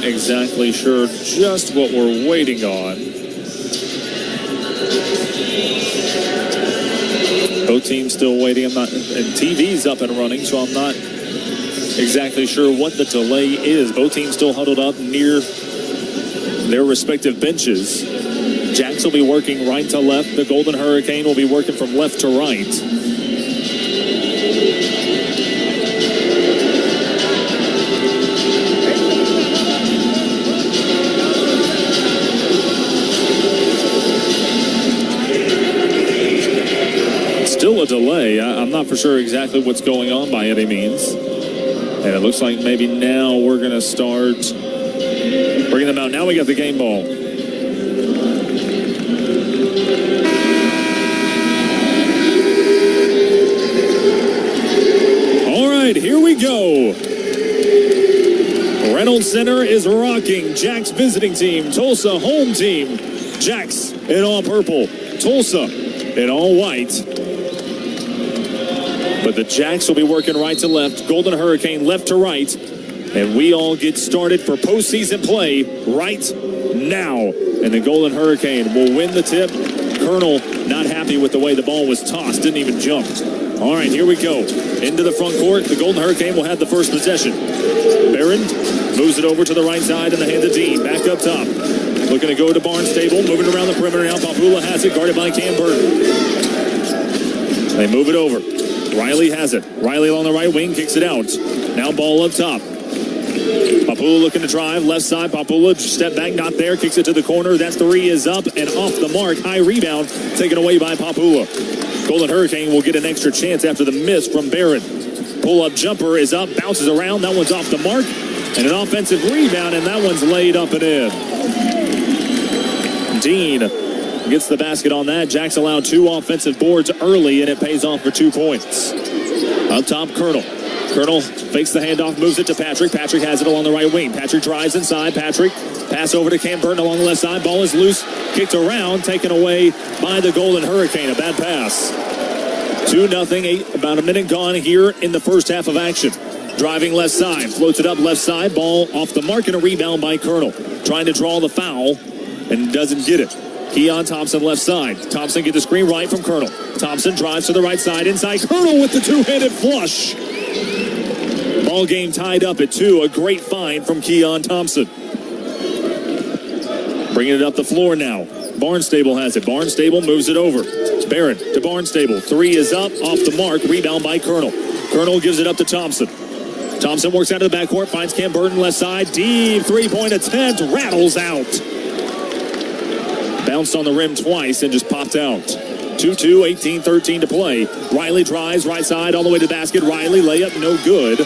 not exactly sure just what we're waiting on. Both teams still waiting. And TV's up and running, so I'm not exactly sure what the delay is. Both teams still huddled up near their respective benches. Jacks will be working right to left. The Golden Hurricane will be working from left to right. Still a delay. I'm not for sure exactly what's going on by any means. And it looks like maybe now we're going to start bringing them out. Now we got the game ball. All right, here we go. Reynolds Center is rocking. Jacks visiting team. Tulsa home team. Jacks in all purple. Tulsa in all white. But the Jacks will be working right to left. Golden Hurricane left to right. And we all get started for postseason play right now. And the Golden Hurricane will win the tip. Colonel not happy with the way the ball was tossed. Didn't even jump. All right, here we go. Into the front court. The Golden Hurricane will have the first possession. Barron moves it over to the right side in the hands of Dean. Back up top. Looking to go to Barnstable. Moving around the perimeter now. Papula has it. Guarded by Cam Burton. They move it over. Riley has it. Riley along the right wing, kicks it out. Now ball up top. Papula looking to drive. Left side, Papula, step back, not there. Kicks it to the corner. That three is up and off the mark. High rebound, taken away by Papula. Golden Hurricane will get an extra chance after the miss from Barron. Pull-up jumper is up, bounces around. That one's off the mark. And an offensive rebound, and that one's laid up and in. Dean gets the basket on that. Jacks allowed 2 offensive boards early, and it pays off for 2 points. Up top, Colonel. Colonel fakes the handoff, moves it to Patrick. Patrick has it along the right wing. Patrick drives inside. Patrick, pass over to Cam Burton along the left side. Ball is loose, kicked around, taken away by the Golden Hurricane. A bad pass. 2-0, about a minute gone here in the first half of action. Driving left side, floats it up left side. Ball off the mark and a rebound by Colonel. Trying to draw the foul and doesn't get it. Keon Thompson left side. Thompson gets the screen right from Colonel. Thompson drives to the right side inside. Colonel with the two-handed flush. Ball game tied up at 2. A great find from Keon Thompson. Bringing it up the floor now. Barnstable has it. Barnstable moves it over. Barron to Barnstable. 3 is up, off the mark. Rebound by Colonel. Colonel gives it up to Thompson. Thompson works out of the backcourt, finds Cam Burton left side. Deep three-point attempt, rattles out. Bounced on the rim twice and just popped out. 2-2, 18-13 to play. Riley drives right side all the way to the basket. Riley layup, no good.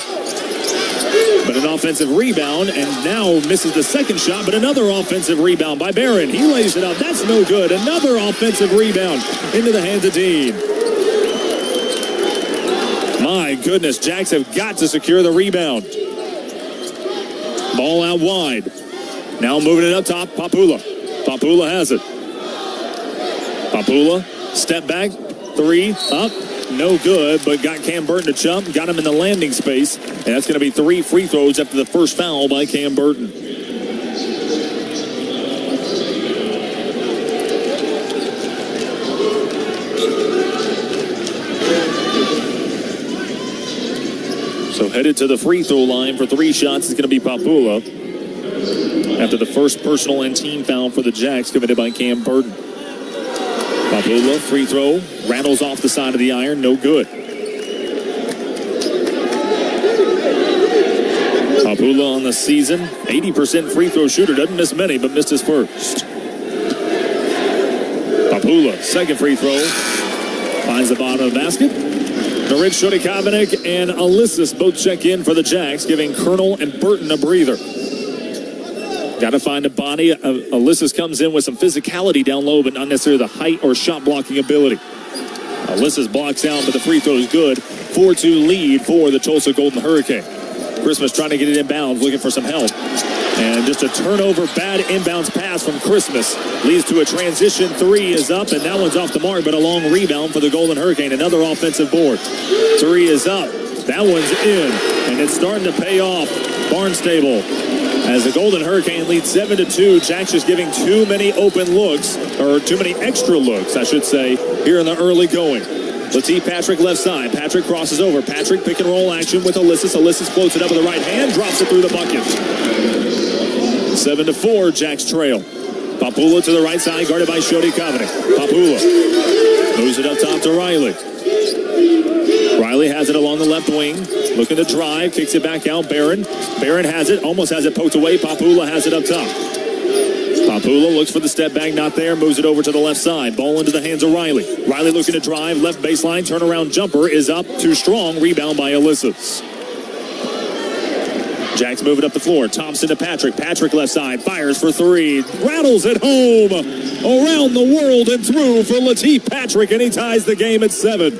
But an offensive rebound, and now misses the second shot, but another offensive rebound by Barron. He lays it up. That's no good. Another offensive rebound into the hands of Dean. My goodness, Jacks have got to secure the rebound. Ball out wide. Now moving it up top, Papula. Papula has it. Papula, step back, 3, up, no good, but got Cam Burton to jump, got him in the landing space, and that's going to be 3 free throws after the first foul by Cam Burton. So headed to the free throw line for 3 shots is going to be Papula after the first personal and team foul for the Jacks committed by Cam Burton. Papula, free throw, rattles off the side of the iron, no good. Papula on the season, 80% free throw shooter, doesn't miss many, but missed his first. Papula, second free throw, finds the bottom of the basket. Norit Shodikabanik and Alyssus both check in for the Jacks, giving Colonel and Burton a breather. Got to find a body. Alyssus comes in with some physicality down low, but not necessarily the height or shot blocking ability. Alyssus blocks out, but the free throw is good. 4-2 lead for the Tulsa Golden Hurricane. Christmas trying to get it inbounds, looking for some help. And just a turnover, bad inbounds pass from Christmas leads to a transition. 3 is up, and that one's off the mark, but a long rebound for the Golden Hurricane. Another offensive board. 3 is up. That one's in, and it's starting to pay off. Barnstable As the Golden Hurricane leads 7-2, Jack's just giving too many open looks, or too many extra looks, I should say, here in the early going. Latif Patrick left side. Patrick crosses over. Patrick pick and roll action with Ulysses. Ulysses floats it up with the right hand, drops it through the bucket. 7-4, Jack's trail. Papula to the right side, guarded by Shodi Covenant. Papula moves it up top to Riley. Riley has it along the left wing, looking to drive, kicks it back out. Barron has it, almost has it poked away. Papula has it up top. Papula looks for the step back, not there, moves it over to the left side. Ball into the hands of Riley. Riley looking to drive, left baseline, turnaround jumper is up, too strong, rebound by Ulysses. Jack's moving up the floor. Thompson to Patrick. Patrick left side. Fires for three. Rattles it home. Around the world and through for Latif Patrick, and he ties the game at 7.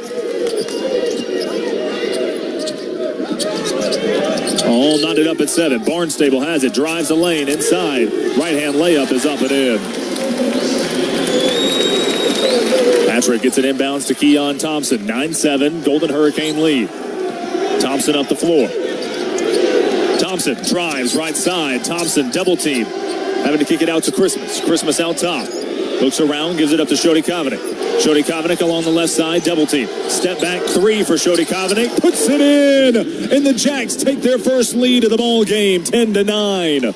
All knotted up at 7. Barnstable has it. Drives the lane inside. Right-hand layup is up and in. Patrick gets it inbounds to Keon Thompson. 9-7. Golden Hurricane lead. Thompson up the floor. Thompson drives right side. Thompson double team. Having to kick it out to Christmas. Christmas out top. Looks around, gives it up to Shodi Covenant. Shodi Covenant along the left side, double team. Step back three for Shodi Covenant. Puts it in. And the Jacks take their first lead of the ball game, 10-9.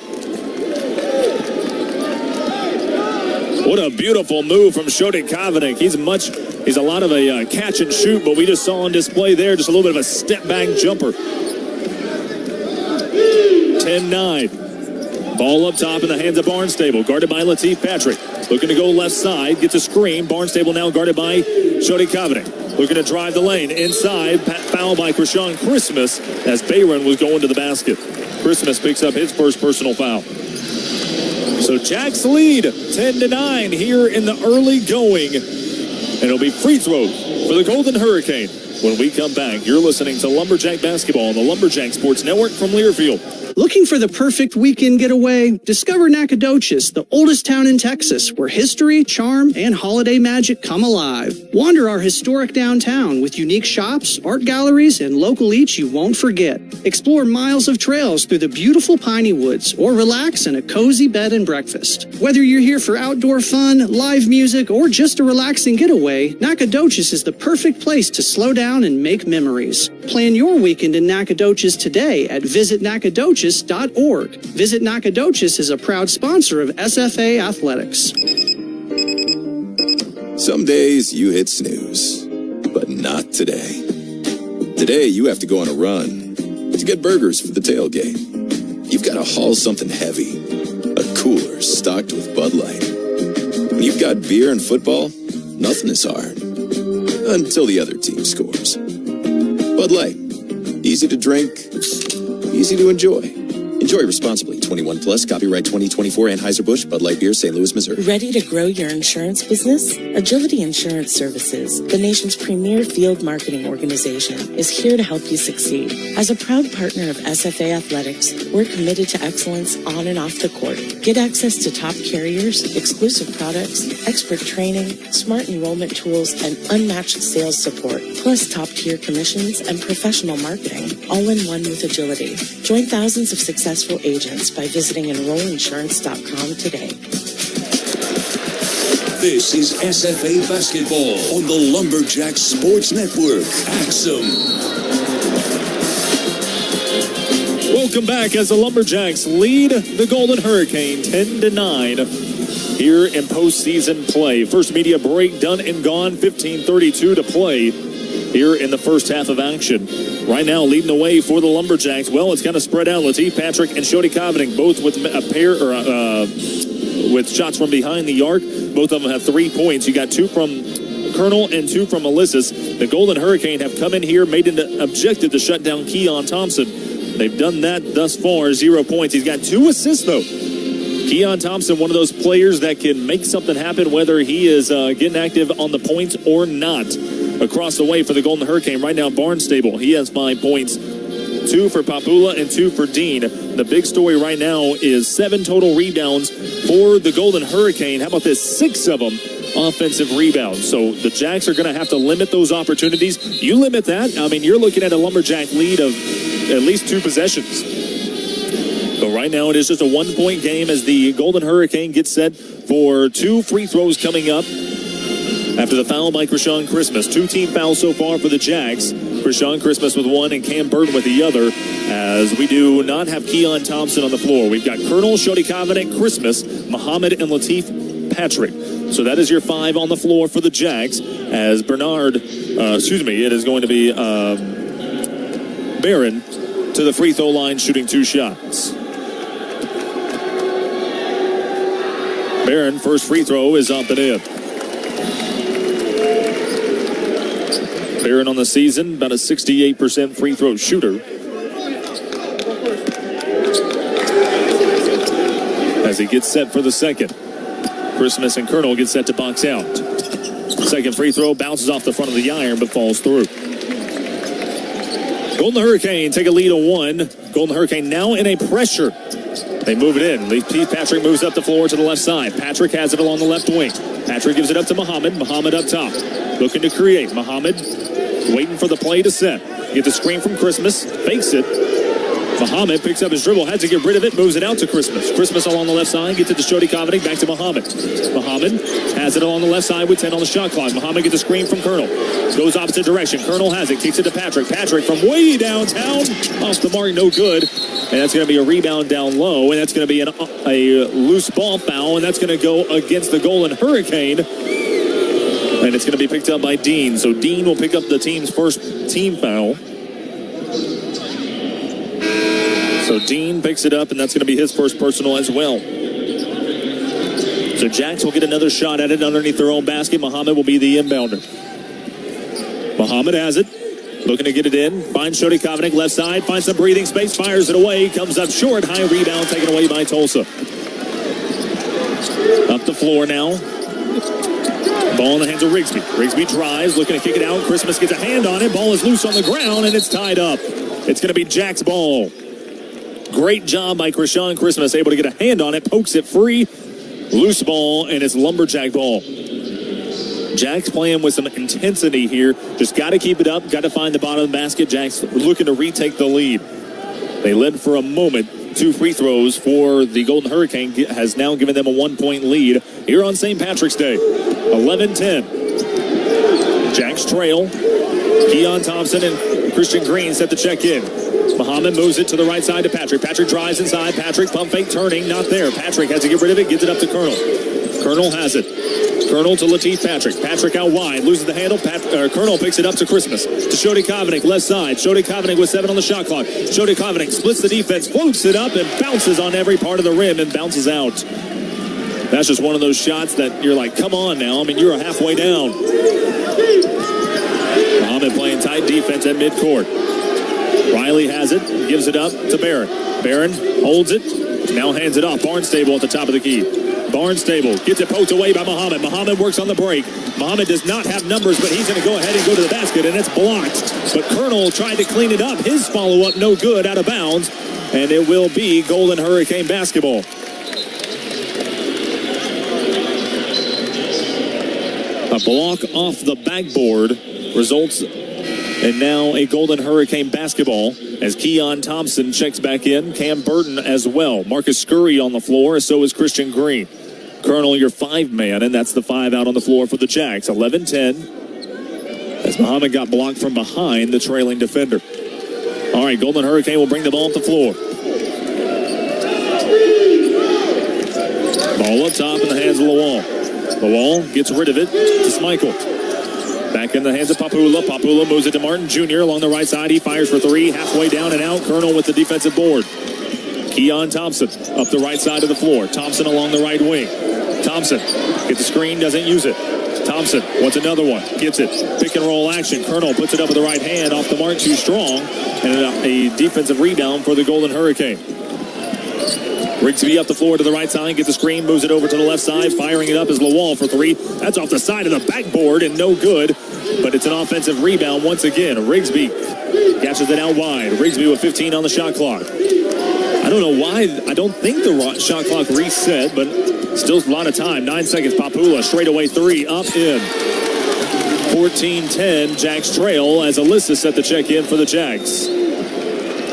What a beautiful move from Shodi Covenant. He's a lot of a catch and shoot, but we just saw on display there just a little bit of a step back jumper. 10-9. Ball up top in the hands of Barnstable, guarded by Latif Patrick. Looking to go left side, gets a screen. Barnstable now guarded by Shodi Covenant. Looking to drive the lane inside. Foul by Krishan Christmas as Bayron was going to the basket. Christmas picks up his first personal foul. So Jack's lead 10-9 here in the early going. And it'll be free throws for the Golden Hurricane. When we come back, you're listening to Lumberjack Basketball on the Lumberjack Sports Network from Learfield. Looking for the perfect weekend getaway? Discover Nacogdoches, the oldest town in Texas, where history, charm, and holiday magic come alive. Wander our historic downtown with unique shops, art galleries, and local eats you won't forget. Explore miles of trails through the beautiful piney woods, or relax in a cozy bed and breakfast. Whether you're here for outdoor fun, live music, or just a relaxing getaway, Nacogdoches is the perfect place to slow down and make memories. Plan your weekend in Nacogdoches today at visitnacogdoches.org. Visit Nacogdoches is a proud sponsor of SFA Athletics. Some days you hit snooze, but not today. Today you have to go on a run to get burgers for the tailgate. You've got to haul something heavy, a cooler stocked with Bud Light. When you've got beer and football, nothing is hard. Until the other team scores. Bud Light. Easy to drink, easy to enjoy. Enjoy responsibly. 21 plus. Copyright 2024 Anheuser-Busch, Bud Light Beer, St. Louis, Missouri. Ready to grow your insurance business? Agility Insurance Services, the nation's premier field marketing organization, is here to help you succeed. As a proud partner of SFA Athletics, we're committed to excellence on and off the court. Get access to top carriers, exclusive products, expert training, smart enrollment tools, and unmatched sales support, plus top-tier commissions and professional marketing, all in one with Agility. Join thousands of successful agents by visiting enrollinsurance.com today. This is SFA Basketball on the Lumberjack Sports Network. Axum. Welcome back as the Lumberjacks lead the Golden Hurricane 10-9 here in postseason play. First media break done and gone, 15:32 to play here in the first half of action. Right now, leading the way for the Lumberjacks. Well, it's kind of spread out. Latif Patrick and Shodi Covenant, both with a pair with shots from behind the arc. Both of them have 3 points. You got 2 from Colonel and 2 from Ulysses. The Golden Hurricane have come in here, made an objective to shut down Keon Thompson. They've done that thus far, 0 points. He's got 2 assists, though. Keon Thompson, one of those players that can make something happen, whether he is getting active on the points or not. Across the way for the Golden Hurricane, right now, Barnstable. He has 5 points, 2 for Papula and 2 for Dean. The big story right now is 7 total rebounds for the Golden Hurricane. How about this? 6 of them offensive rebounds. So the Jacks are going to have to limit those opportunities. You limit that, I mean, you're looking at a Lumberjack lead of at least 2 possessions. But right now it is just a 1-point game as the Golden Hurricane gets set for 2 free throws coming up after the foul by Krishan Christmas. 2 team fouls so far for the Jacks. Krishan Christmas with 1 and Cam Burton with the other, as we do not have Keon Thompson on the floor. We've got Colonel, Shodi Covenant, Christmas, Muhammad, and Latif Patrick. So that is your 5 on the floor for the Jacks, as it is going to be Barron to the free throw line shooting 2 shots. Barron, first free throw is up and in. Barron on the season, about a 68% free throw shooter. As he gets set for the second. Christmas and Colonel get set to box out. Second free throw bounces off the front of the iron but falls through. Golden Hurricane take a lead of 1. Golden Hurricane now in a pressure. They move it in. Keith Patrick moves up the floor to the left side. Patrick has it along the left wing. Patrick gives it up to Muhammad. Muhammad up top. Looking to create. Muhammad waiting for the play to set. Get the screen from Christmas. Fakes it. Muhammad picks up his dribble. Had to get rid of it. Moves it out to Christmas. Christmas along the left side. Gets it to Shodi Covenant. Back to Muhammad. Muhammad has it along the left side with 10 on the shot clock. Muhammad gets a screen from Colonel. Goes opposite direction. Colonel has it. Kicks it to Patrick. Patrick from way downtown. Off the mark. No good. And that's going to be a rebound down low. And that's going to be a loose ball foul. And that's going to go against the Golden Hurricane. And it's going to be picked up by Dean. So Dean will pick up the team's first team foul. So Dean picks it up, and that's going to be his first personal as well. So Jacks will get another shot at it underneath their own basket. Muhammad will be the inbounder. Muhammad has it. Looking to get it in. Finds Shodi Covenant left side. Finds some breathing space. Fires it away. Comes up short. High rebound taken away by Tulsa. Up the floor now. Ball in the hands of Rigsby. Rigsby drives. Looking to kick it out. Christmas gets a hand on it. Ball is loose on the ground, and it's tied up. It's going to be Jack's ball. Great job by Krishan Christmas. Able to get a hand on it. Pokes it free. Loose ball, and it's lumberjack ball. Jack's playing with some intensity here. Just got to keep it up. Got to find the bottom of the basket. Jack's looking to retake the lead. They led for a moment. 2 free throws for the Golden Hurricane has now given them a 1-point lead here on St. Patrick's Day. 11-10. Jacks trail. Keon Thompson and Christian Green set the check in. Muhammad moves it to the right side to Patrick. Patrick drives inside. Patrick pump fake turning. Not there. Patrick has to get rid of it. Gets it up to Colonel. Colonel has it. Colonel to Latif Patrick. Patrick out wide. Loses the handle. Colonel picks it up to Christmas. To Shodi Covenant. Left side. Shodi Covenant with 7 on the shot clock. Shodi Covenant splits the defense. Floats it up and bounces on every part of the rim and bounces out. That's just one of those shots that you're like, come on now. I mean, you're halfway down. Muhammad playing tight defense at midcourt. Riley has it, gives it up to Barron. Barron holds it, now hands it off. Barnstable at the top of the key. Barnstable gets it poked away by Muhammad. Muhammad works on the break. Muhammad does not have numbers, but he's going to go ahead and go to the basket, and it's blocked. But Colonel tried to clean it up. His follow-up no good, out of bounds, and it will be Golden Hurricane basketball. A block off the backboard results in now a Golden Hurricane basketball as Keon Thompson checks back in. Cam Burton as well. Marcus Scurry on the floor, so is Christian Green. Colonel, your 5-man, and that's the 5 out on the floor for the Jacks. 11-10 as Muhammad got blocked from behind the trailing defender. All right, Golden Hurricane will bring the ball up the floor. Ball up top in the hands of Lawal. Lawal gets rid of it to Schmeichel. Back in the hands of Papula. Papula moves it to Martin Jr. along the right side. He fires for 3, halfway down and out. Colonel with the defensive board. Keon Thompson up the right side of the floor. Thompson along the right wing. Thompson gets the screen, doesn't use it. Thompson wants another one. Gets it. Pick and roll action. Colonel puts it up with the right hand. Off the mark, too strong. And a defensive rebound for the Golden Hurricane. Rigsby up the floor to the right side, gets the screen, moves it over to the left side, firing it up is Lawal for 3. That's off the side of the backboard and no good, but it's an offensive rebound once again. Rigsby catches it out wide. Rigsby with 15 on the shot clock. I don't know why. I don't think the shot clock reset, but still a lot of time. 9 seconds. Papula straightaway 3 up in. 14-10 Jacks trail as Alyssa set the check in for the Jacks.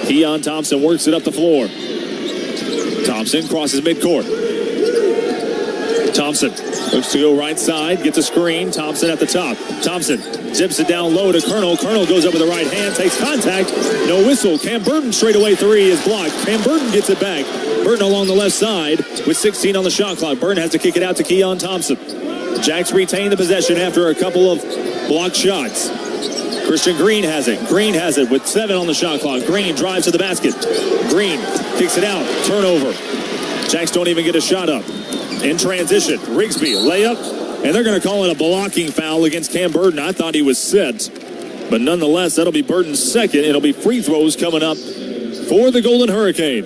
Keon Thompson works it up the floor. Thompson crosses midcourt. Thompson looks to go right side, gets a screen. Thompson at the top. Thompson zips it down low to Colonel. Colonel goes up with the right hand, takes contact. No whistle. Cam Burton straight away three is blocked. Cam Burton gets it back. Burton along the left side with 16 on the shot clock. Burton has to kick it out to Keon Thompson. Jacks retain the possession after a couple of blocked shots. Christian Green has it. Green has it with 7 on the shot clock. Green drives to the basket. Green kicks it out. Turnover. Jacks don't even get a shot up. In transition, Rigsby, layup, and they're going to call it a blocking foul against Cam Burton. I thought he was set, but nonetheless, that'll be Burton's second. It'll be free throws coming up for the Golden Hurricane.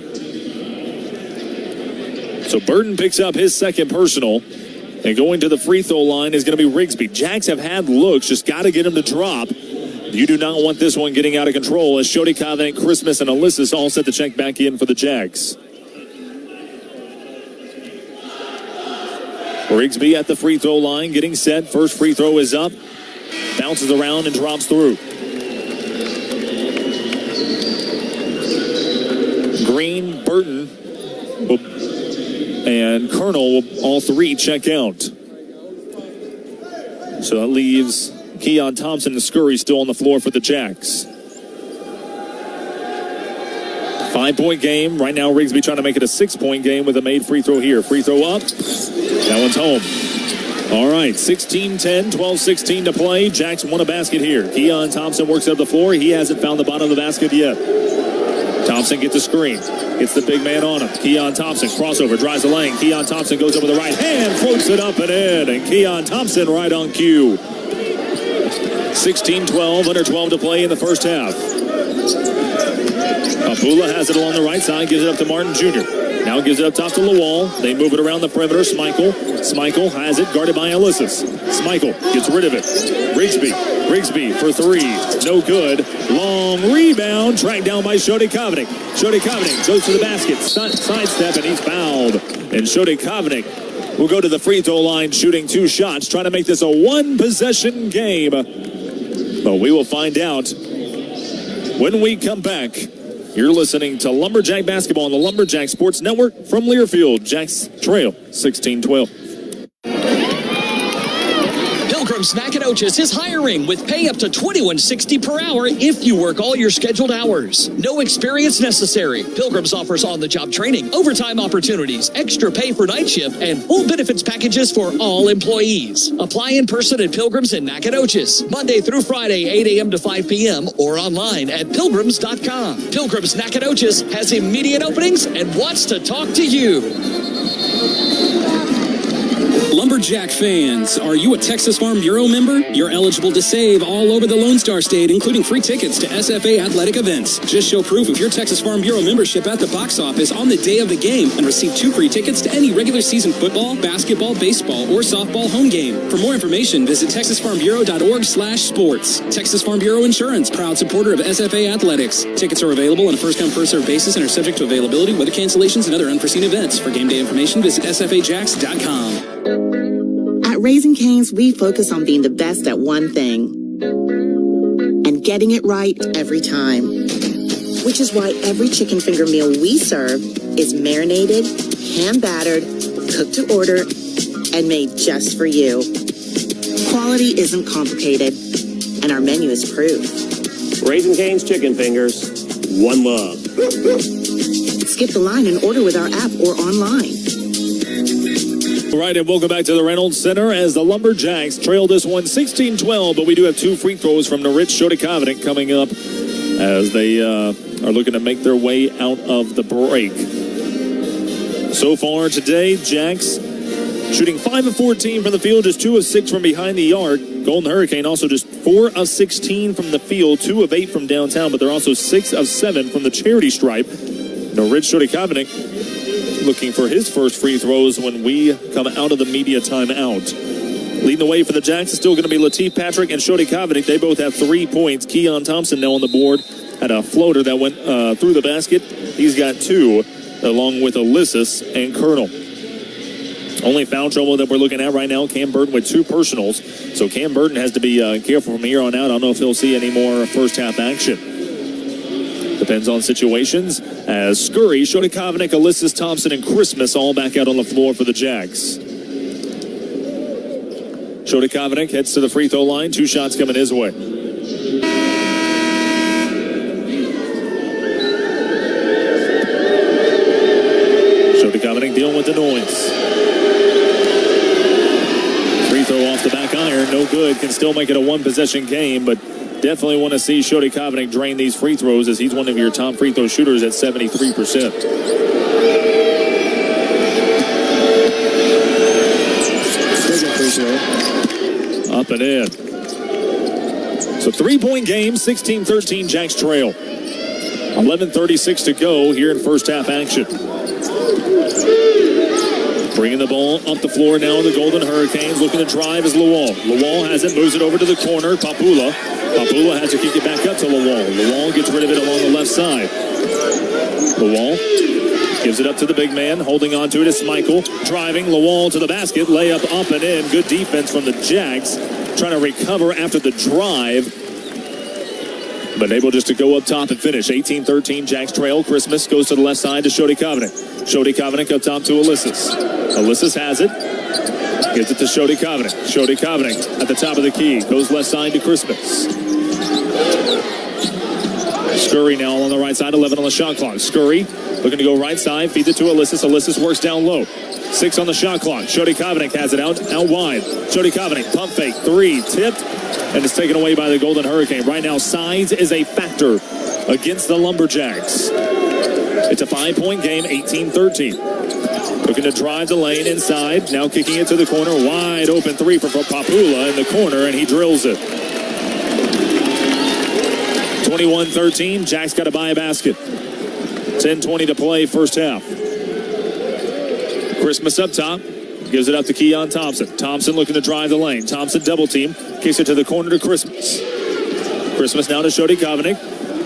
So Burton picks up his second personal, and going to the free throw line is going to be Rigsby. Jacks have had looks, just got to get him to drop. You do not want this one getting out of control as Shody Covenant, Christmas, and Ulysses all set to check back in for the Jacks. Rigsby at the free throw line, getting set. First free throw is up. Bounces around and drops through. Green, Burton, and Colonel will all three check out. So that leaves Keon Thompson and Scurry still on the floor for the Jacks. 5-point game. Right now, Rigsby trying to make it a 6-point game with a made free throw here. Free throw up. That one's home. All right, 16-10, 12-16 to play. Jacks won a basket here. Keon Thompson works up the floor. He hasn't found the bottom of the basket yet. Thompson gets a screen. Gets the big man on him. Keon Thompson, crossover, drives the lane. Keon Thompson goes up with the right hand, floats it up and in. And Keon Thompson right on cue. 16-12, under 12 to play in the first half. Apula has it along the right side, gives it up to Martin Jr. Now gives it up top to Lawal. They move it around the perimeter. Smichael has it, guarded by Ulysses. Smichael gets rid of it. Rigsby for three. No good. Long rebound. Tracked down by Shody Covenant. Shody Covenant goes to the basket. Sidestep, and he's fouled. And Shody Covenant will go to the free throw line shooting 2 shots, trying to make this a 1-possession game. But we will find out when we come back. You're listening to Lumberjack Basketball on the Lumberjack Sports Network from Learfield. Jacks trail 16-12. Pilgrim's Nacogdoches is hiring with pay up to $21.60 per hour if you work all your scheduled hours. No experience necessary. Pilgrim's offers on-the-job training, overtime opportunities, extra pay for night shift, and full benefits packages for all employees. Apply in person at Pilgrim's in Nacogdoches, Monday through Friday, 8 a.m. to 5 p.m. or online at pilgrims.com. Pilgrim's Nacogdoches has immediate openings and wants to talk to you. Lumberjack fans, are you a Texas Farm Bureau member? You're eligible to save all over the Lone Star State, including free tickets to SFA athletic events. Just show proof of your Texas Farm Bureau membership at the box office on the day of the game and receive 2 free tickets to any regular season football, basketball, baseball, or softball home game. For more information, visit texasfarmbureau.org/sports. Texas Farm Bureau Insurance, proud supporter of SFA athletics. Tickets are available on a first-come, first-served basis and are subject to availability, weather cancellations, and other unforeseen events. For game day information, visit sfajacks.com. At Raising Cane's, we focus on being the best at one thing and getting it right every time. Which is why every chicken finger meal we serve is marinated, hand-battered, cooked to order, and made just for you. Quality isn't complicated, and our menu is proof. Raising Cane's chicken fingers, one love. Skip the line and order with our app or online. All right, and welcome back to the Reynolds Center as the Lumberjacks trail this one 16-12, but we do have 2 free throws from the Rich Shody Covenant coming up as they are looking to make their way out of the break. So far today, Jacks shooting 5 of 14 from the field, just 2 of 6 from behind the arc. Golden Hurricane also just 4 of 16 from the field, 2 of 8 from downtown, but they're also 6 of 7 from the charity stripe. The Rich Shody Covenant looking for his first free throws when we come out of the media timeout. Leading the way for the Jacks is still going to be Lateef Patrick and Shody Covenant. They both have 3 points. Keon Thompson now on the board. Had a floater that went through the basket. He's got 2, along with Ulysses and Colonel. Only foul trouble that we're looking at right now, Cam Burton with 2 personals. So Cam Burton has to be careful from here on out. I don't know if he'll see any more first half action. Depends on situations. As Scurry, Shody Kovanic, Alyssa Thompson, and Christmas all back out on the floor for the Jacks. Shody Kovanic heads to the free throw line. 2 shots coming his way. Shody Kovanic dealing with the noise. Free throw off the back iron. No good. Can still make it a 1-possession game, but definitely want to see Shody Kovanic drain these free throws as he's one of your top free throw shooters at 73%. Up and in. So 3-point game, 16-13, Jacks trail. 11:36 to go here in first half action. Bringing the ball up the floor now, the Golden Hurricanes looking to drive is Lawal. Lawal has it, moves it over to the corner, Papula. Papula has to kick it back up to Lawal. Lawal gets rid of it along the left side. Lawal gives it up to the big man, holding on to it is Michael. Driving, Lawal to the basket, layup up and in. Good defense from the Jacks, trying to recover after the drive, but able just to go up top and finish. 18-13, Jacks trail. Christmas goes to the left side to Shody Kovanic. Shody Kovanic up top to Alyssas. Alyssas has it. Gives it to Shody Kovanic. Shody Kovanic at the top of the key. Goes left side to Christmas. Scurry now on the right side. 11 on the shot clock. Scurry looking to go right side. Feeds it to Alyssas. Alyssas works down low. 6 on the shot clock. Shody Kovanic has it out wide. Shody Kovanic, pump fake. 3, tipped. And it's taken away by the Golden Hurricane. Right now, size is a factor against the Lumberjacks. It's a 5-point game, 18-13. Looking to drive the lane inside. Now kicking it to the corner. Wide open 3 for Papula in the corner, and he drills it. 21-13. Jacks got to buy a basket. 10:20 to play first half. Christmas up top. Gives it up to Keon Thompson. Thompson looking to drive the lane. Thompson double team. Kicks it to the corner to Christmas. Christmas now to Shody Kovanic.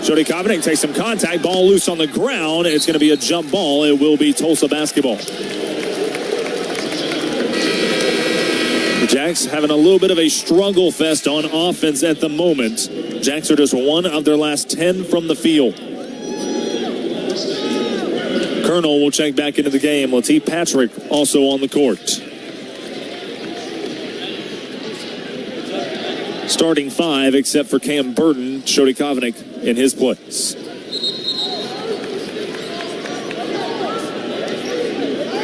Shody Kovanic takes some contact. Ball loose on the ground. And it's going to be a jump ball. It will be Tulsa basketball. The Jacks having a little bit of a struggle fest on offense at the moment. Jacks are just 1 of their last 10 from the field. Colonel will check back into the game. Latif Patrick also on the court. Starting 5 except for Cam Burton, Shody Kovanic in his place.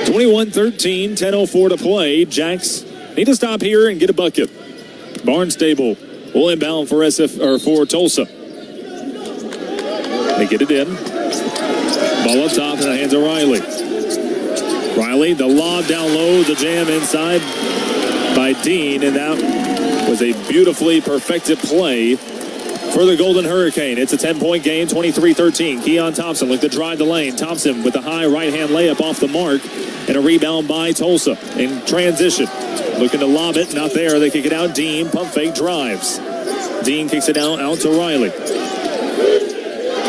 21-13, 10:04 to play. Jacks need to stop here and get a bucket. Barnstable will inbound for for Tulsa. They get it in. Ball up top in the hands of Riley. Riley, the lob down low, the jam inside by Dean, and that was a beautifully perfected play for the Golden Hurricane. It's a 10-point game, 23-13. Keon Thompson looked to drive the lane. Thompson with the high right-hand layup off the mark, and a rebound by Tulsa in transition. Looking to lob it, not there. They kick it out. Dean, pump fake, drives. Dean kicks it out to Riley.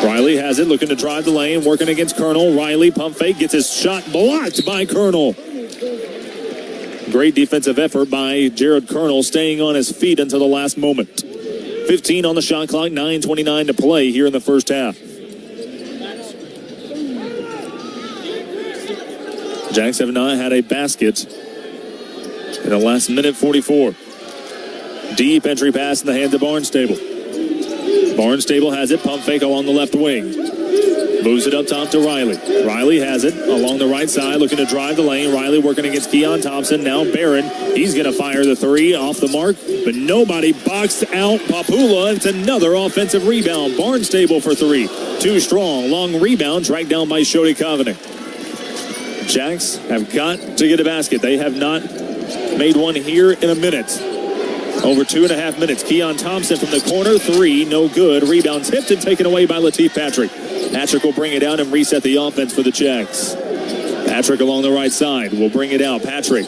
Riley has it, looking to drive the lane, working against Colonel. Riley, pump fake, gets his shot blocked by Colonel. Great defensive effort by Jared Colonel, staying on his feet until the last moment. 15 on the shot clock, 9:29 to play here in the first half. Jacks have not had a basket in the last minute 44. Deep entry pass in the hands of Barnstable. Barnstable has it, pump fake along the left wing. Moves it up top to Riley. Riley has it along the right side, looking to drive the lane. Riley working against Keon Thompson. Now Barron, he's going to fire the 3 off the mark, but nobody boxed out Papula. It's another offensive rebound. Barnstable for 3. Too strong. Long rebound, dragged down by Shody Kovanic. Jacks have got to get a basket. They have not made one here in a minute. Over 2.5 minutes. Keon Thompson from the corner, 3, no good. Rebound tipped and taken away by Latif Patrick. Patrick will bring it out and reset the offense for the Jacks. Patrick along the right side will bring it out. Patrick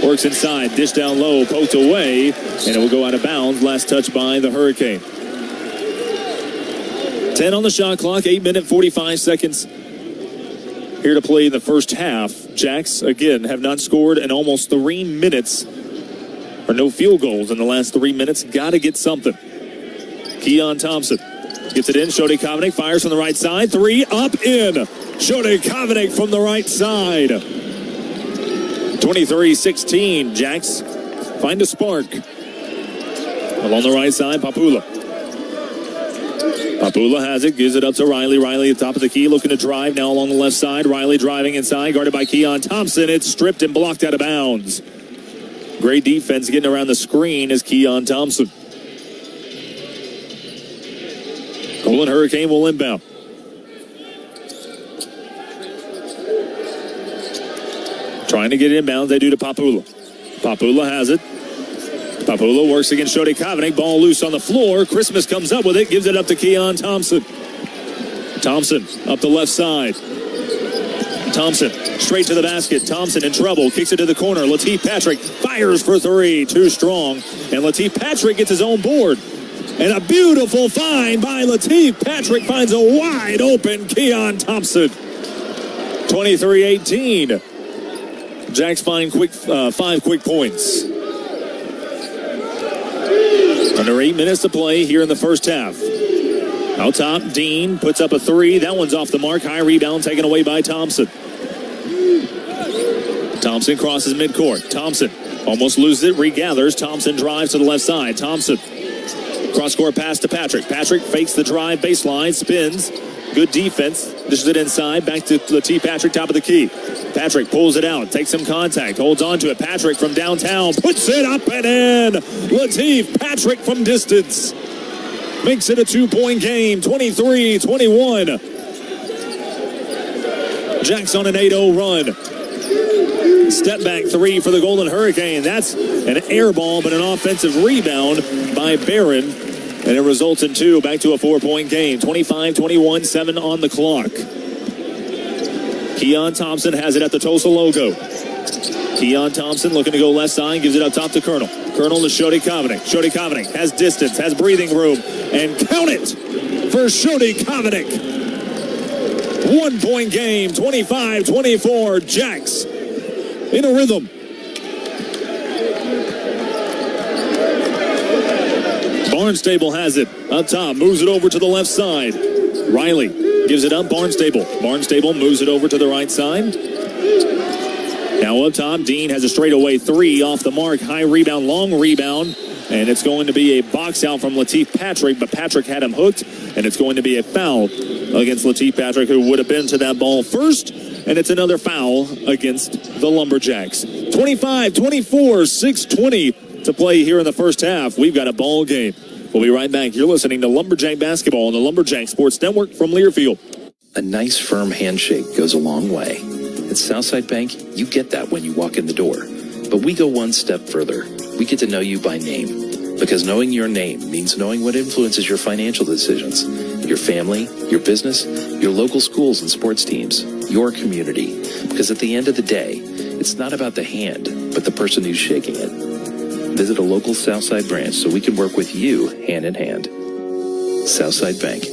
works inside, dish down low, poked away, and it will go out of bounds. Last touch by the Hurricane. 10 on the shot clock, 8 minutes, 45 seconds here to play in the first half. Jacks, again, have not scored in almost 3 minutes. Or no field goals in the last 3 minutes. Got to get something. Keon Thompson Gets it in. Shody Kovanik fires from the right side. 3 up in. Shody Kovanik from the right side. 23-16. Jacks find a spark. Along the right side, Papula. Papula has it, gives it up to Riley. Riley at the top of the key, looking to drive now along the left side. Riley driving inside, guarded by Keon Thompson. It's stripped and blocked out of bounds. Great defense getting around the screen is Keon Thompson. Golden Hurricane will inbound. Trying to get it inbounds, they do to Papula. Papula has it. Papula works against Shody Kovanik. Ball loose on the floor. Christmas comes up with it. Gives it up to Keon Thompson. Thompson up the left side. Thompson straight to the basket. Thompson in trouble. Kicks it to the corner. Lateef Patrick fires for 3. Too strong. And Lateef Patrick gets his own board. And a beautiful find by Lateef Patrick finds a wide open Keon Thompson. 23-18. Jacks find 5 quick points. Under 8 minutes to play here in the first half. Out top, Dean puts up a 3. That one's off the mark. High rebound taken away by Thompson. Thompson crosses midcourt. Thompson almost loses it, regathers. Thompson drives to the left side. Thompson, cross-court pass to Patrick. Patrick fakes the drive, baseline, spins. Good defense. Dishes it inside. Back to Lateef Patrick, top of the key. Patrick pulls it out, takes some contact, holds on to it. Patrick from downtown puts it up and in. Lateef Patrick from distance makes it a 2-point game. 23-21. Jacks on an 8-0 run. Step back 3 for the Golden Hurricane. That's an air ball, but an offensive rebound by Barron. And it results in 2, back to a 4-point game. 25-21, 7 on the clock. Keon Thompson has it at the Tulsa logo. Keon Thompson looking to go left side, gives it up top to Colonel. Colonel to Shody Kovanik. Shody Kovanik has distance, has breathing room, and count it for Shody Kovanik. 1-point game, 25-24, Jacks in a rhythm. Barnstable has it up top, moves it over to the left side. Riley gives it up, Barnstable. Barnstable moves it over to the right side. Now up top, Dean has a straightaway 3 off the mark. High rebound, long rebound. And it's going to be a box out from Lateef Patrick, but Patrick had him hooked. And it's going to be a foul against Lateef Patrick, who would have been to that ball first. And it's another foul against the Lumberjacks. 25-24, 6:20 to play here in the first half. We've got a ball game. We'll be right back. You're listening to Lumberjack Basketball on the Lumberjack Sports Network from Learfield. A nice, firm handshake goes a long way. At Southside Bank, you get that when you walk in the door. But we go one step further. We get to know you by name. Because knowing your name means knowing what influences your financial decisions, your family, your business, your local schools and sports teams, your community. Because at the end of the day, it's not about the hand, but the person who's shaking it. Visit a local Southside branch so we can work with you hand in hand. Southside Bank.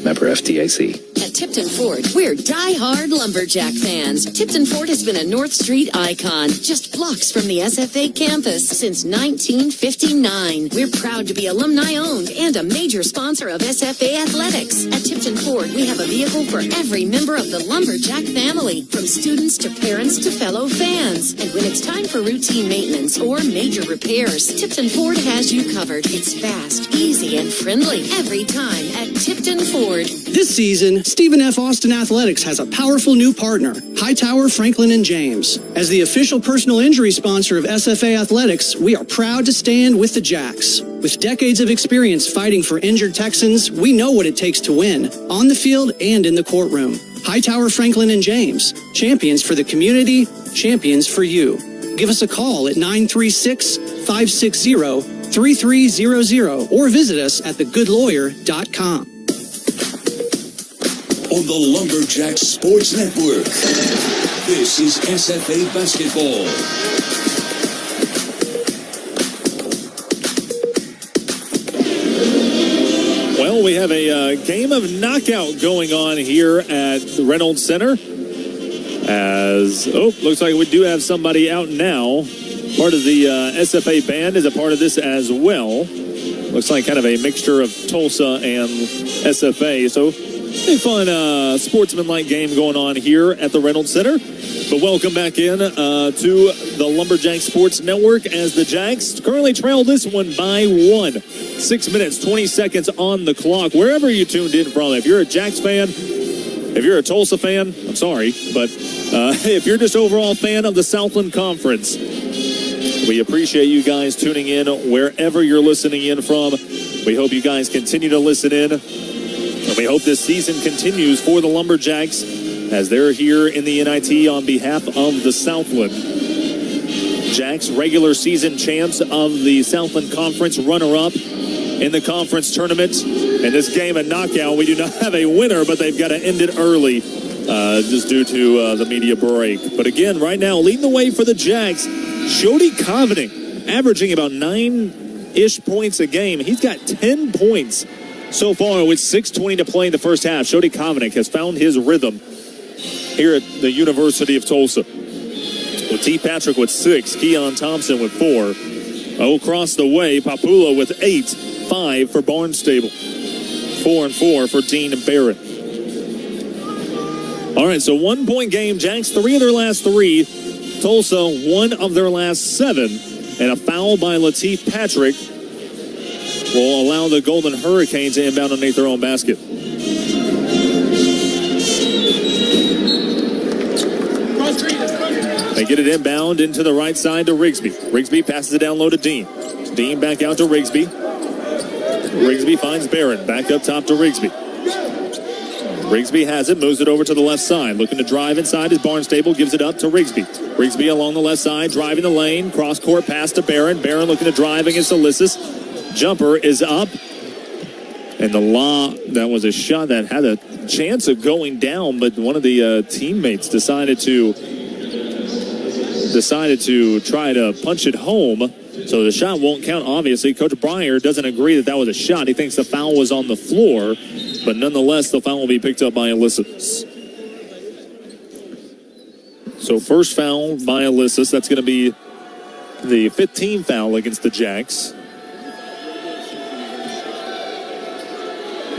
Member FDIC. At Tipton Ford, we're die-hard Lumberjack fans. Tipton Ford has been a North Street icon, just blocks from the SFA campus since 1959. We're proud to be alumni-owned and a major sponsor of SFA athletics. At Tipton Ford, we have a vehicle for every member of the Lumberjack family, from students to parents to fellow fans. And when it's time for routine maintenance or major repairs, Tipton Ford has you covered. It's fast, easy, and friendly every time at Tipton Ford. This season, Stephen F. Austin Athletics has a powerful new partner, Hightower, Franklin & James. As the official personal injury sponsor of SFA Athletics, we are proud to stand with the Jacks. With decades of experience fighting for injured Texans, we know what it takes to win, on the field and in the courtroom. Hightower, Franklin & James, champions for the community, champions for you. Give us a call at 936-560-3300 or visit us at thegoodlawyer.com. On the Lumberjacks Sports Network, this is SFA Basketball. Well, we have a game of knockout going on here at the Reynolds Center. Looks like we do have somebody out now. Part of the SFA band is a part of this as well. Looks like kind of a mixture of Tulsa and SFA. So a fun sportsman-like game going on here at the Reynolds Center. But welcome back in to the Lumberjack Sports Network as the Jacks currently trail this one by 1. 6 minutes, 20 seconds on the clock. Wherever you tuned in from, if you're a Jacks fan, if you're a Tulsa fan, I'm sorry, but if you're just overall fan of the Southland Conference, we appreciate you guys tuning in wherever you're listening in from. We hope you guys continue to listen in. And we hope this season continues for the Lumberjacks as they're here in the NIT on behalf of the Southland. Jacks, regular season champs of the Southland Conference, runner-up in the conference tournament. In this game, a knockout. We do not have a winner, but they've got to end it early just due to the media break. But again, right now, leading the way for the Jacks, Shody Covenant, averaging about 9-ish points a game. He's got 10 points so far with 6:20 to play in the first half. Shody Covenant has found his rhythm here at the University of Tulsa. With T. Patrick with 6, Keon Thompson with 4. Across the way, Papula with 8, 5 for Barnstable, 4 and 4 for Dean and Barrett. All right, so 1-point game. Jacks 3 of their last 3. Tulsa 1 of their last 7. And a foul by Lateef Patrick will allow the Golden Hurricanes to inbound underneath their own basket. They get it inbound into the right side to Rigsby. Rigsby passes it down low to Dean. Dean back out to Rigsby. Rigsby finds Barron. Back up top to Rigsby. Rigsby has it, moves it over to the left side. Looking to drive inside is Barnstable, gives it up to Rigsby. Rigsby along the left side, driving the lane. Cross-court pass to Barron. Barron looking to drive against Ulysses. Jumper is up. And that was a shot that had a chance of going down, but one of the teammates decided to try to punch it home. So the shot won't count, obviously. Coach Breyer doesn't agree that was a shot. He thinks the foul was on the floor, but nonetheless, the foul will be picked up by Ulysses. So first foul by Ulysses. That's going to be the 15th foul against the Jacks.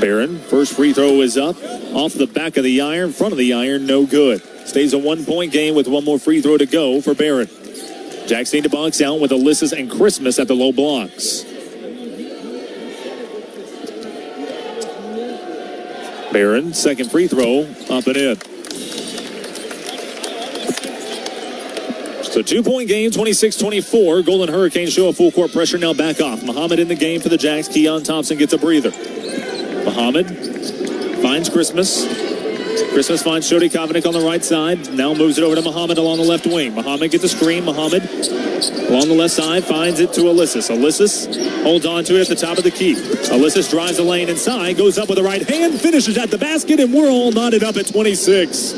Barron, first free throw is up. Off the back of the iron, front of the iron, no good. Stays a 1-point game with one more free throw to go for Barron. Jacks need to box out with Ulysses and Christmas at the low blocks. Barron, second free throw, up and in. So 2-point game, 26-24. Golden Hurricanes show a full court pressure, now back off. Muhammad in the game for the Jacks. Keon Thompson gets a breather. Muhammad finds Christmas. Christmas finds Shody Covenant on the right side. Now moves it over to Muhammad along the left wing. Muhammad gets a screen. Muhammad along the left side finds it to Ulysses. Ulysses holds on to it at the top of the key. Ulysses drives the lane inside, goes up with the right hand, finishes at the basket, and we're all knotted up at 26.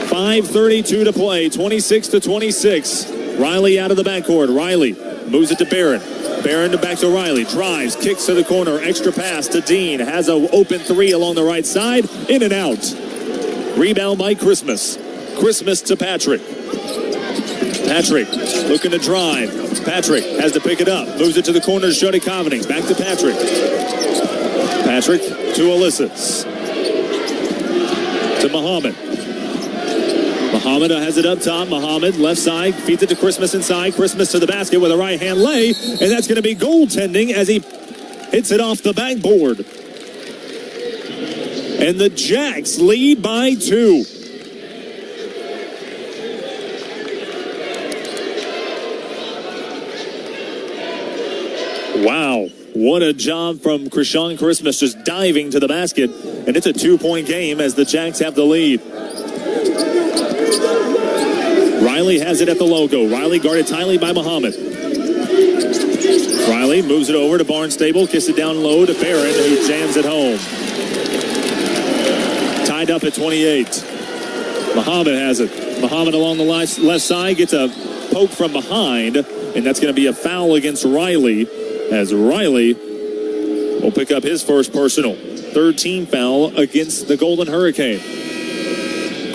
5:32 to play, 26-26. Riley out of the backcourt. Riley moves it to Barron. Barron back to Riley. Drives, kicks to the corner. Extra pass to Dean. Has an open 3 along the right side. In and out. Rebound by Christmas. Christmas to Patrick. Patrick looking to drive. Patrick has to pick it up. Moves it to the corner to Shody Covenant. Back to Patrick. Patrick to Ulysses. To Muhammad. Muhammad has it up top. Muhammad, left side, feeds it to Christmas inside. Christmas to the basket with a right-hand lay, and that's going to be goaltending as he hits it off the backboard. And the Jacks lead by 2. Wow, what a job from Krishan Christmas, just diving to the basket, and it's a 2-point game as the Jacks have the lead. Riley has it at the logo. Riley guarded tightly by Muhammad. Riley moves it over to Barnstable, kicks it down low to Barron, who jams it home. Tied up at 28. Muhammad has it. Muhammad along the left side gets a poke from behind, and that's going to be a foul against Riley, as Riley will pick up his first personal. 13 foul against the Golden Hurricane.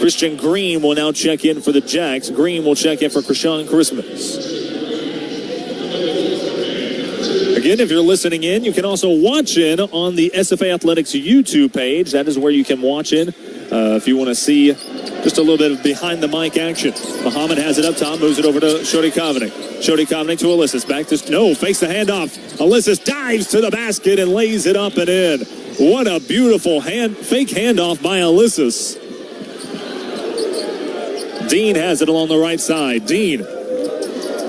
Christian Green will now check in for the Jacks. Green will check in for Krishan Christmas. again, if you're listening in, you can also watch in on the SFA Athletics YouTube page. That is where you can watch in if you want to see just a little bit of behind the mic action. Muhammad has it up top, moves it over to Shodi Kovnik. Shodi Kovnik to Ulysses. Back to, fakes the handoff. Ulysses dives to the basket and lays it up and in. What a beautiful fake handoff by Ulysses. Dean has it along the right side. Dean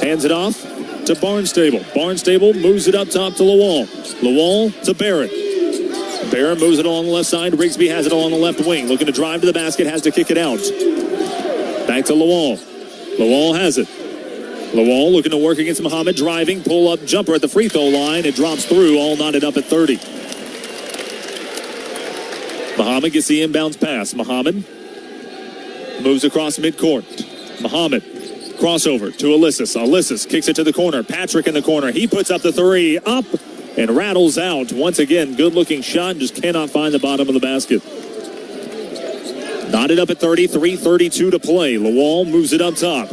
hands it off to Barnstable. Barnstable moves it up top to Lawal. Lawal to Barrett. Barrett moves it along the left side. Rigsby has it along the left wing. Looking to drive to the basket. Has to kick it out. Back to Lawal. Lawal has it. Lawal looking to work against Muhammad. Driving. Pull up jumper at the free throw line. It drops through. All knotted up at 30. Muhammad gets the inbounds pass. Muhammad moves across midcourt. Muhammad. Crossover to Ulysses. Ulysses kicks it to the corner. Patrick in the corner. He puts up the three. Up and rattles out. Once again, good-looking shot. Just cannot find the bottom of the basket. Knotted up at 30. 3:32 to play. Lawal moves it up top.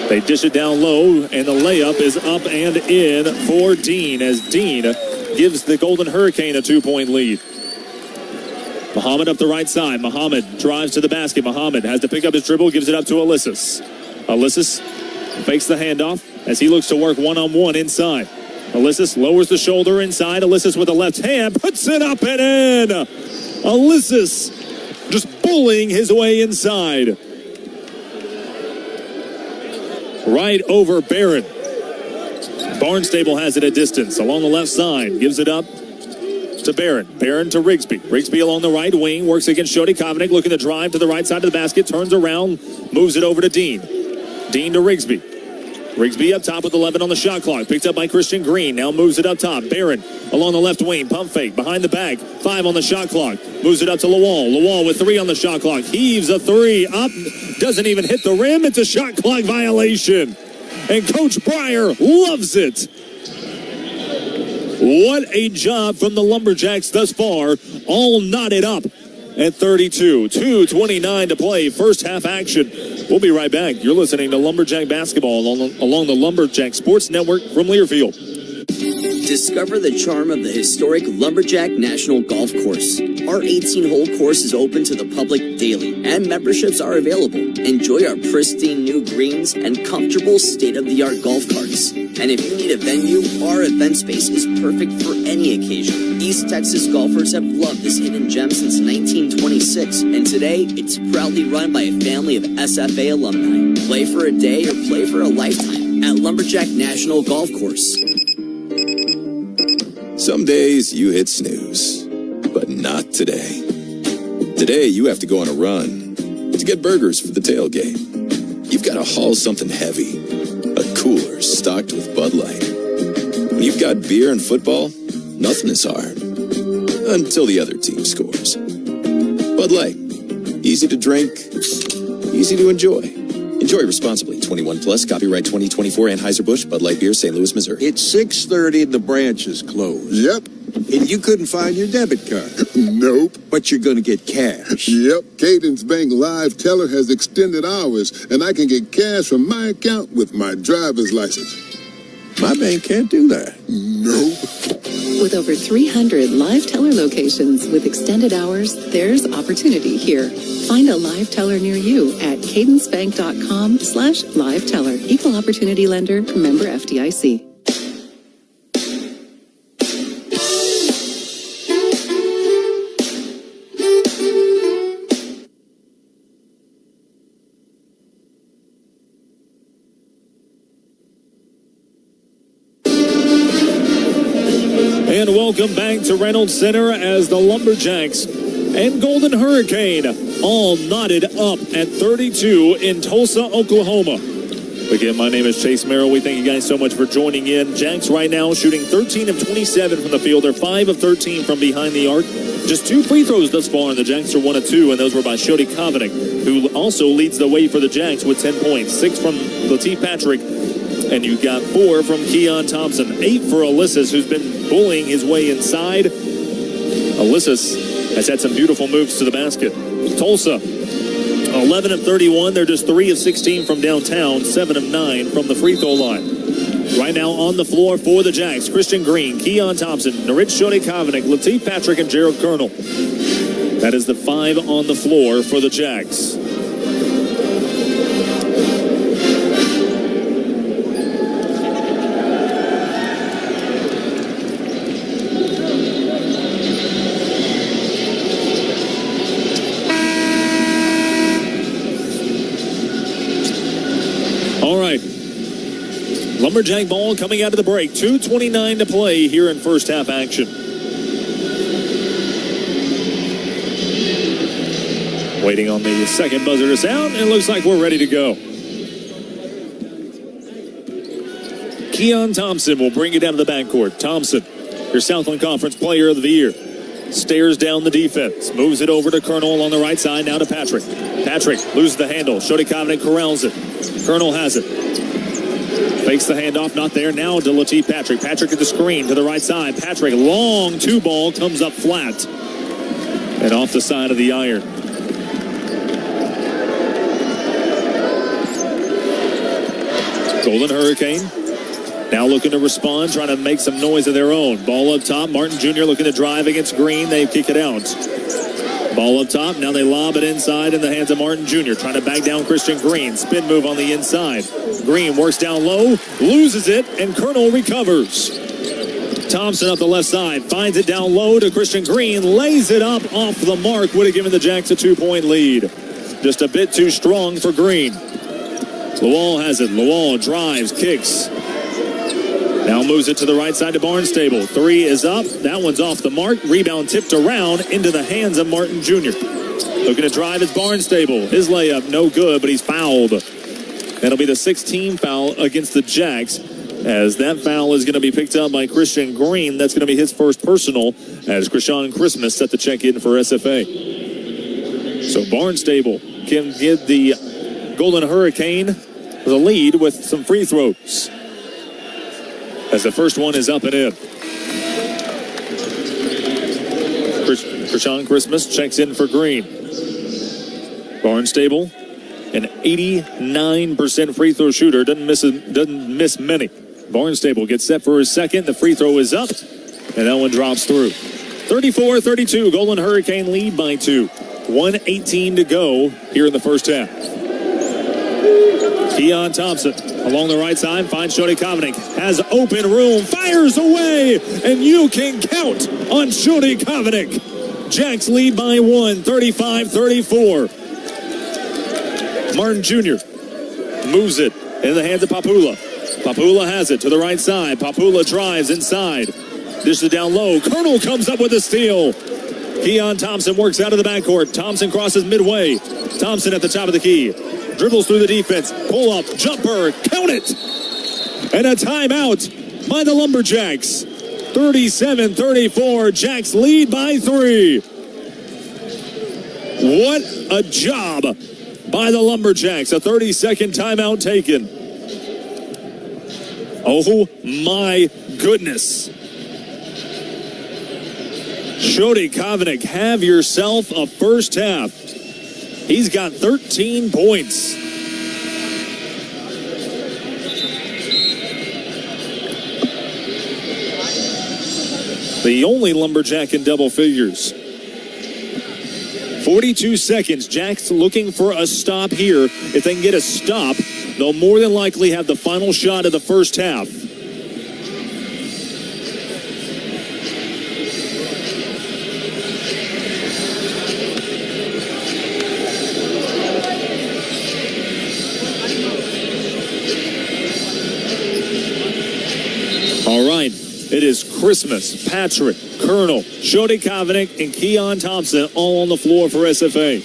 They dish it down low, and the layup is up and in for Dean as Dean gives the Golden Hurricane a 2-point lead. Muhammad up the right side. Muhammad drives to the basket. Muhammad has to pick up his dribble, gives it up to Ulysses. Ulysses fakes the handoff as he looks to work one-on-one inside. Ulysses lowers the shoulder inside. Ulysses with the left hand puts it up and in. Ulysses just bullying his way inside. Right over Barrett. Barnstable has it at distance along the left side. Gives it up to Barron. Barron to Rigsby. Rigsby along the right wing. Works against Shodi Kovnik. Looking to drive to the right side of the basket. Turns around. Moves it over to Dean. Dean to Rigsby. Rigsby up top with 11 on the shot clock. Picked up by Christian Green. Now moves it up top. Barron along the left wing. Pump fake. Behind the back. 5 on the shot clock. Moves it up to Lawal. Lawal with 3 on the shot clock. Heaves a 3 up. Doesn't even hit the rim. It's a shot clock violation. And Coach Breyer loves it. What a job from the Lumberjacks thus far. All knotted up at 32. 2:29 to play. First half action. We'll be right back. You're listening to Lumberjack Basketball along the Lumberjack Sports Network from Learfield. Discover the charm of the historic Lumberjack National Golf Course. Our 18-hole course is open to the public daily, and memberships are available. Enjoy our pristine new greens and comfortable state-of-the-art golf carts. And if you need a venue, our event space is perfect for any occasion. East Texas golfers have loved this hidden gem since 1926, and today it's proudly run by a family of SFA alumni. Play for a day or play for a lifetime at Lumberjack National Golf Course. Some days you hit snooze, but not today. Today you have to go on a run to get burgers for the tailgate. You've got to haul something heavy, a cooler stocked with Bud Light. When you've got beer and football, nothing is hard, until the other team scores. Bud Light, easy to drink, easy to enjoy. Enjoy responsibly. 21 plus. Copyright 2024 Anheuser-Busch Bud Light Beer, St. Louis, Missouri. It's 6:30 and the branch is closed. Yep. And you couldn't find your debit card. Nope. But you're going to get cash. Yep. Cadence Bank Live Teller has extended hours, and I can get cash from my account with my driver's license. My bank can't do that. Nope. With over 300 live teller locations with extended hours, there's opportunity here. Find a live teller near you at cadencebank.com/live teller. Equal opportunity lender, member FDIC. And welcome back to Reynolds Center as the Lumberjacks and Golden Hurricane all knotted up at 32 in Tulsa, Oklahoma. Again, my name is Chase Merrill. We thank you guys so much for joining in. Jacks right now shooting 13 of 27 from the field. They're 5 of 13 from behind the arc. Just 2 free throws thus far, and the Jacks are 1 of 2, and those were by Shodi Kovnik, who also leads the way for the Jacks with 10 points. 6 from Latif Patrick, and you got 4 from Keon Thompson. 8 for Ulysses, who's been bullying his way inside. Ulysses has had some beautiful moves to the basket. Tulsa, 11 of 31. They're just 3 of 16 from downtown, 7 of 9 from the free throw line. Right now on the floor for the Jacks, Christian Green, Keon Thompson, Narit Shodi-Kavanik, Lateef Patrick, and Gerald Colonel. That is the 5 on the floor for the Jacks. All right. Lumberjack ball coming out of the break. 2:29 to play here in first half action. Waiting on the second buzzer to sound, and it looks like we're ready to go. Keon Thompson will bring it down to the backcourt. Thompson, your Southland Conference Player of the Year. Stares down the defense. Moves it over to Colonel on the right side. Now to Patrick. Patrick loses the handle. Shodi-Kavanik corrals it. Colonel has it. Fakes the handoff. Not there. Now to Lateef Patrick. Patrick at the screen to the right side. Patrick, long 2-ball, comes up flat. And off the side of the iron. Golden Hurricane now looking to respond, trying to make some noise of their own. Ball up top. Martin Jr. looking to drive against Green. They kick it out. Ball up top. Now they lob it inside in the hands of Martin Jr. Trying to back down Christian Green. Spin move on the inside. Green works down low, loses it, and Colonel recovers. Thompson up the left side. Finds it down low to Christian Green. Lays it up off the mark. Would have given the Jacks a 2-point lead. Just a bit too strong for Green. Lawal has it. Lawal drives, kicks. Now moves it to the right side to Barnstable. 3 is up. That one's off the mark. Rebound tipped around into the hands of Martin Jr. Looking to drive is Barnstable. His layup no good, but he's fouled. That'll be the 16th foul against the Jacks, as that foul is going to be picked up by Christian Green. That's going to be his first personal, as Krishan Christmas set the check in for SFA. So Barnstable can give the Golden Hurricane the lead with some free throws, as the first one is up and in. Krishan Christmas checks in for Green. Barnstable, an 89% free throw shooter, doesn't miss many. Barnstable gets set for his second. The free throw is up, and that one drops through. 34-32, Golden Hurricane lead by 2. 1:18 to go here in the first half. Keon Thompson along the right side finds Shodi-Kavanik. Has open room, fires away, and you can count on Shodi-Kavanik. Jacks lead by 1, 35-34. Martin Jr. moves it in the hands of Papula. Papula has it to the right side. Papula drives inside. Dishes it down low. Colonel comes up with a steal. Keon Thompson works out of the backcourt. Thompson crosses midway. Thompson at the top of the key. Dribbles through the defense. Pull up. Jumper. Count it. And a timeout by the Lumberjacks. 37-34. Jacks lead by 3. What a job by the Lumberjacks. A 30-second timeout taken. Oh my goodness. Shodi-Kavanik, have yourself a first half. He's got 13 points. The only Lumberjack in double figures. 42 seconds. Jacks looking for a stop here. If they can get a stop, they'll more than likely have the final shot of the first half. All right, it is Christmas, Patrick, Colonel, Shodi-Kavanik, and Keon Thompson all on the floor for SFA.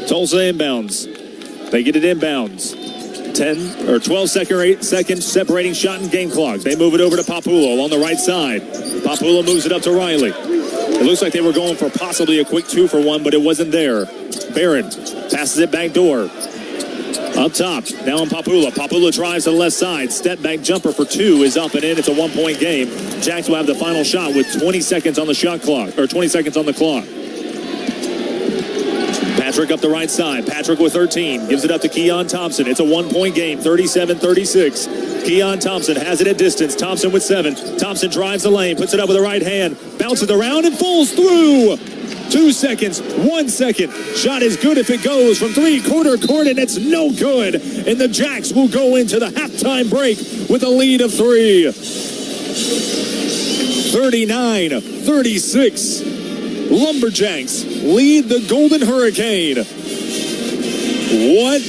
Tulsa inbounds. They get it inbounds. 12 seconds separating shot and game clock. They move it over to Papula along the right side. Papula moves it up to Riley. It looks like they were going for possibly a quick 2-for-1, but it wasn't there. Barron passes it back door. Up top, now on Papula. Papula drives to the left side. Step back jumper for 2 is up and in. It's a 1-point game. Jacks will have the final shot with 20 seconds on the shot clock, or 20 seconds on the clock. Patrick up the right side. Patrick with 13. Gives it up to Keon Thompson. It's a 1-point game, 37-36. Keon Thompson has it at distance. Thompson with 7. Thompson drives the lane, puts it up with the right hand, bounces around and falls through. 2 seconds, 1 second. Shot is good if it goes from three-quarter court, and it's no good. And the Jacks will go into the halftime break with a lead of 3. 39-36. Lumberjacks lead the Golden Hurricane. What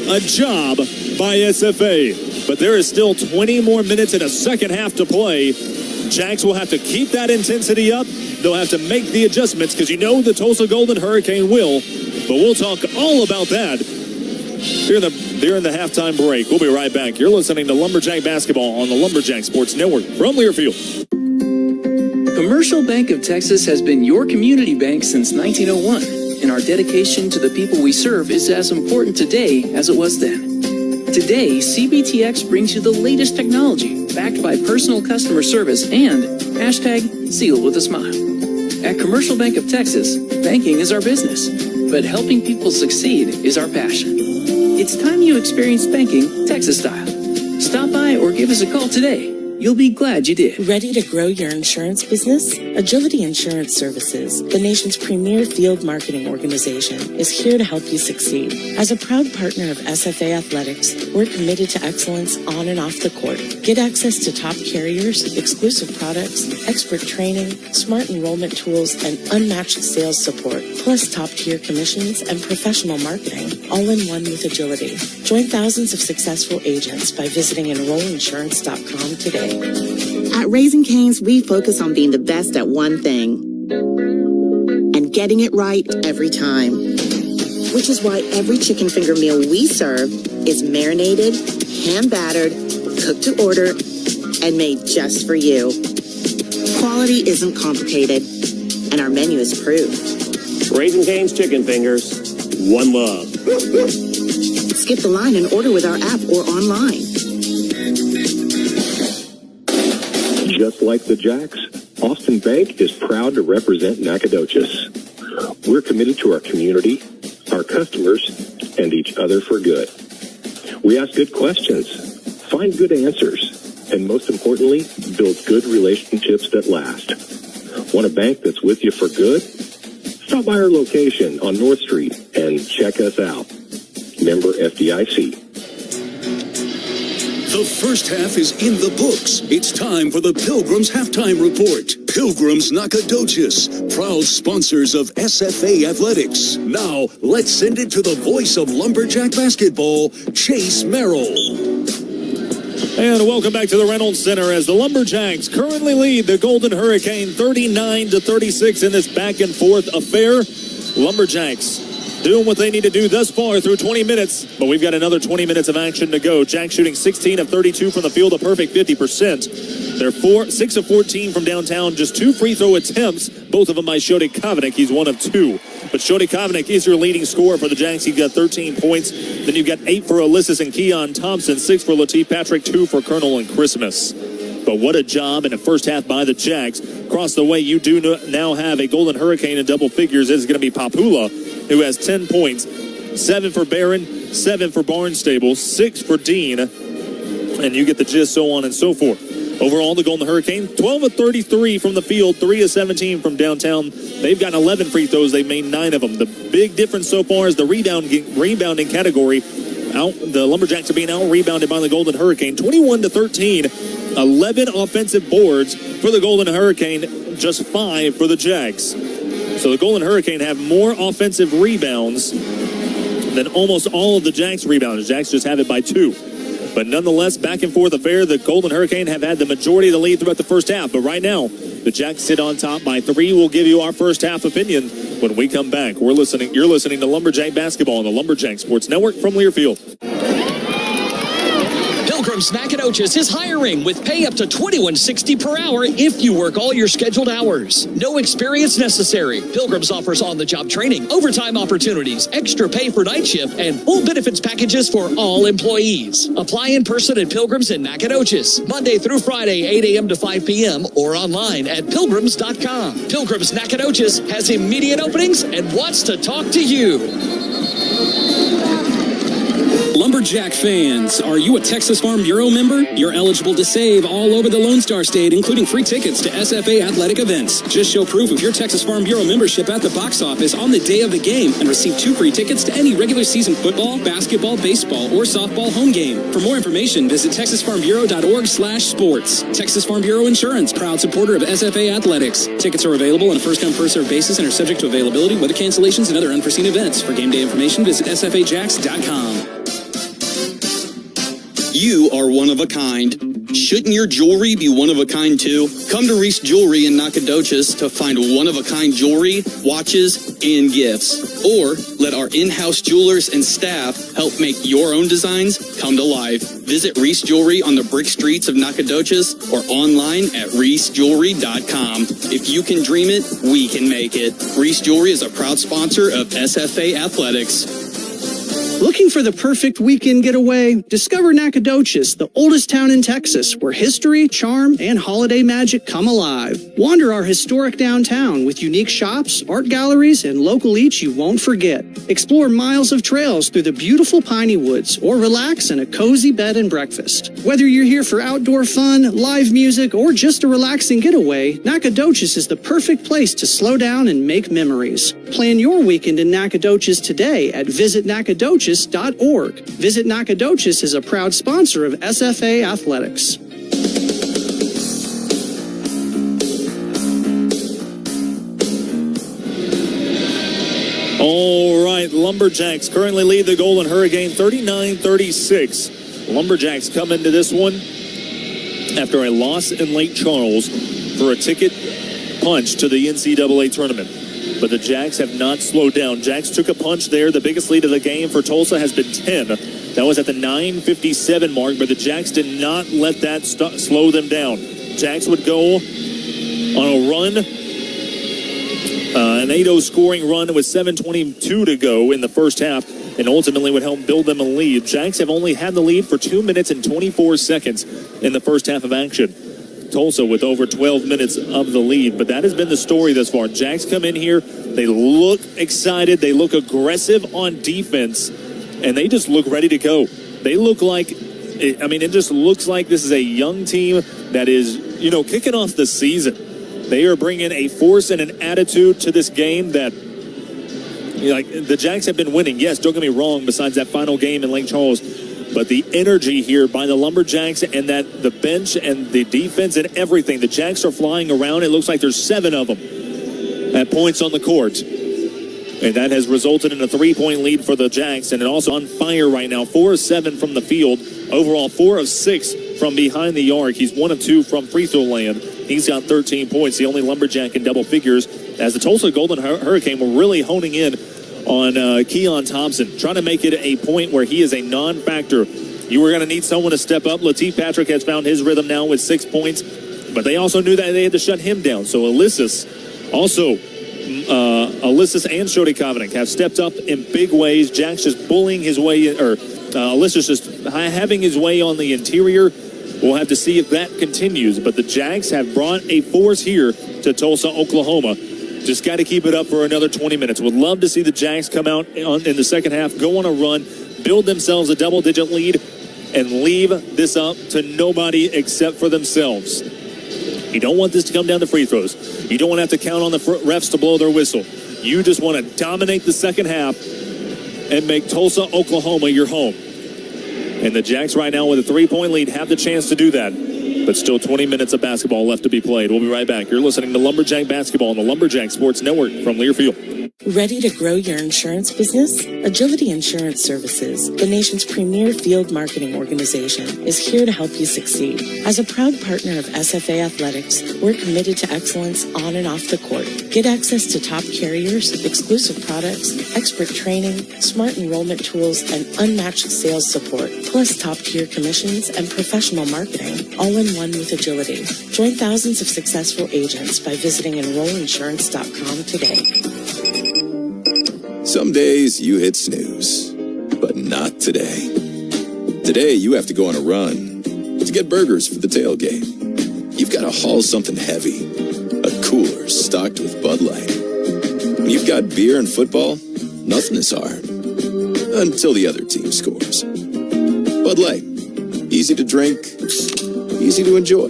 a job by SFA. But there is still 20 more minutes in a second half to play. Jacks will have to keep that intensity up. They'll have to make the adjustments because you know the Tulsa Golden Hurricane will. But we'll talk all about that during the halftime break. We'll be right back. You're listening to Lumberjack Basketball on the Lumberjack Sports Network from Learfield. Commercial Bank of Texas has been your community bank since 1901, and our dedication to the people we serve is as important today as it was then. Today, CBTX brings you the latest technology backed by personal customer service and #Seal with a smile. At Commercial Bank of Texas, banking is our business, but helping people succeed is our passion. It's time you experience banking Texas style. Stop by or give us a call today. You'll be glad you did. Ready to grow your insurance business? Agility Insurance Services, the nation's premier field marketing organization, is here to help you succeed. As a proud partner of SFA Athletics, we're committed to excellence on and off the court. Get access to top carriers, exclusive products, expert training, smart enrollment tools, and unmatched sales support, plus top-tier commissions and professional marketing, all in one with Agility. Join thousands of successful agents by visiting enrollinsurance.com today. At Raising Cane's, we focus on being the best at one thing and getting it right every time. Which is why every chicken finger meal we serve is marinated, hand-battered, cooked to order, and made just for you. Quality isn't complicated, and our menu is proof. Raising Cane's chicken fingers, one love. Skip the line and order with our app or online. Just like the Jacks, Austin Bank is proud to represent Nacogdoches. We're committed to our community, our customers, and each other for good. We ask good questions, find good answers, and most importantly, build good relationships that last. Want a bank that's with you for good? Stop by our location on North Street and check us out. Member FDIC. The first half is in the books. It's time for the Pilgrims Halftime Report. Pilgrims Nacogdoches, proud sponsors of SFA Athletics. Now, let's send it to the voice of Lumberjack Basketball, Chase Merrill. And welcome back to the Reynolds Center as the Lumberjacks currently lead the Golden Hurricane 39-36 in this back-and-forth affair. Lumberjacks doing what they need to do thus far through 20 minutes, but we've got another 20 minutes of action to go. Jack shooting 16 of 32 from the field, a perfect 50%. They're 6 of 14 from downtown, just 2 free throw attempts, both of them by Shody Kovanic. He's 1 of 2. But Shody Kovanic is your leading scorer for the Jacks. He's got 13 points. Then you've got 8 for Ulysses and Keon Thompson, 6 for Lateef Patrick, 2 for Colonel and Christmas. But what a job in the first half by the Jacks. Across the way, you do now have a Golden Hurricane in double figures. This is going to be Papula, who has 10 points, 7 for Barron, 7 for Barnstable, 6 for Dean, and you get the gist, so on and so forth. Overall, the Golden Hurricane, 12 of 33 from the field, 3 of 17 from downtown. They've gotten 11 free throws. They've made 9 of them. The big difference so far is the rebounding category. The Lumberjacks are being out-rebounded by the Golden Hurricane, 21-13, 11 offensive boards for the Golden Hurricane, just 5 for the Jacks. So the Golden Hurricane have more offensive rebounds than almost all of the Jacks rebounds. The Jacks just have it by 2. But nonetheless, back and forth affair, the Golden Hurricane have had the majority of the lead throughout the first half. But right now, the Jacks sit on top by 3. We'll give you our first half opinion when we come back. You're listening to Lumberjack Basketball on the Lumberjack Sports Network from Learfield. Pilgrim's Nacogdoches is hiring with pay up to $21.60 per hour if you work all your scheduled hours. No experience necessary. Pilgrim's offers on-the-job training, overtime opportunities, extra pay for night shift, and full benefits packages for all employees. Apply in person at Pilgrim's in Nacogdoches, Monday through Friday, 8 a.m. to 5 p.m. or online at pilgrims.com. Pilgrim's Nacogdoches has immediate openings and wants to talk to you. Lumberjack fans, are you a Texas Farm Bureau member? You're eligible to save all over the Lone Star State, including free tickets to SFA athletic events. Just show proof of your Texas Farm Bureau membership at the box office on the day of the game and receive 2 free tickets to any regular season football, basketball, baseball, or softball home game. For more information, visit texasfarmbureau.org/sports. Texas Farm Bureau Insurance, proud supporter of SFA athletics. Tickets are available on a first-come, first-served basis and are subject to availability, weather cancellations, and other unforeseen events. For game day information, visit sfajacks.com. You are one of a kind. Shouldn't your jewelry be one of a kind too? Come to Reese Jewelry in Nacogdoches to find one-of-a-kind jewelry, watches, and gifts. Or let our in-house jewelers and staff help make your own designs come to life. Visit Reese Jewelry on the brick streets of Nacogdoches or online at reesejewelry.com. If you can dream it, we can make it. Reese Jewelry is a proud sponsor of SFA Athletics. Looking for the perfect weekend getaway? Discover Nacogdoches, the oldest town in Texas, where history, charm, and holiday magic come alive. Wander our historic downtown with unique shops, art galleries, and local eats you won't forget. Explore miles of trails through the beautiful piney woods or relax in a cozy bed and breakfast. Whether you're here for outdoor fun, live music, or just a relaxing getaway, Nacogdoches is the perfect place to slow down and make memories. Plan your weekend in Nacogdoches today at visitnacogdoches.org. Visit Nacogdoches is a proud sponsor of SFA Athletics. All right, Lumberjacks currently lead the Golden Hurricane 39-36. Lumberjacks come into this one after a loss in Lake Charles for a ticket punch to the NCAA tournament. But the Jacks have not slowed down. Jacks took a punch there. The biggest lead of the game for Tulsa has been 10. That was at the 9:57 mark, but the Jacks did not let that slow them down. Jacks would go on a run, an 8-0 scoring run with 7:22 to go in the first half, and ultimately would help build them a lead. Jacks have only had the lead for 2 minutes and 24 seconds in the first half of action. Tulsa with over 12 minutes of the lead, but that has been the story thus far. Jacks come in here, they look excited, they look aggressive on defense, and they just look ready to go. They look like, it just looks like this is a young team that is, kicking off the season. They are bringing a force and an attitude to this game that, the Jacks have been winning. Yes, don't get me wrong, besides that final game in Lake Charles, but the energy here by the Lumberjacks and that the bench and the defense and everything, the Jacks are flying around. It looks like there's 7 of them at points on the court. And that has resulted in a 3-point lead for the Jacks. And it also on fire right now. 4 of 7 from the field. Overall, 4 of 6 from behind the arc. He's 1 of 2 from free throw land. He's got 13 points. The only Lumberjack in double figures. As the Tulsa Golden Hurricane were really honing in on Keon Thompson, trying to make it a point where he is a non-factor. You were going to need someone to step up. Lateef Patrick has found his rhythm now with 6 points, but they also knew that they had to shut him down. So Ulysses and Shody Kovanic have stepped up in big ways. Jack's just bullying his way, Ulysses just having his way on the interior. We'll have to see if that continues, but the Jacks have brought a force here to Tulsa, Oklahoma. Just got to keep it up for another 20 minutes. Would love to see the Jacks come out in the second half, go on a run, build themselves a double-digit lead, and leave this up to nobody except for themselves. You don't want this to come down to free throws. You don't want to have to count on the refs to blow their whistle. You just want to dominate the second half and make Tulsa, Oklahoma your home. And the Jacks right now with a 3-point lead have the chance to do that. But still 20 minutes of basketball left to be played. We'll be right back. You're listening to Lumberjack Basketball on the Lumberjack Sports Network from Learfield. Ready to grow your insurance business? Agility Insurance Services, the nation's premier field marketing organization, is here to help you succeed. As a proud partner of SFA Athletics, we're committed to excellence on and off the court. Get access to top carriers, exclusive products, expert training, smart enrollment tools, and unmatched sales support, plus top-tier commissions and professional marketing, all in one with Agility. Join thousands of successful agents by visiting enrollinsurance.com today. Some days you hit snooze, but not today. Today you have to go on a run to get burgers for the tailgate. You've got to haul something heavy, a cooler stocked with Bud Light. When you've got beer and football, nothing is hard, until the other team scores. Bud Light, easy to drink, easy to enjoy.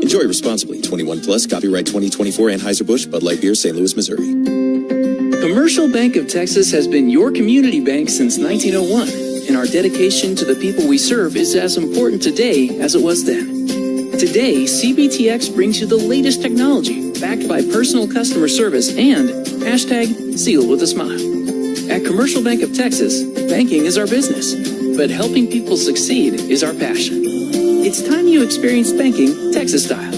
Enjoy responsibly. 21 plus. Copyright 2024 Anheuser-Busch Bud Light Beer, St. Louis, Missouri. Commercial Bank of Texas has been your community bank since 1901, and our dedication to the people we serve is as important today as it was then. Today, CBTX brings you the latest technology backed by personal customer service and #Seal with a smile. At Commercial Bank of Texas, banking is our business, but helping people succeed is our passion. It's time you experienced banking Texas style.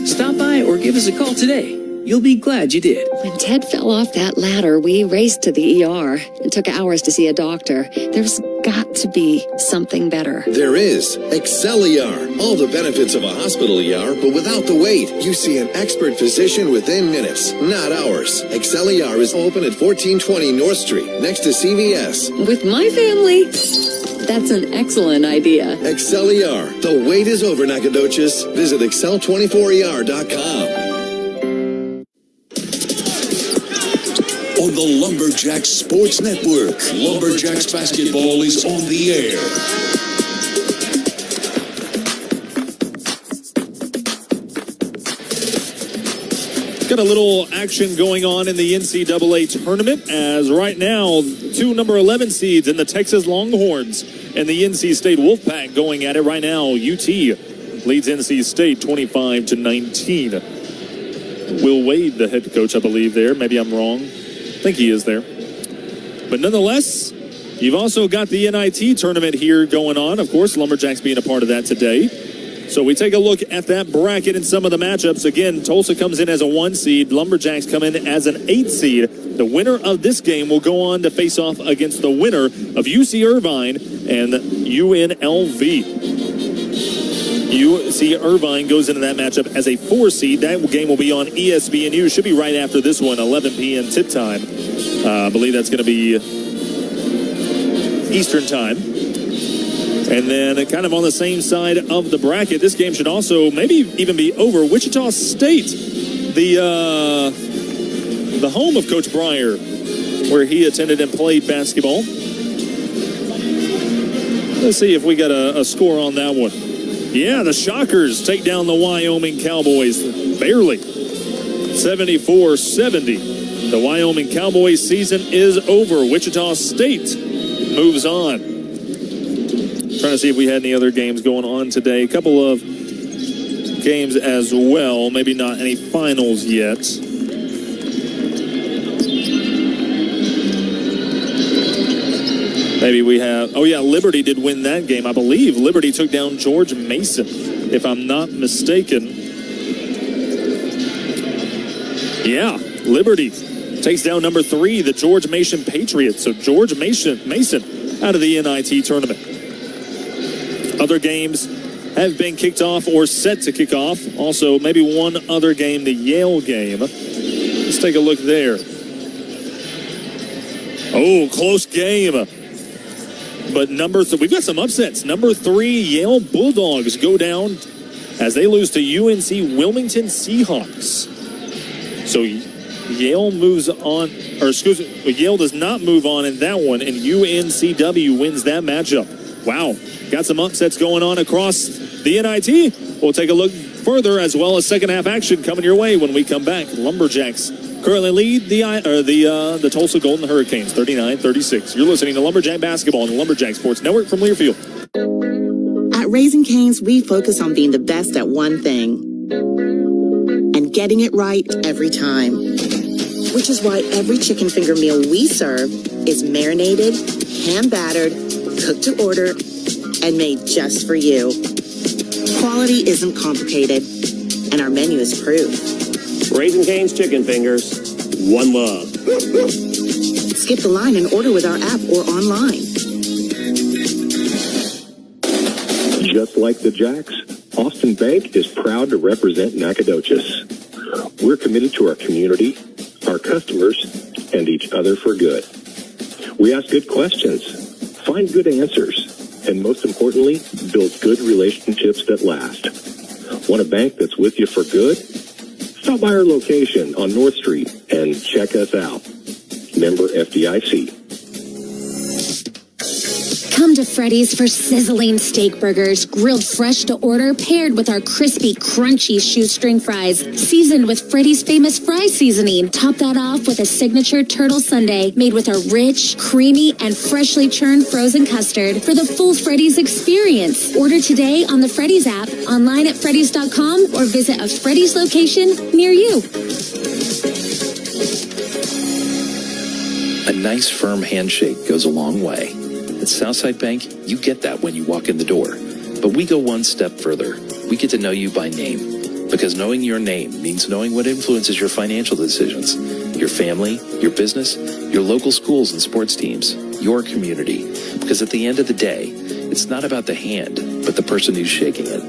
Stop by or give us a call today. You'll be glad you did. When Ted fell off that ladder, we raced to the ER. It took hours to see a doctor. There's got to be something better. There is. Excel ER. All the benefits of a hospital ER, but without the wait. You see an expert physician within minutes, not hours. Excel ER is open at 1420 North Street, next to CVS. With my family, that's an excellent idea. Excel ER. The wait is over, Nacogdoches. Visit excel24er.com. On the Lumberjacks Sports Network, Lumberjacks basketball is on the air. Got a little action going on in the NCAA tournament, as right now, two number 11 seeds in the Texas Longhorns and the NC State Wolfpack going at it right now. UT leads NC State 25-19. Will Wade, the head coach, I believe there. Maybe I'm wrong. I think he is there. But nonetheless, you've also got the NIT tournament here going on. Of course, Lumberjacks being a part of that today. So we take a look at that bracket and some of the matchups. Again, Tulsa comes in as a 1 seed. Lumberjacks come in as an 8 seed. The winner of this game will go on to face off against the winner of UC Irvine and UNLV. UC Irvine goes into that matchup as a 4 seed. That game will be on ESPNU. Should be right after this one, 11 p.m. tip time. I believe that's going to be Eastern time. And then kind of on the same side of the bracket, this game should also maybe even be over. Wichita State, the home of Coach Breyer, where he attended and played basketball. Let's see if we got a score on that one. Yeah, the Shockers take down the Wyoming Cowboys, barely, 74-70. The Wyoming Cowboys season is over. Wichita State moves on. Trying to see if we had any other games going on today. A couple of games as well. Maybe not any finals yet. Maybe we have... Oh, yeah, Liberty did win that game. I believe Liberty took down George Mason, if I'm not mistaken. Yeah, Liberty takes down number 3, the George Mason Patriots. So George Mason out of the NIT tournament. Other games have been kicked off or set to kick off. Also, maybe one other game, the Yale game. Let's take a look there. Oh, close game. But we've got some upsets. Number 3, Yale Bulldogs go down as they lose to UNC Wilmington Seahawks. So Yale moves on, or excuse me, Yale does not move on in that one, and UNCW wins that matchup. Wow, got some upsets going on across the NIT. We'll take a look further, as well as second half action coming your way when we come back. Lumberjacks currently lead the Tulsa Golden Hurricanes 39-36. You're listening to Lumberjack Basketball on the Lumberjack Sports Network from Learfield. At Raising Cane's, we focus on being the best at one thing and getting it right every time. which is why every chicken finger meal we serve is marinated, hand-battered, cooked to order, and made just for you. Quality isn't complicated, and our menu is proof. Raising Cane's chicken fingers. One love. Skip the line and order with our app or online. Just like the Jacks, Austin Bank is proud to represent Nacogdoches. We're committed to our community, our customers, and each other for good. We ask good questions, find good answers, and most importantly, build good relationships that last. Want a bank that's with you for good? Stop by our location on North Street and check us out. Member FDIC. Come to Freddy's for sizzling steak burgers, grilled fresh to order, paired with our crispy, crunchy shoestring fries, seasoned with Freddy's famous fry seasoning. Top that off with a signature turtle sundae made with our rich, creamy, and freshly churned frozen custard for the full Freddy's experience. Order today on the Freddy's app, online at Freddy's.com, or visit a Freddy's location near you. A nice firm handshake goes a long way. At Southside Bank, you get that when you walk in the door. But we go one step further. We get to know you by name. Because knowing your name means knowing what influences your financial decisions, your family, your business, your local schools and sports teams, your community. Because at the end of the day, it's not about the hand, but the person who's shaking it.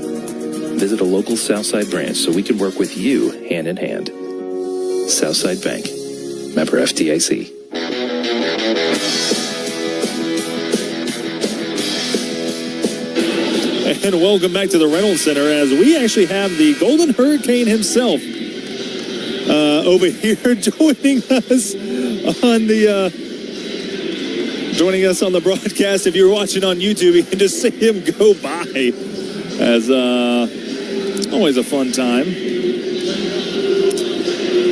Visit a local Southside branch so we can work with you hand in hand. Southside Bank. Member FDIC. And welcome back to the Reynolds Center as we actually have the Golden Hurricane himself over here joining us on the broadcast. If you're watching on YouTube, you can just see him go by as always a fun time.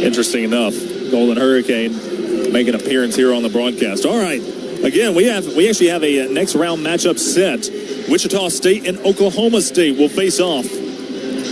Interesting enough, Golden Hurricane make an appearance here on the broadcast. All right, again, we actually have a next round matchup set. Wichita State and Oklahoma State will face off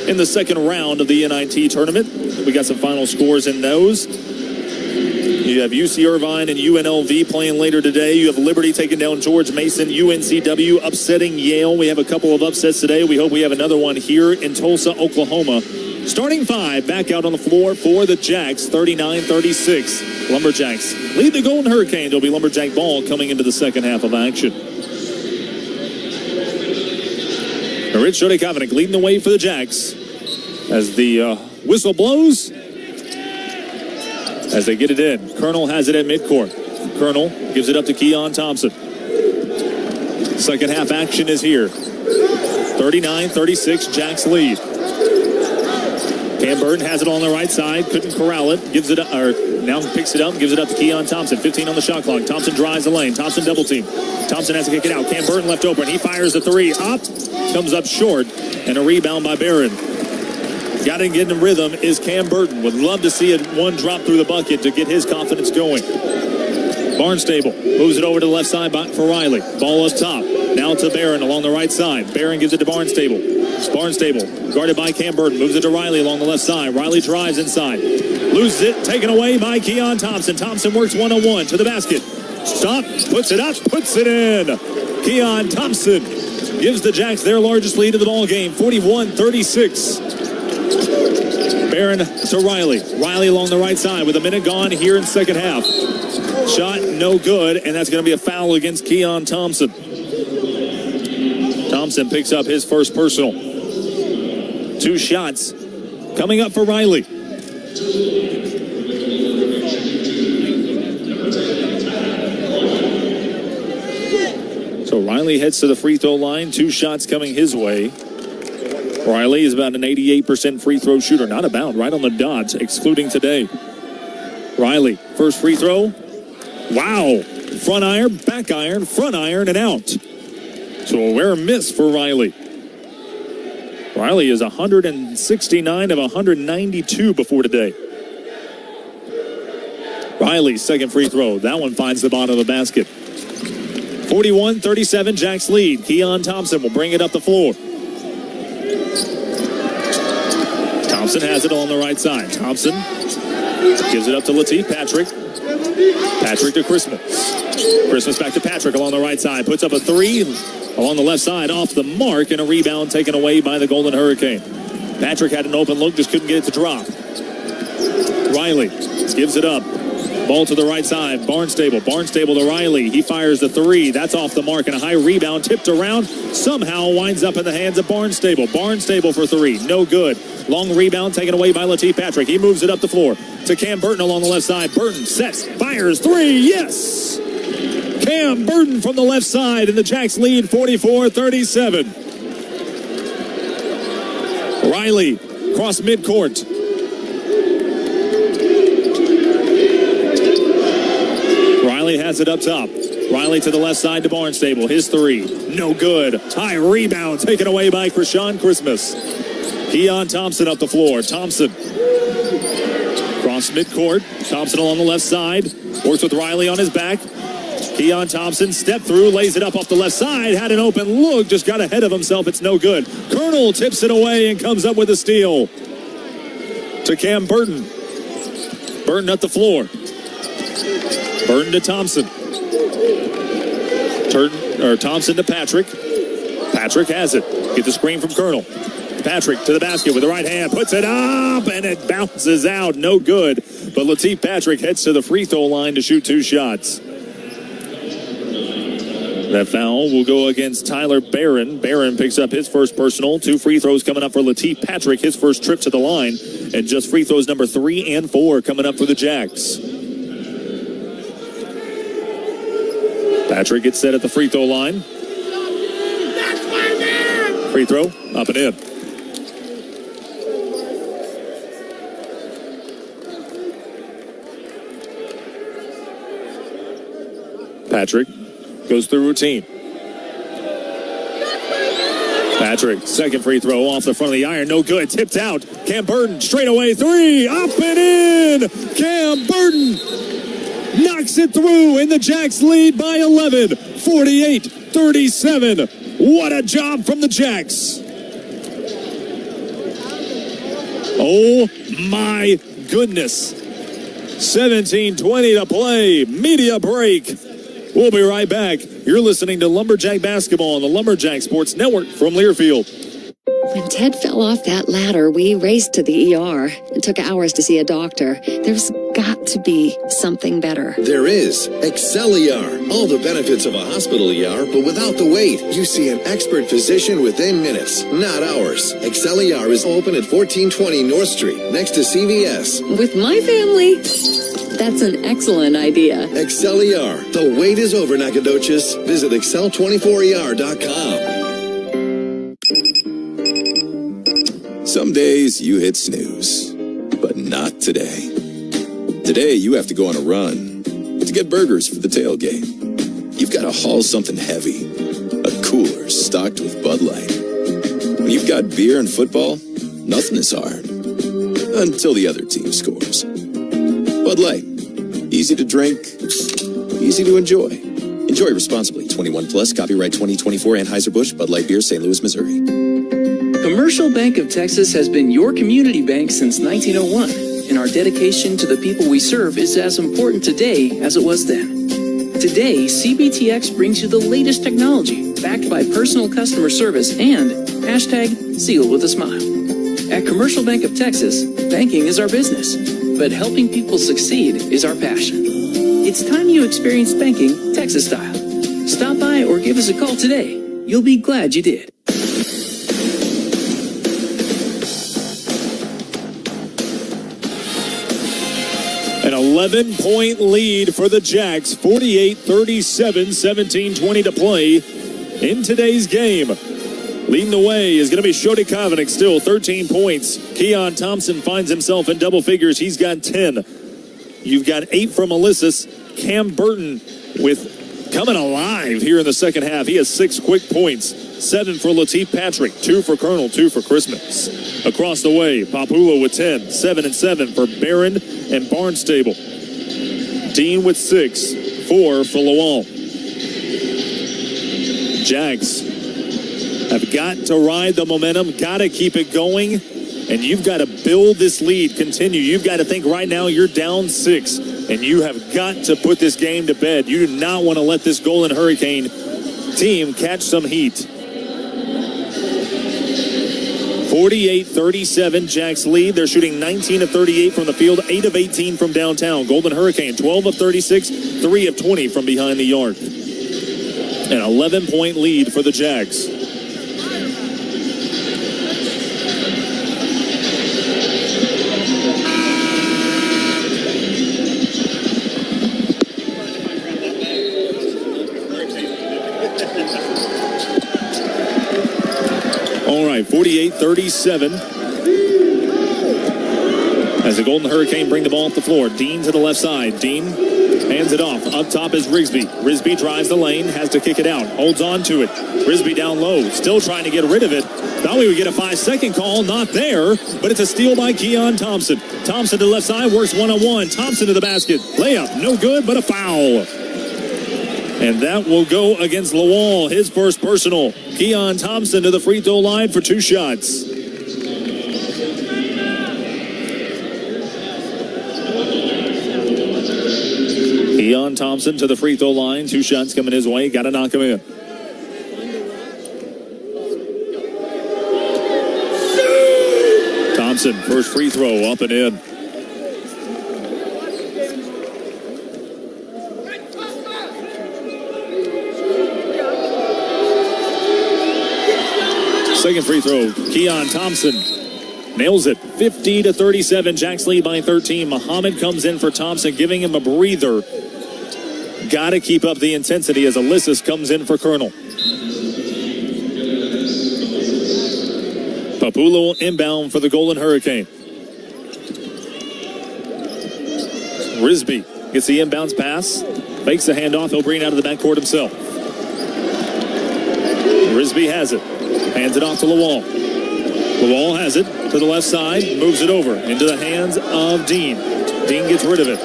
in the second round of the NIT tournament. We got some final scores in those. You have UC Irvine and UNLV playing later today. You have Liberty taking down George Mason, UNCW upsetting Yale. We have a couple of upsets today. We hope we have another one here in Tulsa, Oklahoma. Starting five back out on the floor for the Jacks, 39-36. Lumberjacks lead the Golden Hurricanes. It'll be Lumberjack ball coming into the second half of action. Rich Shodek leading the way for the Jacks as the whistle blows as they get it in. Colonel has it at midcourt. Colonel gives it up to Keon Thompson. Second half action is here. 39-36, Jacks lead. Cam Burton has it on the right side, couldn't corral it, gives it up, or now picks it up and gives it up to Keon Thompson. 15 on the shot clock. Thompson drives the lane. Thompson double team. Thompson has to kick it out. Cam Burton left open. He fires a three. Up. Comes up short. And a rebound by Barron. Got to get in rhythm is Cam Burton. Would love to see one drop through the bucket to get his confidence going. Barnstable moves it over to the left side for Riley. Ball up top. Now to Barron along the right side. Barron gives it to Barnstable. Barnstable guarded by Cam Burton. Moves it to Riley along the left side. Riley drives inside. Loses it. Taken away by Keon Thompson. Thompson works one-on-one to the basket. Stop. Puts it up. Puts it in. Keon Thompson gives the Jacks their largest lead of the ball game. 41-36. Barron to Riley. Riley along the right side with a minute gone here in second half. Shot no good, and that's going to be a foul against Keon Thompson. Thompson picks up his first personal. 2 shots coming up for Riley. So Riley heads to the free throw line. 2 shots coming his way. Riley is about an 88% free throw shooter. Not about, right on the dot, excluding today. Riley, first free throw. Wow. Front iron, back iron, front iron, and out. So a rare miss for Riley. Riley is 169 of 192 before today. Riley's second free throw. That one finds the bottom of the basket. 41-37, Jacks lead. Keon Thompson will bring it up the floor. Thompson has it on the right side. Thompson Gives it up to Lateef Patrick. Patrick to Christmas. Christmas back to Patrick along the right side. Puts up a three along the left side, off the mark, and a rebound taken away by the Golden Hurricane. Patrick had an open look, just couldn't get it to drop. Riley gives it up. Ball to the right side. Barnstable to Riley. He fires the three. That's off the mark, and a high rebound tipped around. Somehow winds up in the hands of Barnstable. Barnstable for three. No good. Long rebound taken away by Lateef Patrick. He moves it up the floor to Cam Burton along the left side. Burton sets, fires three. Yes! Cam Burton from the left side, and the Jacks lead 44-37. Riley cross midcourt. Riley has it up top. Riley to the left side to Barnstable. His three. No good. High rebound taken away by Krishan Christmas. Keon Thompson up the floor. Thompson. Cross midcourt. Thompson along the left side. Works with Riley on his back. Keon Thompson step through. Lays it up off the left side. Had an open look. Just got ahead of himself. It's no good. Colonel tips it away and comes up with a steal. To Cam Burton. Burton at the floor. Burton to Thompson. Thompson to Patrick. Patrick has it. Get the screen from Colonel. Patrick to the basket with the right hand. Puts it up, and it bounces out. No good. But Lateef Patrick heads to the free throw line to shoot two shots. That foul will go against Tyler Barron. Barron picks up his first personal. Two free throws coming up for Lateef Patrick. His first trip to the line. And just free throws number 3 and 4 coming up for the Jacks. Patrick gets set at the free throw line. Free throw, up and in. Patrick goes through routine. Patrick, second free throw off the front of the iron. No good. Tipped out. Cam Burton, straight away three. Up and in. Cam Burton knocks it through, and the Jacks lead by 11. 48-37. What a job from the Jacks. Oh, my goodness. 17:20 to play. Media break. We'll be right back. You're listening to Lumberjack Basketball on the Lumberjack Sports Network from Learfield. When Ted fell off that ladder, we raced to the ER. It took hours to see a doctor. There's got to be something better. There is. ER. All the benefits of a hospital ER, but without the wait. You see an expert physician within minutes, not hours. ER is open at 1420 North Street, next to CVS. With my family, that's an excellent idea. ER. The wait is over, Nacogdoches. Visit excel24er.com. Some days you hit snooze, but not today. Today you have to go on a run to get burgers for the tailgate. You've got to haul something heavy, a cooler stocked with Bud Light. When you've got beer and football, nothing is hard, until the other team scores. Bud Light, easy to drink, easy to enjoy. Enjoy responsibly. 21 plus, copyright 2024 Anheuser-Busch, Bud Light Beer, St. Louis, Missouri. Commercial Bank of Texas has been your community bank since 1901, and our dedication to the people we serve is as important today as it was then. Today, CBTX brings you the latest technology, backed by personal customer service and #sealed with a smile. At Commercial Bank of Texas, banking is our business, but helping people succeed is our passion. It's time you experience banking Texas style. Stop by or give us a call today. You'll be glad you did. An 11-point lead for the Jacks. 48-37, 17-20 to play in today's game. Leading the way is going to be Shody Kavanik, still 13 points. Keon Thompson finds himself in double figures. He's got 10. You've got 8 from Alyssus. Cam Burton with coming alive here in the second half. He has 6 quick points. 7 for Lateef Patrick, 2 for Colonel, 2 for Christmas. Across the way, Papula with 10, 7 and 7 for Barron and Barnstable. Dean with 6, 4 for Lowell. Jacks have got to ride the momentum, got to keep it going. and you've got to build this lead, continue. You've got to think right now you're down 6, and you have got to put this game to bed. You do not want to let this Golden Hurricane team catch some heat. 48-37, Jacks lead. They're shooting 19 of 38 from the field, 8 of 18 from downtown. Golden Hurricane, 12 of 36, 3 of 20 from behind the arc. An 11-point lead for the Jacks. All right, 48-37. As the Golden Hurricane bring the ball off the floor. Dean to the left side. Dean hands it off. Up top is Rigsby. Rigsby drives the lane, has to kick it out. Holds on to it. Rigsby down low, still trying to get rid of it. Thought we would get a 5-second call. Not there, but it's a steal by Keon Thompson. Thompson to the left side, works one-on-one. Thompson to the basket. Layup, no good, but a foul. And that will go against Lawal, his first personal. Keon Thompson to the free throw line for 2 shots. Keon Thompson to the free throw line. 2 shots coming his way. Got to knock him in. Thompson, first free throw, up and in. Second free throw, Keon Thompson nails it. 50-37, Jacks lead by 13. Muhammad comes in for Thompson, giving him a breather. Got to keep up the intensity as Ulysses comes in for Colonel. Papulo inbound for the Golden Hurricane. Risby gets the inbounds pass, fakes the handoff. He'll bring it out of the backcourt himself. Risby has it. Hands it off to Lawal. Lawal has it to the left side, moves it over into the hands of Dean. Dean gets rid of it.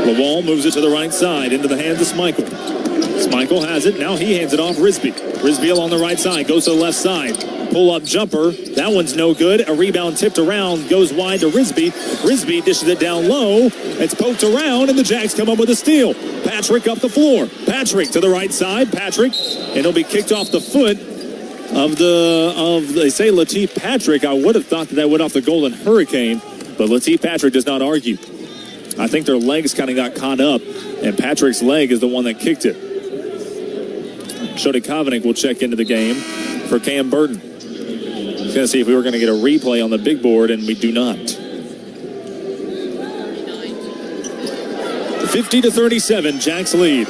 Lawal moves it to the right side into the hands of Smichael. Smichael has it. Now he hands it off Risby. Risby along the right side, goes to the left side. Pull-up jumper. That one's no good. A rebound tipped around, goes wide to Risby. Risby dishes it down low. It's poked around, and the Jacks come up with a steal. Patrick up the floor. Patrick to the right side. Patrick, and it'll be kicked off the foot of they say Lateef Patrick. I would have thought that went off the Golden Hurricane, but Lateef Patrick does not argue. I think their legs kind of got caught up, and Patrick's leg is the one that kicked it. Shody Kovanick will check into the game for Cam Burton. Going to see if we were going to get a replay on the big board, and we do not. 50-37, Jacks lead.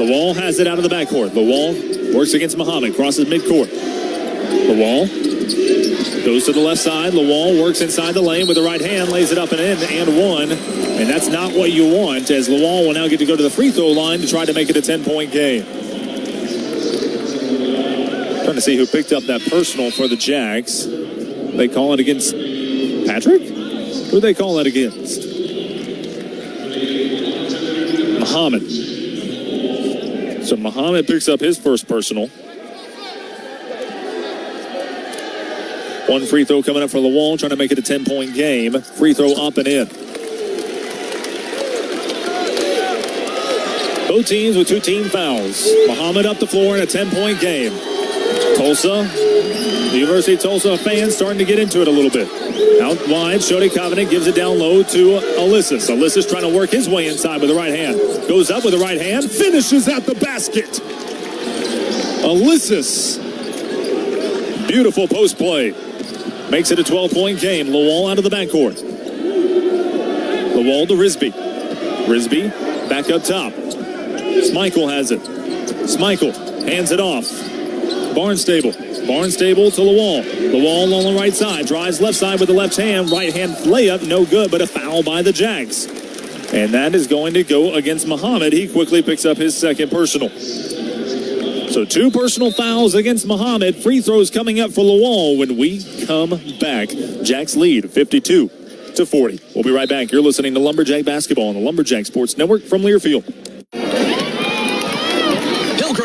Lawal has it out of the backcourt. Lawal works against Muhammad, crosses midcourt. Lawal goes to the left side. Lawal works inside the lane with the right hand, lays it up and in, and one. And that's not what you want, as Lawal will now get to go to the free throw line to try to make it a 10-point game. Trying to see who picked up that personal for the Jacks. They call it against Patrick? Who do they call that against? Muhammad. So Muhammad picks up his first personal. One free throw coming up for Lawal, trying to make it a 10-point game. Free throw up and in. Both teams with 2 team fouls. Muhammad up the floor in a 10-point game. Tulsa, the University of Tulsa fans starting to get into it a little bit. Out wide, Shody Kovanick gives it down low to Ulysses. Ulysses trying to work his way inside with the right hand. Goes up with the right hand, finishes at the basket. Ulysses. Beautiful post play. Makes it a 12-point game. Lawal out of the backcourt. Lawal to Risby. Risby back up top. Smichael has it. Smichael hands it off. Barnstable to Lawal. Lawal on the right side. Drives left side with the left hand. Right hand layup. No good, but a foul by the Jacks. And that is going to go against Muhammad. He quickly picks up his second personal. So 2 personal fouls against Muhammad. Free throws coming up for Lawal when we come back. Jacks lead 52-40. We'll be right back. You're listening to Lumberjack Basketball on the Lumberjack Sports Network from Learfield.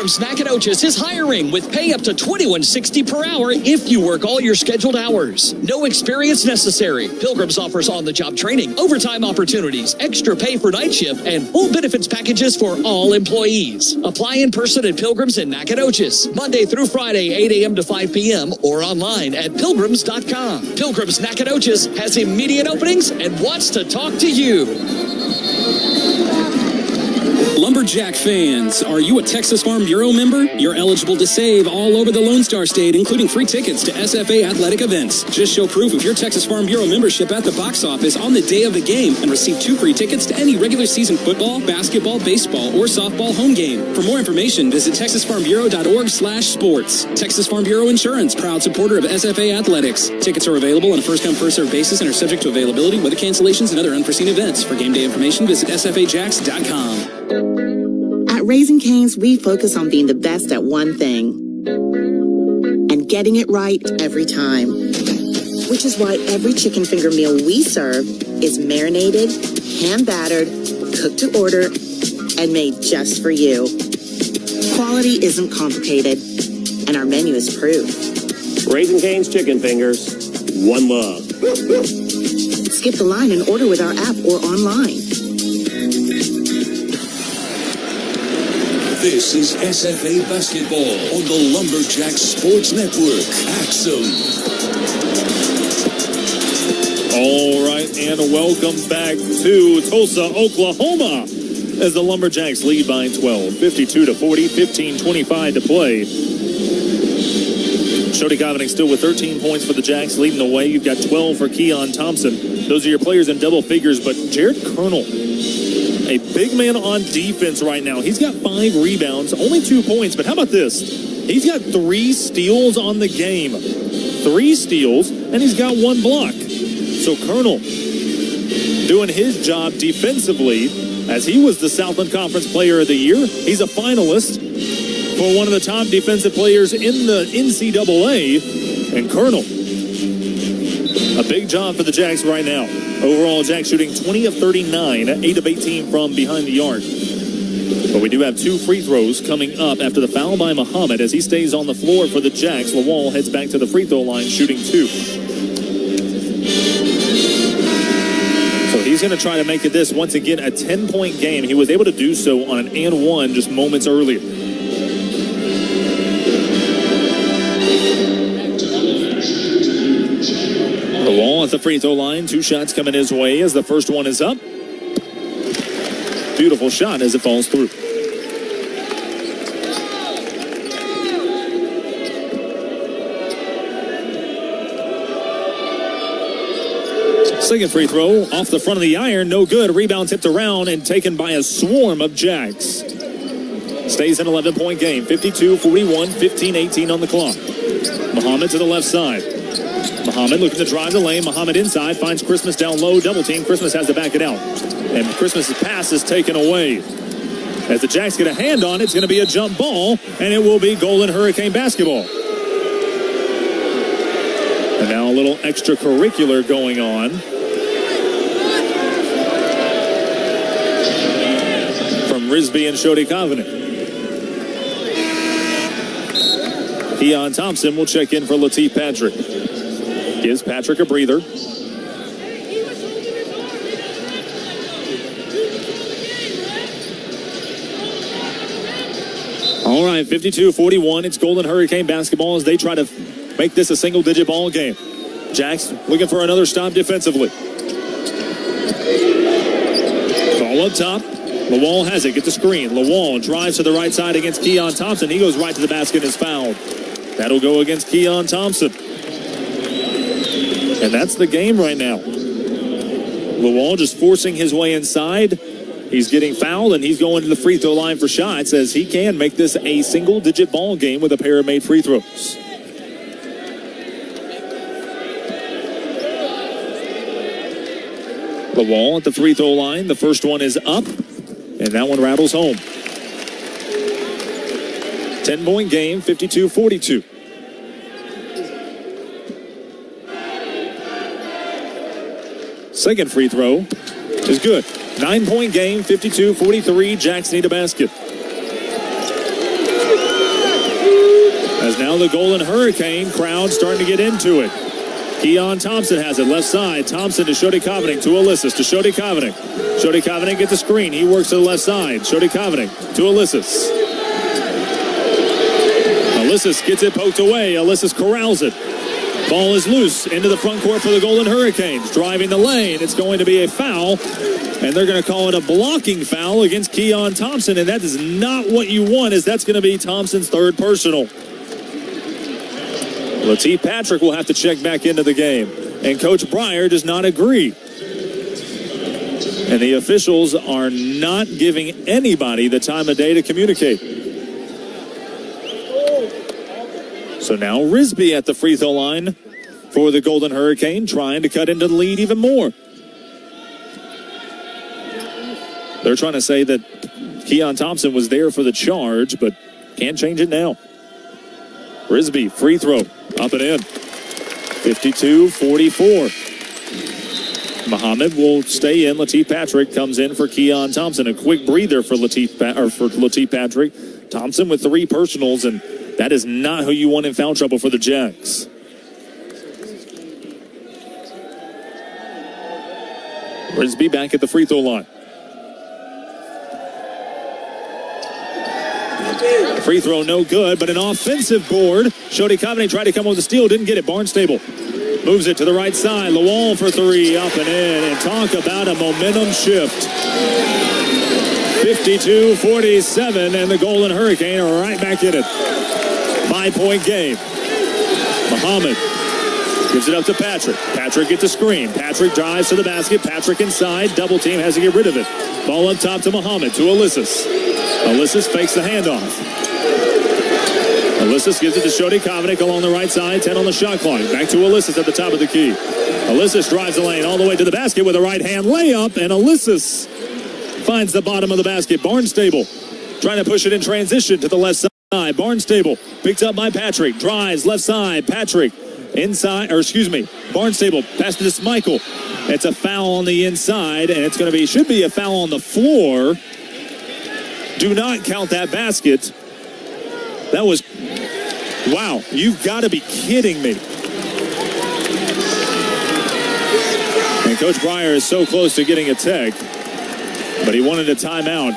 Pilgrim's Nacogdoches is hiring with pay up to $21.60 per hour if you work all your scheduled hours. No experience necessary. Pilgrim's offers on-the-job training, overtime opportunities, extra pay for night shift, and full benefits packages for all employees. Apply in person at Pilgrim's in Nacogdoches, Monday through Friday, 8 a.m. to 5 p.m. or online at pilgrims.com. Pilgrim's Nacogdoches has immediate openings and wants to talk to you. Lumberjack fans, are you a Texas Farm Bureau member? You're eligible to save all over the Lone Star State, including free tickets to SFA athletic events. Just show proof of your Texas Farm Bureau membership at the box office on the day of the game and receive 2 free tickets to any regular season football, basketball, baseball, or softball home game. For more information, visit texasfarmbureau.org/sports. Texas Farm Bureau Insurance, proud supporter of SFA athletics. Tickets are available on a first-come, first-served basis and are subject to availability, weather cancellations, and other unforeseen events. For game day information, visit sfajacks.com. At Raising Cane's, we focus on being the best at one thing and getting it right every time. Which is why every chicken finger meal we serve is marinated, hand-battered, cooked to order, and made just for you. Quality isn't complicated, and our menu is proof. Raising Cane's chicken fingers, one love. Skip the line and order with our app or online. This is SFA basketball on the Lumberjacks Sports Network. Axum. All right, and welcome back to Tulsa, Oklahoma, as the Lumberjacks lead by 12, 52-40, 15:25 to play. Shody Covenant still with 13 points for the Jacks, leading the way. You've got 12 for Keon Thompson. Those are your players in double figures, but Jared Colonel, a big man on defense right now. He's got 5 rebounds, only 2 points, but how about this? He's got 3 steals on the game. 3 steals, and he's got 1 block. So Colonel doing his job defensively, as he was the Southland Conference Player of the Year. He's a finalist for one of the top defensive players in the NCAA, and Colonel, a big job for the Jacks right now. Overall, Jacks shooting 20 of 39, 8 of 18 from behind the arc. But we do have 2 free throws coming up after the foul by Muhammad. As he stays on the floor for the Jacks, Lawal heads back to the free throw line, shooting 2. So he's going to try to make it this, once again, a 10-point game. He was able to do so on an and one just moments earlier. Lawal at the free throw line. 2 shots coming his way as the first one is up. Beautiful shot as it falls through. Second free throw off the front of the iron. No good. Rebound tipped around and taken by a swarm of Jacks. Stays an 11-point game. 52-41, 15-18 on the clock. Muhammad to the left side. Muhammad looking to drive the lane. Muhammad inside, finds Christmas down low. Double team. Christmas has to back it out. And Christmas's pass is taken away. As the Jacks get a hand on it, it's going to be a jump ball, and it will be Golden Hurricane basketball. And now a little extracurricular going on. From Risby and Shody Covenant. Keon Thompson will check in for Lateef Patrick. Gives Patrick a breather. All right, 52-41. It's Golden Hurricane basketball as they try to make this a single-digit ball game. Jacks looking for another stop defensively. Ball up top. Lawal has it. Get the screen. Lawal drives to the right side against Keon Thompson. He goes right to the basket and is fouled. That'll go against Keon Thompson. And that's the game right now. Lawal just forcing his way inside. He's getting fouled, and he's going to the free throw line for shots as he can make this a single-digit ball game with a pair of made free throws. Lawal at the free throw line. The first one is up, and that one rattles home. 10-point game, 52-42. Second free throw is good. 9-point game, 52-43. Jacks need a basket. As now the Golden Hurricane crowd starting to get into it. Keon Thompson has it, left side. Thompson to Shody Covenant, to Ulysses, to Shody Covenant. Shody Covenant gets the screen. He works to the left side. Shody Covenant to Ulysses. Ulysses gets it poked away. Ulysses corrals it. Ball is loose into the front court for the Golden Hurricanes. Driving the lane. It's going to be a foul. And they're going to call it a blocking foul against Keon Thompson. And that is not what you want, as that's going to be Thompson's third personal. Lateef Patrick will have to check back into the game. And Coach Breyer does not agree. And the officials are not giving anybody the time of day to communicate. So now Risby at the free throw line for the Golden Hurricane, trying to cut into the lead even more. They're trying to say that Keon Thompson was there for the charge, but can't change it now. Risby, free throw, up and in. 52-44. Muhammad will stay in. Lateef Patrick comes in for Keon Thompson. A quick breather for Lateef Patrick. Thompson with 3 personals, and that is not who you want in foul trouble for the Jacks. Risby back at the free throw line. Free throw no good, but an offensive board. Shody Covenant tried to come with a steal, didn't get it. Barnstable moves it to the right side. Lawal for 3, up and in. And talk about a momentum shift. 52-47, and the Golden Hurricane are right back in it. 5-point game. Muhammad gives it up to Patrick. Patrick gets a screen. Patrick drives to the basket. Patrick inside. Double team, has to get rid of it. Ball up top to Muhammad, to Ulysses. Ulysses fakes the handoff. Ulysses gives it to Shody Covenant along the right side. 10 on the shot clock. Back to Ulysses at the top of the key. Ulysses drives the lane all the way to the basket with a right-hand layup, and Ulysses finds the bottom of the basket. Barnstable trying to push it in transition to the left side. Barnstable picked up by Patrick. Drives left side. Patrick inside, Barnstable passed it to Michael. It's a foul on the inside, and it's going to be, should be a foul on the floor. Do not count that basket. That was, wow, you've got to be kidding me. And Coach Breyer is so close to getting a tech, but he wanted a timeout.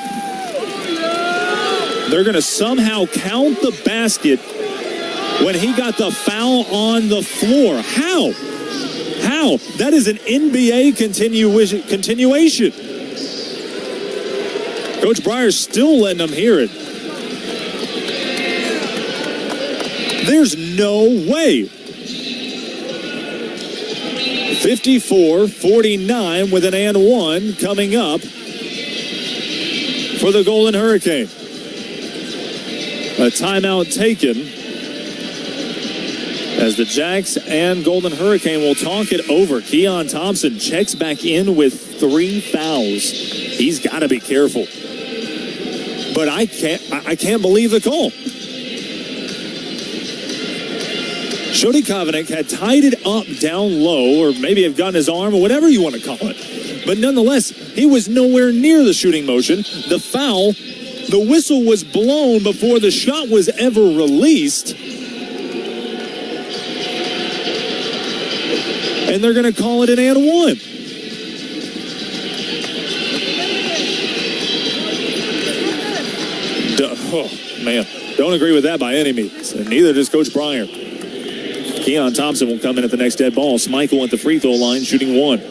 They're going to somehow count the basket when he got the foul on the floor. How? How? That is an NBA continuation. Coach Breyer's still letting them hear it. There's no way. 54-49 with an and one coming up for the Golden Hurricane. A timeout taken as the Jacks and Golden Hurricane will talk it over. Keon Thompson checks back in with 3 fouls. He's got to be careful. But I can't believe the call. Shody Covenant had tied it up down low, or maybe have gotten his arm, or whatever you want to call it. But nonetheless, he was nowhere near the shooting motion. The foul, the whistle was blown before the shot was ever released. And they're going to call it an and one. Oh, man. Don't agree with that by any means. And neither does Coach Breyer. Keon Thompson will come in at the next dead ball. Michael at the free throw line, shooting 1.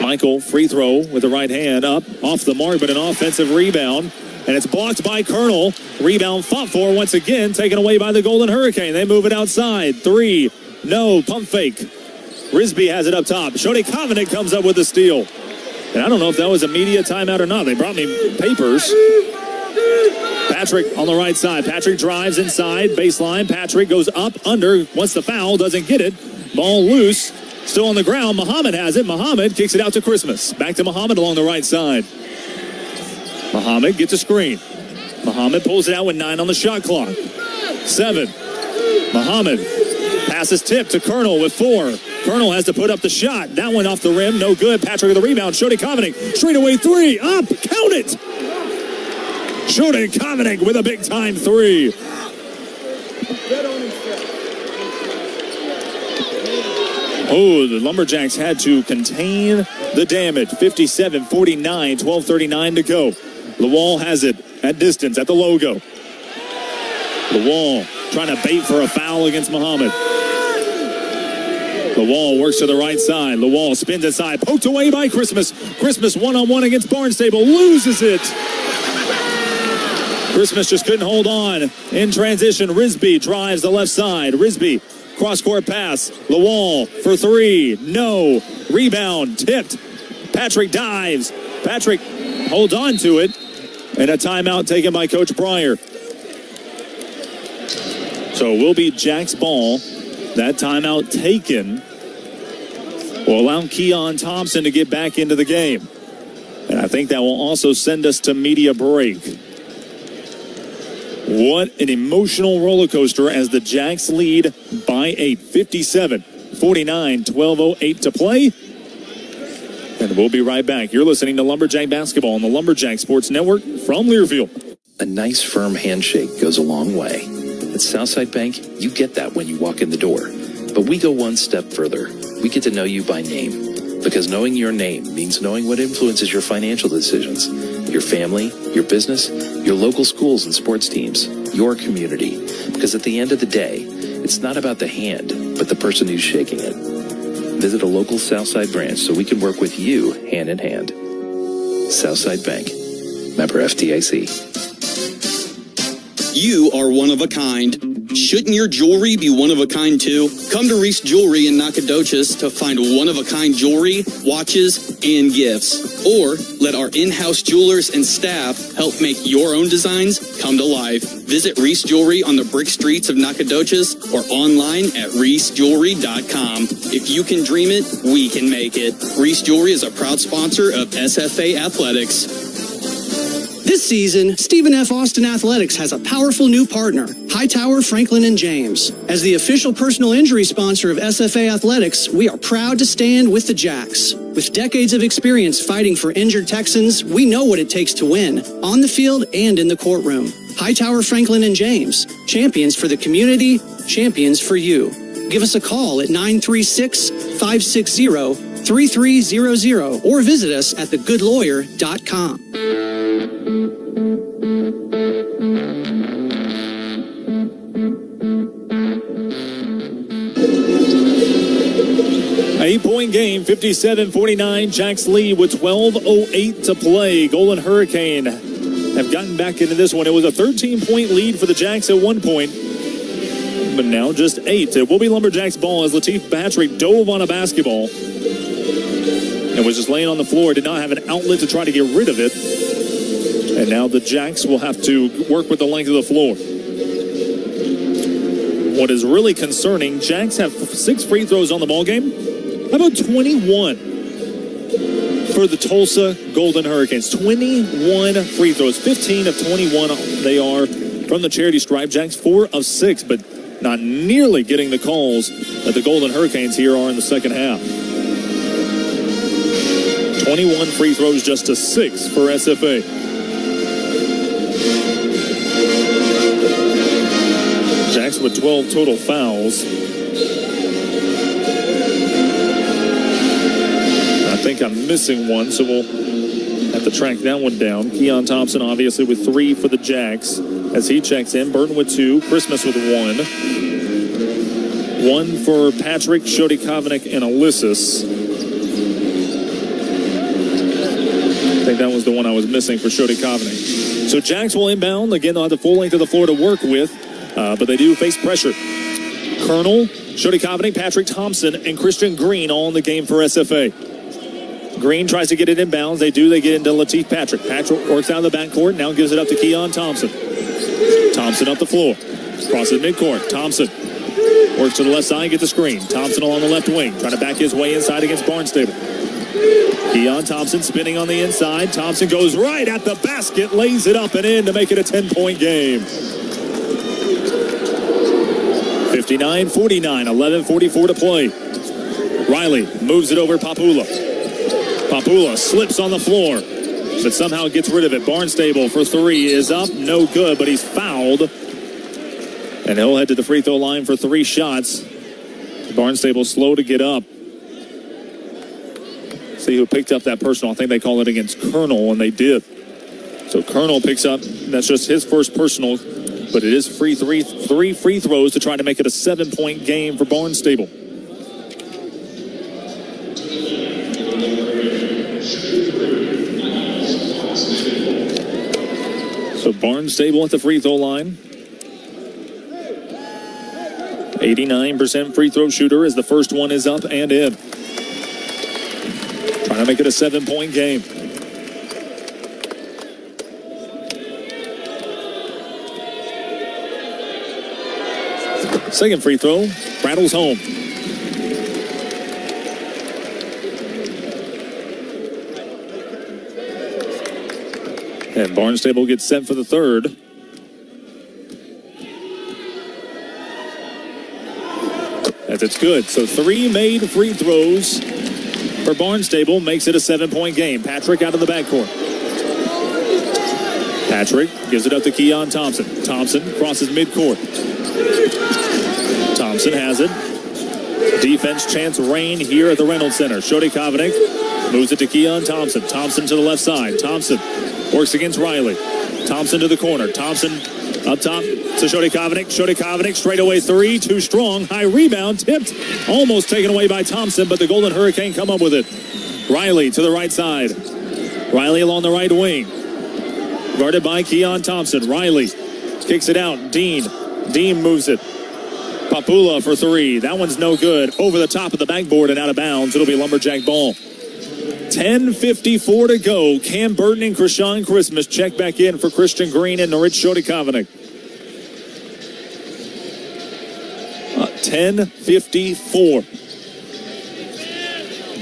Michael, free throw with the right hand up, off the mark, but an offensive rebound. And it's blocked by Colonel. Rebound fought for once again, taken away by the Golden Hurricane. They move it outside. 3, no, pump fake. Risby has it up top. Shody Covenant comes up with the steal. And I don't know if that was a media timeout or not. They brought me papers. Patrick on the right side. Patrick drives inside, baseline. Patrick goes up, under, wants the foul, doesn't get it. Ball loose, still on the ground. Muhammad has it. Muhammad kicks it out to Christmas. Back to Muhammad along the right side. Muhammad gets a screen. Muhammad pulls it out with 9 on the shot clock. 7. Muhammad passes tip to Colonel with 4. Colonel has to put up the shot. That one off the rim, no good. Patrick with the rebound. Shody Covenant, straight away 3, up, count it. Shooting Kavanek with a big-time three. Oh, the Lumberjacks had to contain the damage. 57-49, 12:39 to go. Lawal has it at distance at the logo. Lawal trying to bait for a foul against Muhammad. Lawal works to the right side. Lawal spins inside, poked away by Christmas. Christmas one-on-one against Barnstable, loses it. Christmas just couldn't hold on. In transition, Risby drives the left side. Risby, cross-court pass. Lawal for three. No. Rebound, tipped. Patrick dives. Patrick holds on to it. And a timeout taken by Coach Breyer. So it will be Jack's ball. That timeout taken will allow Keon Thompson to get back into the game. And I think that will also send us to media break. What an emotional roller coaster as the Jacks lead by 8. 57-49, 12:08 to play. And we'll be right back. You're listening to Lumberjack Basketball on the Lumberjack Sports Network from Learfield. A nice firm handshake goes a long way. At Southside Bank, you get that when you walk in the door. But we go one step further. We get to know you by name. Because knowing your name means knowing what influences your financial decisions, your family, your business, your local schools and sports teams, your community. Because at the end of the day, it's not about the hand, but the person who's shaking it. Visit a local Southside branch so we can work with you hand in hand. Southside Bank, member FDIC. You are one of a kind. Shouldn't your jewelry be one of a kind too? Come to Reese Jewelry in Nacogdoches to find one of a kind jewelry, watches, and gifts. Or let our in-house jewelers and staff help make your own designs come to life. Visit Reese Jewelry on the brick streets of Nacogdoches or online at reesejewelry.com. If you can dream it, we can make it. Reese Jewelry is a proud sponsor of SFA Athletics. This season, Stephen F. Austin Athletics has a powerful new partner, Hightower, Franklin & James. As the official personal injury sponsor of SFA Athletics, we are proud to stand with the Jacks. With decades of experience fighting for injured Texans, we know what it takes to win, on the field and in the courtroom. Hightower, Franklin & James, champions for the community, champions for you. Give us a call at 936-560-3300 or visit us at thegoodlawyer.com. Eight-point game, 57-49. Jacks lead with 12:08 to play. Golden Hurricane have gotten back into this one. It was a 13-point lead for the Jacks at one point, but now just 8. It will be Lumberjacks ball as Latif Patrick dove on a basketball and was just laying on the floor. Did not have an outlet to try to get rid of it. And now the Jacks will have to work with the length of the floor. What is really concerning, Jacks have 6 free throws on the ball game. How about 21 for the Tulsa Golden Hurricanes? 21 free throws, 15 of 21 they are from the charity stripe. Jacks 4 of 6, but not nearly getting the calls that the Golden Hurricanes here are in the second half. 21 free throws just to 6 for SFA. Jacks with 12 total fouls. I think I'm missing one, so we'll have to track that one down. Keon Thompson obviously with 3 for the Jacks as he checks in. Burton with 2. Christmas with 1. 1 for Patrick, Shody Kavanek, and Ulysses. I think that was the one I was missing for Shody Kavanek. So Jacks will inbound. Again, they'll have the full length of the floor to work with, but they do face pressure. Colonel, Shody Kavanek, Patrick Thompson, and Christian Green all in the game for SFA. Green tries to get it inbounds. They do. They get into Latif Patrick. Patrick works out of the backcourt. Now gives it up to Keon Thompson. Thompson up the floor. Crosses midcourt. Thompson works to the left side. Get the screen. Thompson along the left wing. Trying to back his way inside against Barnstable. Keon Thompson spinning on the inside. Thompson goes right at the basket. Lays it up and in to make it a 10-point game. 59-49. 11:44 to play. Riley moves it over Papula. Papula slips on the floor. but somehow gets rid of it. Barnstable for three is up, no good, but he's fouled. And he'll head to the free throw line for 3 shots. Barnstable slow to get up. See who picked up that personal. I think they call it against Colonel, and they did. So Colonel picks up, that's just his first personal, but it is three free throws to try to make it a 7-point game for Barnstable. So Barnstable at the free throw line. 89% free throw shooter as the first one is up and in. Trying to make it a 7-point game. Second free throw, rattles home. And Barnstable gets set for the third. As it's good. So 3 made free throws for Barnstable makes it a 7-point game. Patrick out of the backcourt. Patrick gives it up to Keon Thompson. Thompson crosses midcourt. Thompson has it. Defense chance reign here at the Reynolds Center. Shody Kavanek moves it to Keon Thompson. Thompson to the left side. Thompson works against Riley. Thompson to the corner. Thompson up top to Shody Kavanek. Shody Kavanek straightaway 3, too strong. High rebound, tipped. Almost taken away by Thompson, but the Golden Hurricane come up with it. Riley to the right side. Riley along the right wing. Guarded by Keon Thompson. Riley kicks it out. Dean moves it. Papula for 3. That one's no good. Over the top of the backboard and out of bounds. It'll be Lumberjack ball. 10:54 to go. Cam Burton and Krishan Christmas check back in for Christian Green and Norich Shody-Kavanek. 10:54.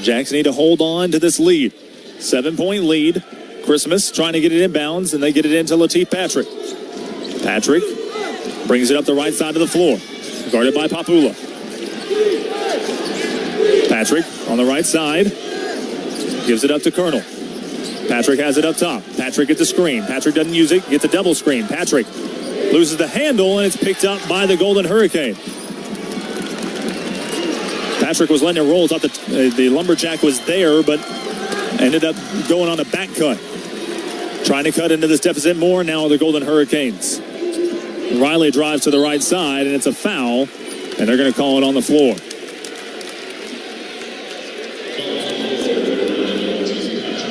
Jacks need to hold on to this lead. 7-point lead. Christmas trying to get it inbounds, and they get it into Lateef Patrick. Patrick brings it up the right side of the floor. Guarded by Papula. Patrick on the right side. Gives it up to Colonel. Patrick has it up top. Patrick gets the screen. Patrick doesn't use it. Gets a double screen. Patrick loses the handle, and it's picked up by the Golden Hurricane. Patrick was letting it roll. Thought the Lumberjack was there, but ended up going on a back cut. Trying to cut into this deficit more. Now the Golden Hurricanes. Riley drives to the right side, and it's a foul, and they're going to call it on the floor.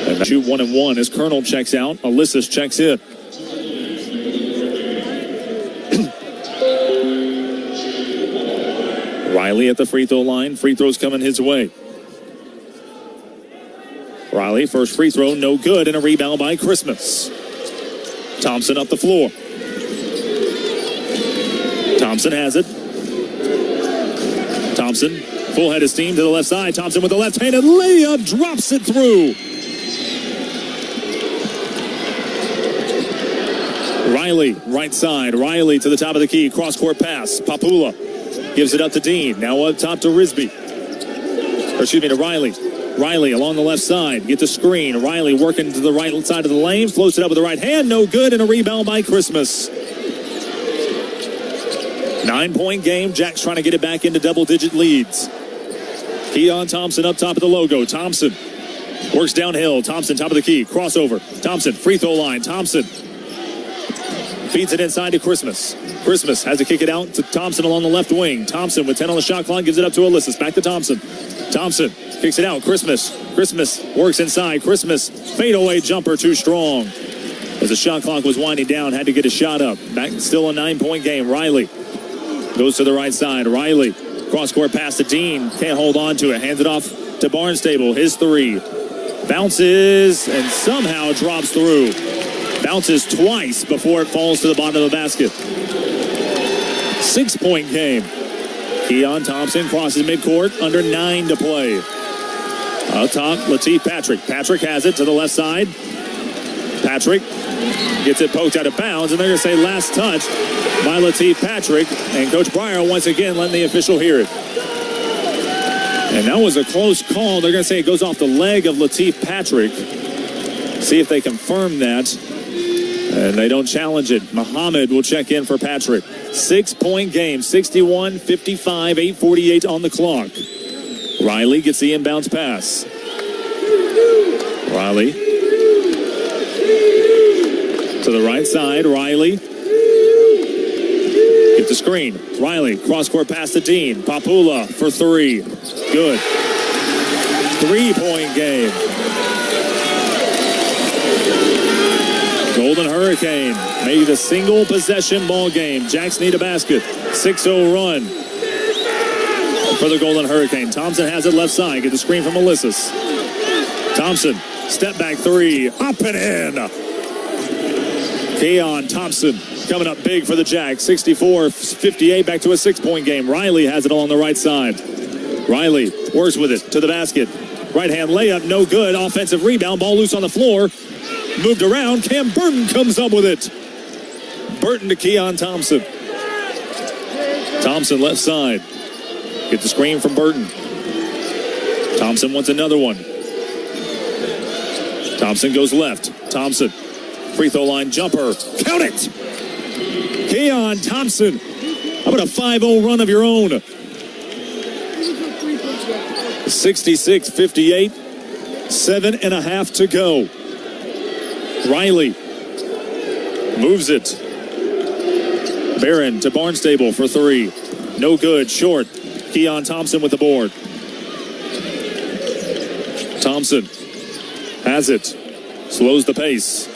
And shoot 1-1 as Colonel checks out. Alyssus checks in. Riley at the free throw line. Free throws coming his way. Riley, first free throw, no good, and a rebound by Christmas. Thompson up the floor. Thompson has it. Thompson, full head of steam to the left side. Thompson with the left-handed layup, drops it through. Riley, right side. Riley to the top of the key. Cross-court pass. Papula gives it up to Dean. Now up top to Risby. To Riley. Riley along the left side. Gets a screen. Riley working to the right side of the lane. Floats it up with the right hand. No good. And a rebound by Christmas. 9-point game. Jack's trying to get it back into double-digit leads. Keon Thompson up top of the logo. Thompson works downhill. Thompson top of the key. Crossover. Thompson free throw line. Thompson feeds it inside to Christmas. Christmas has to kick it out to Thompson along the left wing. Thompson with 10 on the shot clock gives it up to Alyssus. Back to Thompson. Thompson kicks it out. Christmas works inside. Christmas fadeaway jumper too strong. As the shot clock was winding down, had to get a shot up. Back still a 9-point game. Riley goes to the right side. Riley cross-court pass to Dean. Can't hold on to it. Hands it off to Barnstable. His 3. Bounces and somehow drops through. Bounces twice before it falls to the bottom of the basket. 6-point game. Keon Thompson crosses midcourt. Under 9 to play. Up top, Lateef Patrick. Patrick has it to the left side. Patrick gets it poked out of bounds, and they're going to say last touch by Lateef Patrick. And Coach Breyer once again letting the official hear it. And that was a close call. They're going to say it goes off the leg of Lateef Patrick. See if they confirm that. And they don't challenge it. Muhammad will check in for Patrick. 6-point game, 61-55, 8:48 on the clock. Riley gets the inbounds pass. Riley to the right side. Riley get the screen. Riley cross-court pass to Dean. Papula for three. Good. 3-point game. Golden Hurricane made a single possession ball game. Jacks need a basket. 6-0 run for the Golden Hurricane. Thompson has it left side. Get the screen from Ulysses. Thompson, step back three. Up and in. Keon Thompson coming up big for the Jacks. 64-58, back to a 6-point game. Riley has it all on the right side. Riley works with it to the basket. Right hand layup, no good. Offensive rebound, ball loose on the floor. Moved around. Cam Burton comes up with it. Burton to Keon Thompson. Thompson left side. Get the screen from Burton. Thompson wants another one. Thompson goes left. Thompson. Free throw line jumper. Count it! Keon Thompson. How about a 5-0 run of your own? 66-58. 7.5 to go. Riley moves it. Barron to Barnstable for three. No good. Short. Keon Thompson with the board. Thompson has it. Slows the pace.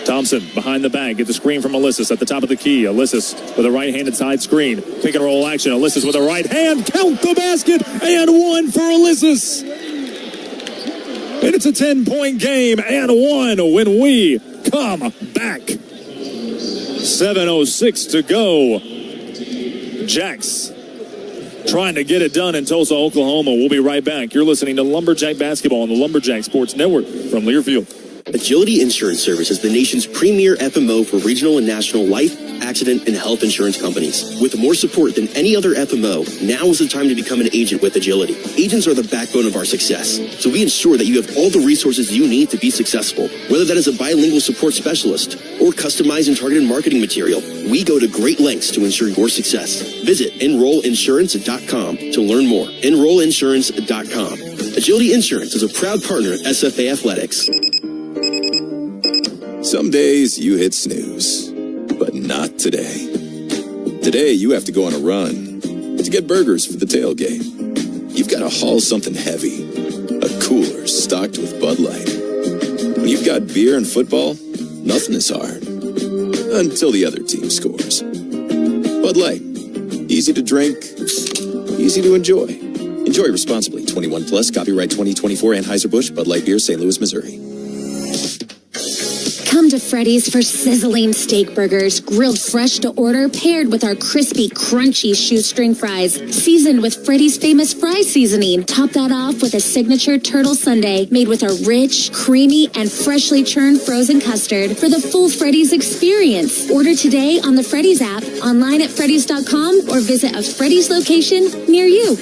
Thompson behind the back. Get the screen from Ulysses at the top of the key. Ulysses with a right-handed side screen. Pick and roll action. Ulysses with a right hand. Count the basket. And one for Ulysses. And it's a 10-point game and one when we come back. 7:06 to go. Jacks trying to get it done in Tulsa, Oklahoma. We'll be right back. You're listening to Lumberjack Basketball on the Lumberjack Sports Network from Learfield. Agility Insurance Service is the nation's premier FMO for regional and national life, accident, and health insurance companies. With more support than any other FMO, now is the time to become an agent with Agility. Agents are the backbone of our success, so we ensure that you have all the resources you need to be successful. Whether that is a bilingual support specialist or customized and targeted marketing material, we go to great lengths to ensure your success. Visit enrollinsurance.com to learn more. Enrollinsurance.com. Agility Insurance is a proud partner of SFA Athletics. Some days you hit snooze, but not today. Today you have to go on a run to get burgers for the tailgate. You've got to haul something heavy, a cooler stocked with Bud Light. When you've got beer and football, nothing is hard, until the other team scores. Bud Light, easy to drink, easy to enjoy. Enjoy responsibly. 21 plus, copyright 2024 Anheuser-Busch, Bud Light Beer, St. Louis, Missouri. Come to Freddy's for sizzling steak burgers, grilled fresh to order, paired with our crispy, crunchy shoestring fries, seasoned with Freddy's famous fry seasoning. Top that off with a signature turtle sundae made with a rich, creamy, and freshly churned frozen custard for the full Freddy's experience. Order today on the Freddy's app, online at Freddy's.com, or visit a Freddy's location near you.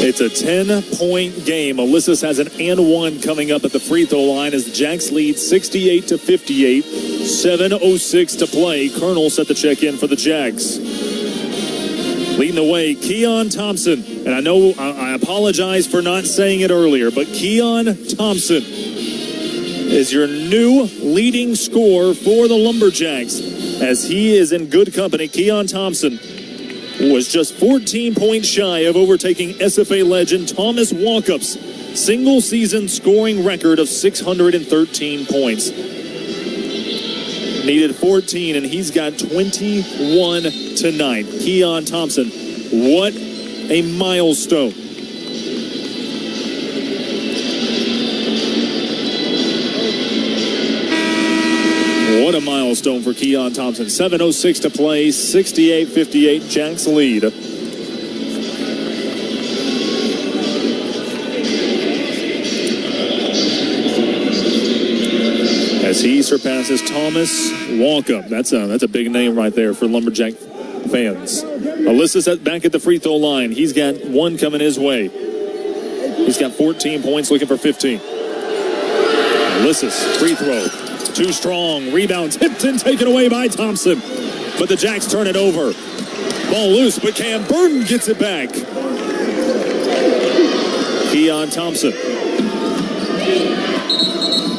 It's a 10-point game. Ulysses has an and one coming up at the free throw line as the Jacks lead 68-58. 7:06 to play. Colonel set the check in for the Jacks. Leading the way, Keon Thompson. And I know I apologize for not saying it earlier, but Keon Thompson is your new leading scorer for the Lumberjacks as he is in good company. Keon Thompson was just 14 points shy of overtaking SFA legend Thomas Walkup's single-season scoring record of 613 points. Needed 14, and he's got 21 tonight. Keon Thompson, what a milestone. What a milestone for Keon Thompson. 7:06 to play, 68-58, Jacks lead. As he surpasses Thomas Walkup. That's a big name right there for Lumberjack fans. Alyssa's back at the free throw line. He's got one coming his way. He's got 14 points, looking for 15. Alyssa's free throw. Too strong. Rebound tipped and taken away by Thompson. But the Jacks turn it over. Ball loose, but Cam Burton gets it back. Keon Thompson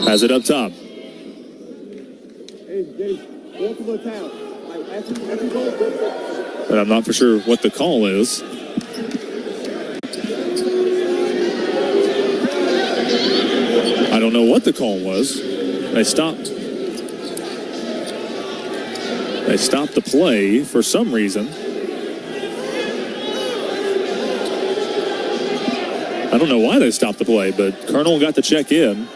has it up top. And I'm not for sure what the call is. I don't know what the call was. They stopped the play for some reason. I don't know why they stopped the play, but Colonel got the check in.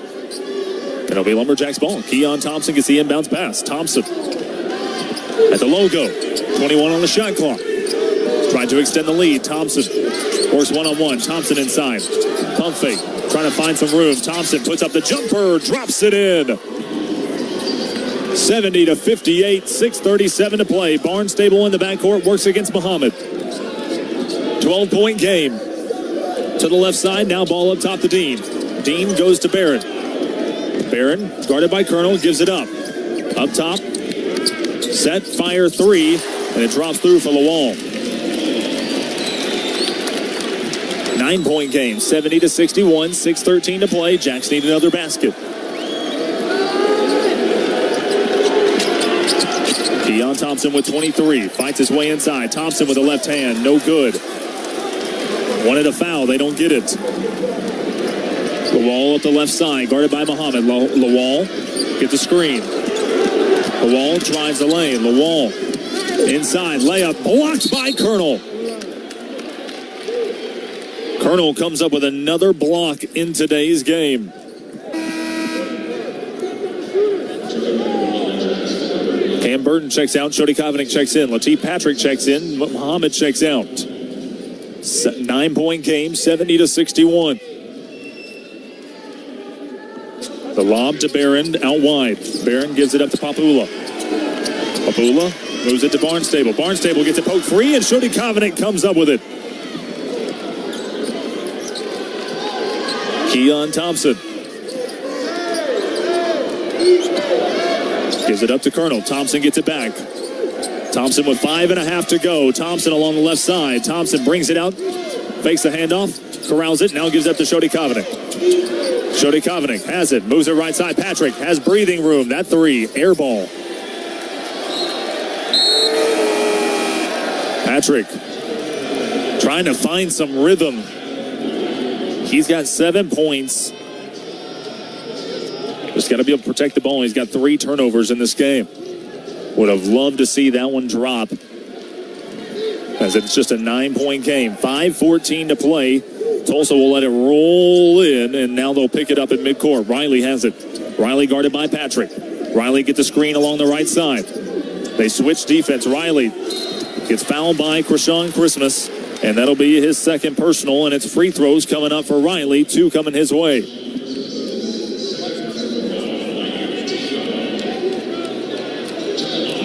It'll be Lumberjacks ball. Keon Thompson gets the inbounds pass. Thompson at the logo. 21 on the shot clock. Trying to extend the lead. Thompson works one-on-one. Thompson inside. Pump fake. Trying to find some room. Thompson puts up the jumper. Drops it in. 70-58. 6:37 to play. Barnstable in the backcourt. Works against Muhammad. 12-point game. To the left side. Now ball up top to Dean. Dean goes to Barron. Barron, guarded by Colonel, gives it up. Up top. Set, fire three, and it drops through for Lawal. 9-point game, 70-61, 6:13 to play. Jacks need another basket. Keon Thompson with 23, fights his way inside. Thompson with the left hand, no good. Wanted a foul, they don't get it. Lawal up the left side, guarded by Muhammad. Lawal gets the screen. Lawal drives the lane. Lawal inside, layup blocked by Colonel. Colonel comes up with another block in today's game. Cam Burton checks out. Shody Kovanic checks in. Lateef Patrick checks in. Muhammad checks out. 9-point game, 70-61. The lob to Barron out wide. Barron gives it up to Papula. Papula moves it to Barnstable. Barnstable gets it poked free, and Shody Kovanic comes up with it. Keon Thompson gives it up to Colonel. Thompson gets it back. Thompson with 5.5 to go. Thompson along the left side. Thompson brings it out, fakes the handoff, corrals it, now gives it up to Shody Kovanic. Shody Kovanic has it, moves it right side. Patrick has breathing room. That three, air ball. Patrick trying to find some rhythm. He's got 7 points. Just got to be able to protect the ball. He's got 3 turnovers in this game. Would have loved to see that one drop, as it's just a 9-point game. 5:14 to play. Tulsa will let it roll in, and now they'll pick it up at midcourt. Riley has it. Riley guarded by Patrick. Riley gets the screen along the right side. They switch defense. Riley gets fouled by Krishan Christmas, and that'll be his second personal, and it's free throws coming up for Riley. 2 coming his way.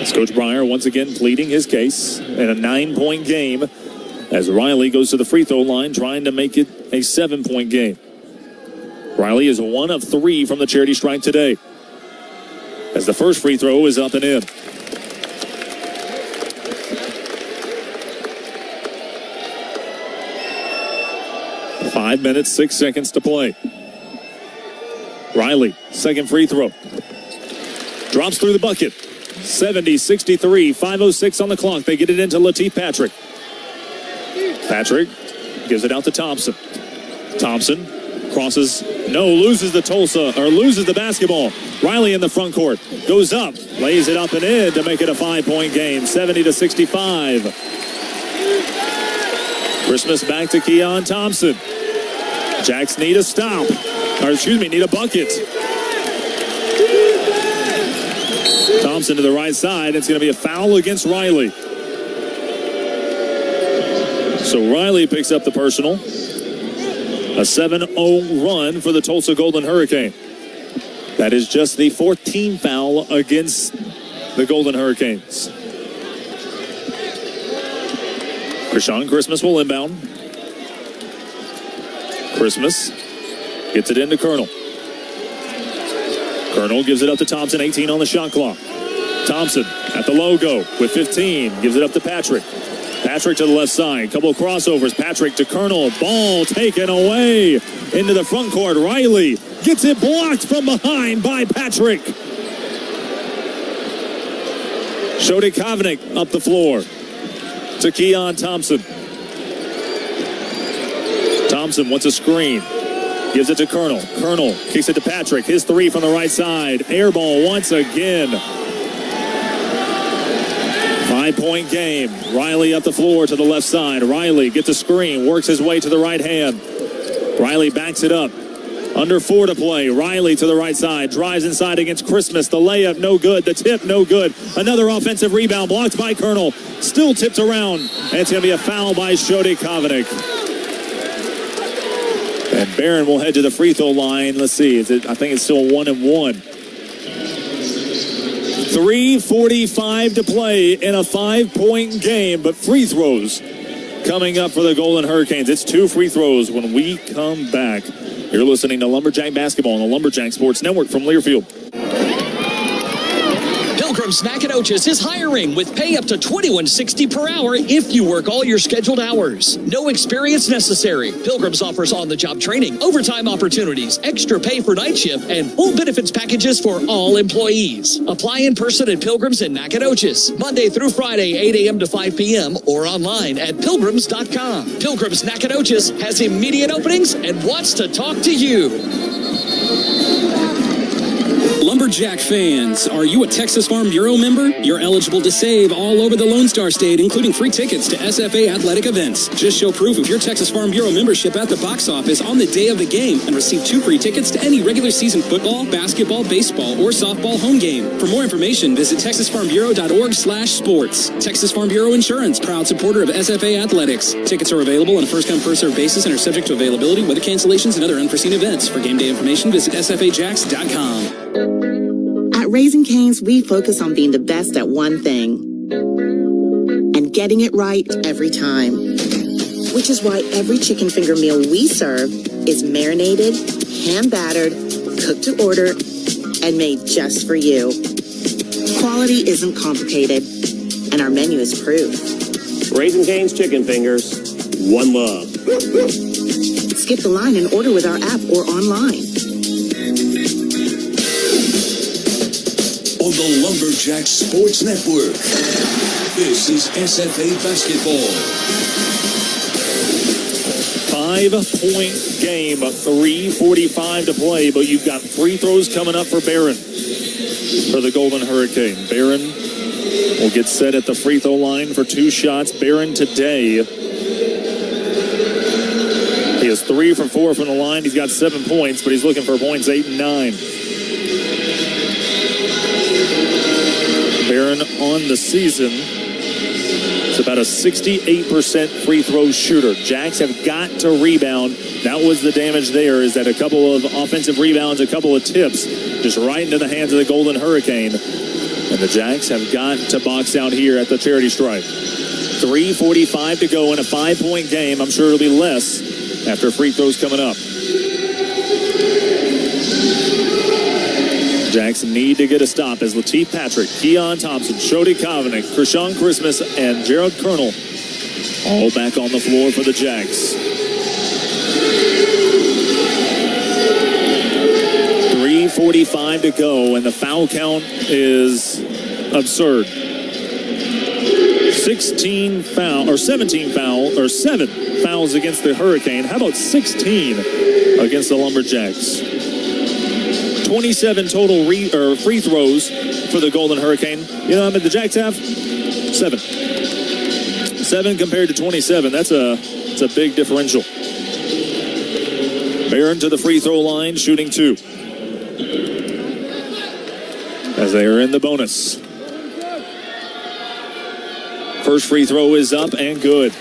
It's Coach Breyer once again pleading his case in a 9-point game, as Riley goes to the free throw line trying to make it a 7-point game. Riley is 1 of 3 from the charity stripe today, as the first free throw is up and in. Five minutes, 6 seconds to play. Riley, second free throw. Drops through the bucket. 70-63, 5:06 on the clock. They get it into Lateef Patrick. Patrick gives it out to Thompson. Thompson crosses, loses the basketball. Riley in the front court, goes up, lays it up and in to make it a 5-point game, 70-65. Christmas back to Keon Thompson. Jacks need a stop, need a bucket. Thompson to the right side. It's going to be a foul against Riley. So Riley picks up the personal. A 7-0 run for the Tulsa Golden Hurricane. That is just the 14th foul against the Golden Hurricanes. Krishan Christmas will inbound. Christmas gets it into Colonel. Colonel gives it up to Thompson, 18 on the shot clock. Thompson at the logo with 15, gives it up to Patrick. Patrick to the left side, couple of crossovers. Patrick to Colonel, ball taken away into the front court. Riley gets it blocked from behind by Patrick. Shody Kovnick up the floor to Keon Thompson. Thompson wants a screen. Gives it to Colonel. Colonel kicks it to Patrick. His three from the right side. Air ball once again. 5-point game. Riley up the floor to the left side. Riley gets a screen. Works his way to the right hand. Riley backs it up. Under 4 to play. Riley to the right side. Drives inside against Christmas. The layup no good. The tip no good. Another offensive rebound blocked by Colonel. Still tipped around. And it's going to be a foul by Shody Kovnick. And Barron will head to the free throw line. Let's see. I think it's still 1-1. 3:45 to play in a 5-point game, but free throws coming up for the Golden Hurricanes. It's 2 free throws when we come back. You're listening to Lumberjack Basketball on the Lumberjack Sports Network from Learfield. Pilgrim's Nacogdoches is hiring with pay up to $21.60 per hour if you work all your scheduled hours. No experience necessary. Pilgrim's offers on-the-job training, overtime opportunities, extra pay for night shift, and full benefits packages for all employees. Apply in person at Pilgrim's in Nacogdoches, Monday through Friday, 8 a.m. to 5 p.m. or online at pilgrims.com. Pilgrim's Nacogdoches has immediate openings and wants to talk to you. Lumberjack fans, are you a Texas Farm Bureau member? You're eligible to save all over the Lone Star State, including free tickets to SFA athletic events. Just show proof of your Texas Farm Bureau membership at the box office on the day of the game and receive 2 free tickets to any regular season football, basketball, baseball, or softball home game. For more information, visit texasfarmbureau.org/sports. Texas Farm Bureau Insurance, proud supporter of SFA athletics. Tickets are available on a first-come, first-served basis and are subject to availability, weather cancellations, and other unforeseen events. For game day information, visit sfajacks.com. At Raising Cane's, we focus on being the best at one thing and getting it right every time. Which is why every chicken finger meal we serve is marinated, hand-battered, cooked to order, and made just for you. Quality isn't complicated, and our menu is proof. Raising Cane's chicken fingers, one love. Skip the line and order with our app or online. On the Lumberjack Sports Network, this is SFA Basketball. 5-point game, 3:45 to play, but you've got free throws coming up for Barron for the Golden Hurricane. Barron will get set at the free throw line for 2 shots. Barron today, he is 3 for 4 from the line. He's got 7 points, but he's looking for points 8 and 9. Barron on the season is about a 68% free throw shooter. Jacks have got to rebound. That was the damage there, is that a couple of offensive rebounds, a couple of tips, just right into the hands of the Golden Hurricane. And the Jacks have got to box out here at the charity stripe. 3:45 to go in a 5-point game. I'm sure it'll be less after free throws coming up. Jacks need to get a stop as Lateef Patrick, Keon Thompson, Shody Kovnick, Krishan Christmas, and Gerald Colonel all back on the floor for the Jacks. 3:45 to go, and the foul count is absurd. 7 fouls against the Hurricane. How about 16 against the Lumberjacks? 27 total free throws for the Golden Hurricane. You know how many the Jacks have? 7. 7 compared to 27. That's a big differential. Barron to the free throw line, shooting 2. as they are in the bonus. First free throw is up and good.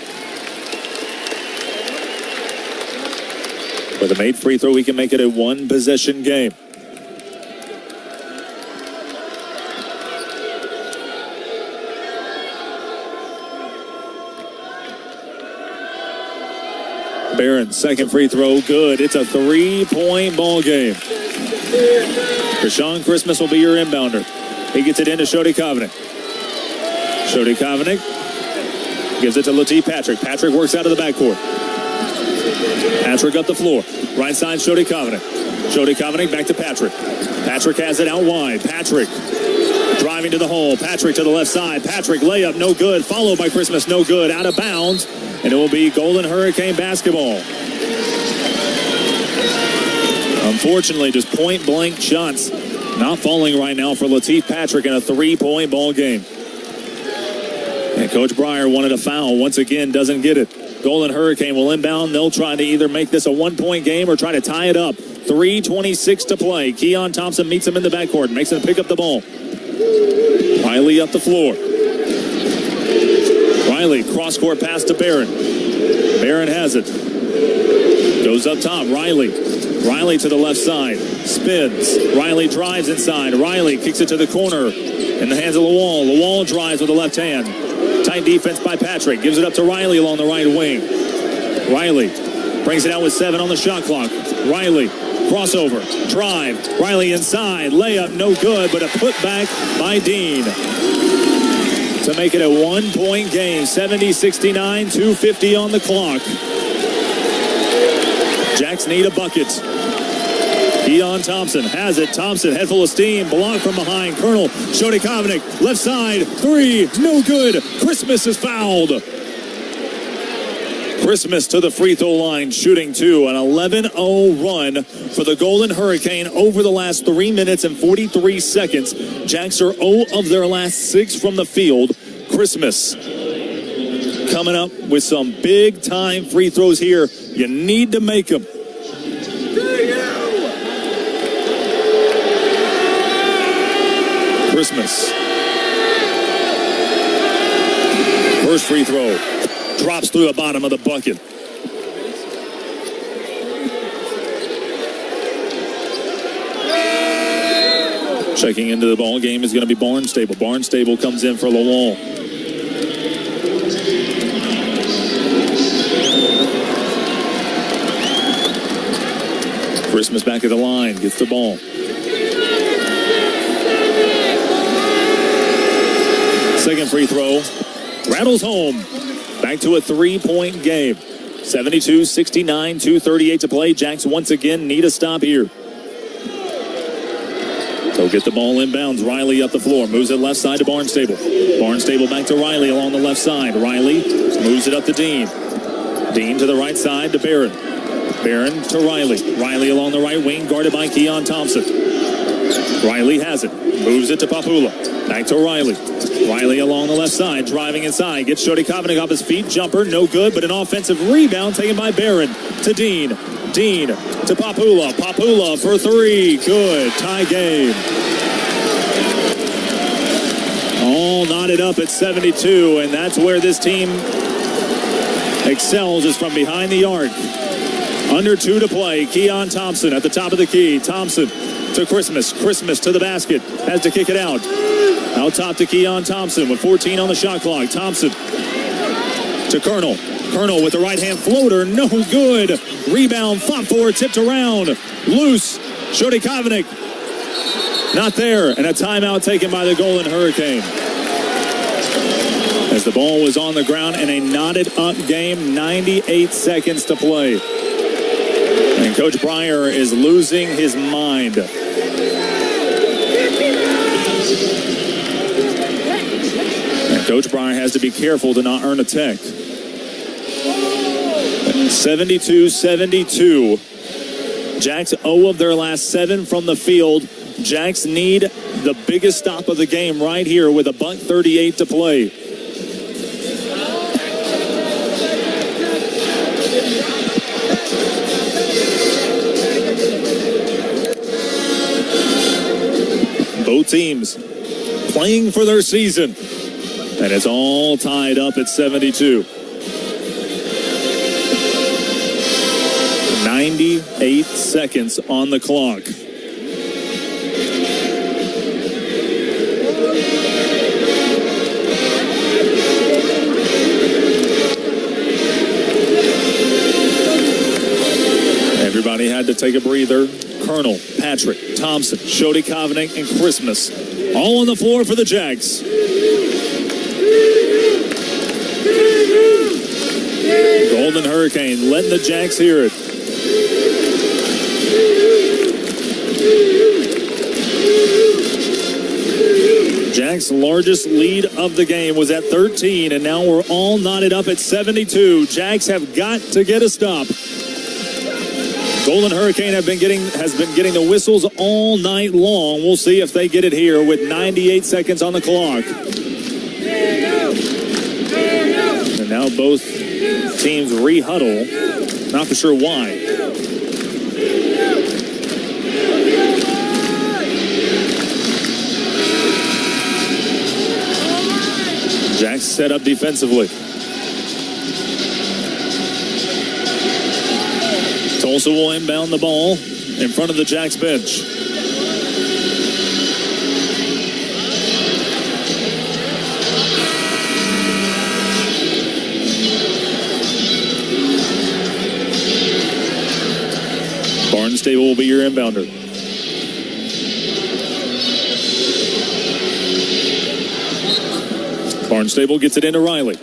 With a made free throw, he can make it a one-possession game. Barron, second free throw, good. It's a three-point ball game. Rashawn Christmas will be your inbounder. He gets it into Shody Kovanic. Shody Kovanic gives it to Latif Patrick. Patrick works out of the backcourt. Patrick up the floor. Right side, Shody Kovanic. Shody Kovanic back to Patrick. Patrick has it out wide. Patrick driving to the hole. Patrick to the left side. Patrick layup, no good. Followed by Christmas, no good. Out of bounds. And it will be Golden Hurricane basketball. Unfortunately, just point-blank shots not falling right now for Latif Patrick in a three-point ball game. And Coach Breyer wanted a foul. Once again, doesn't get it. Golden Hurricane will inbound. They'll try to either make this a one-point game or try to tie it up. 3:26 to play. Keon Thompson meets him in the backcourt. Makes him pick up the ball. Riley up the floor. Riley, cross-court pass to Barron. Barron has it. Goes up top. Riley to the left side. Spins. Riley drives inside. Riley kicks it to the corner in the hands of Lawal. Lawal drives with the left hand. Tight defense by Patrick. Gives it up to Riley along the right wing. Riley brings it out with 7 on the shot clock. Riley, crossover, drive. Riley inside. Layup, no good, but a putback by Dean to make it a one-point game. 70-69, 2:50 on the clock. Jacks need a bucket. Keon Thompson has it. Thompson, head full of steam, blocked from behind. Colonel, Shody Kovanic, left side, 3, no good. Christmas is fouled. Christmas to the free throw line, shooting 2. An 11-0 run for the Golden Hurricane over the last 3 minutes and 43 seconds. Jacks are 0 of their last 6 from the field. Christmas coming up with some big-time free throws here. You need to make them. Christmas. First free throw. Drops through the bottom of the bucket. Checking into the ball game is going to be Barnstable. Barnstable comes in for Lawal. Christmas back at the line. Gets the ball. Second free throw. Rattles home. Back to a three-point game. 72-69, 2:38 to play. Jacks once again need a stop here. They'll get the ball inbounds. Riley up the floor. Moves it left side to Barnstable. Barnstable back to Riley along the left side. Riley moves it up to Dean. Dean to the right side to Barron. Barron to Riley. Riley along the right wing, guarded by Keon Thompson. Riley has it. Moves it to Papula. Back to Riley. Riley along the left side, driving inside. Gets Shody Kovanic off his feet. Jumper, no good, but an offensive rebound taken by Barron to Dean. Dean to Papula. Papula for 3. Good. Tie game. All knotted up at 72, and that's where this team excels, is from behind the arc. Under 2 to play. Keon Thompson at the top of the key. Thompson to Christmas. Christmas to the basket. Has to kick it out. Out top to Keon Thompson with 14 on the shot clock. Thompson to Colonel. Colonel with the right-hand floater. No good. Rebound. Fought for. Tipped around. Loose. Shody Kovanic. Not there. And a timeout taken by the Golden Hurricane. As the ball was on the ground in a knotted up game. 98 seconds to play. And Coach Breyer is losing his mind. And Coach Breyer has to be careful to not earn a tech. 72-72. Jacks 0 of their last 7 from the field. Jacks need the biggest stop of the game right here with a $1:38 to play. Both teams playing for their season. And it's all tied up at 72. 98 seconds on the clock. Everybody had to take a breather. Colonel, Patrick, Thompson, Shody Covenant, and Christmas all on the floor for the Jacks. Golden Hurricane letting the Jacks hear it. Jacks' largest lead of the game was at 13, and now we're all knotted up at 72. Jacks have got to get a stop. Golden Hurricane has been getting the whistles all night long. We'll see if they get it here with 98 seconds on the clock. And now both teams re-huddle. Not for sure why. Jacks set up defensively. Tulsa will inbound the ball in front of the Jacks bench. Barnstable will be your inbounder. Barnstable gets it into Riley.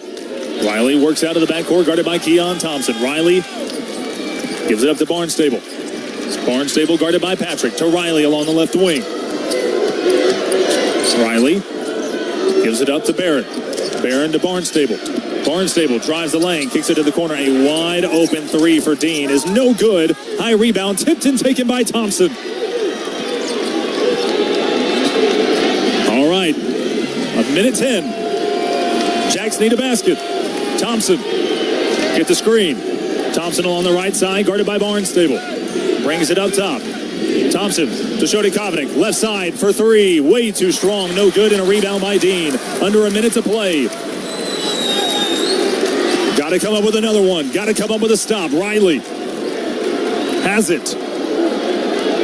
Riley works out of the backcourt, guarded by Keon Thompson. Riley gives it up to Barnstable. Barnstable guarded by Patrick to Riley along the left wing. Riley gives it up to Barron. Barron to Barnstable. Barnstable drives the lane, kicks it to the corner. A wide open three for Dean is no good. High rebound, tipped and taken by Thompson. All right, a minute 10. Jacks need a basket. Thompson get the screen. Thompson along the right side, guarded by Barnstable. Brings it up top. Thompson to Shody Covenant. Left side for three. Way too strong. No good. And a rebound by Dean. Under a minute to play. Got to come up with another one. Got to come up with a stop. Riley has it.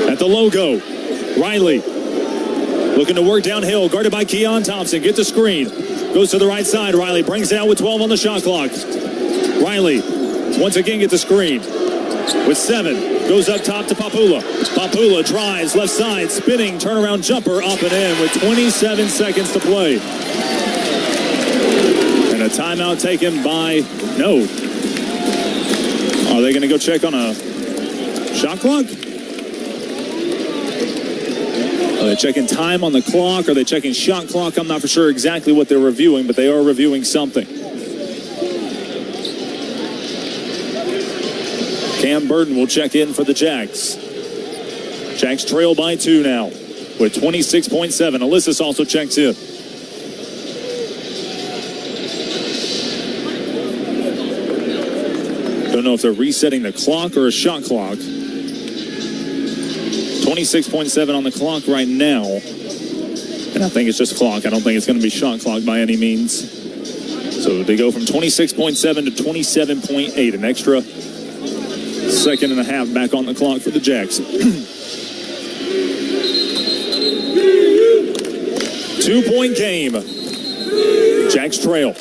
At the logo. Riley looking to work downhill. Guarded by Keon Thompson. Get the screen. Goes to the right side. Riley brings it out with 12 on the shot clock. Riley once again gets the screen. With 7. Goes up top to Papula. Papula drives left side. Spinning turnaround jumper up and in with 27 seconds to play. And a timeout taken by... No. Are they going to go check on a shot clock? Are they checking time on the clock? Are they checking shot clock? I'm not for sure exactly what they're reviewing, but they are reviewing something. Cam Burton will check in for the Jacks. Jacks trail by 2 now with 26.7. Alysis also checks in. Don't know if they're resetting the clock or a shot clock. 26.7 on the clock right now. And I think it's just clock. I don't think it's going to be shot clock by any means. So they go from 26.7 to 27.8. An extra second and a half back on the clock for the Jacks. 2-point game. Jacks trail.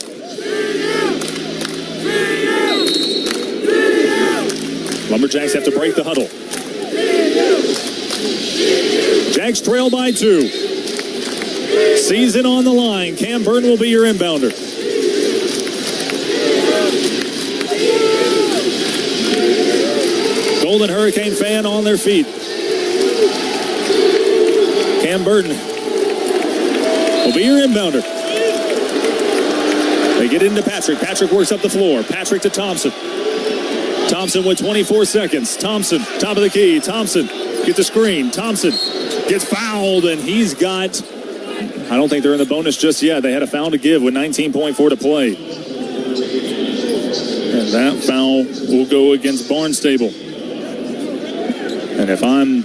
Lumberjacks have to break the huddle. Jacks trail by 2. Season on the line. Cam Burton will be your inbounder. Golden Hurricane fan on their feet. Cam Burton will be your inbounder. They get into Patrick. Patrick works up the floor. Patrick to Thompson. Thompson with 24 seconds. Thompson, top of the key. Thompson, get the screen. Thompson gets fouled, and he's got... I don't think they're in the bonus just yet. They had a foul to give with 19.4 to play. And that foul will go against Barnstable. And if I'm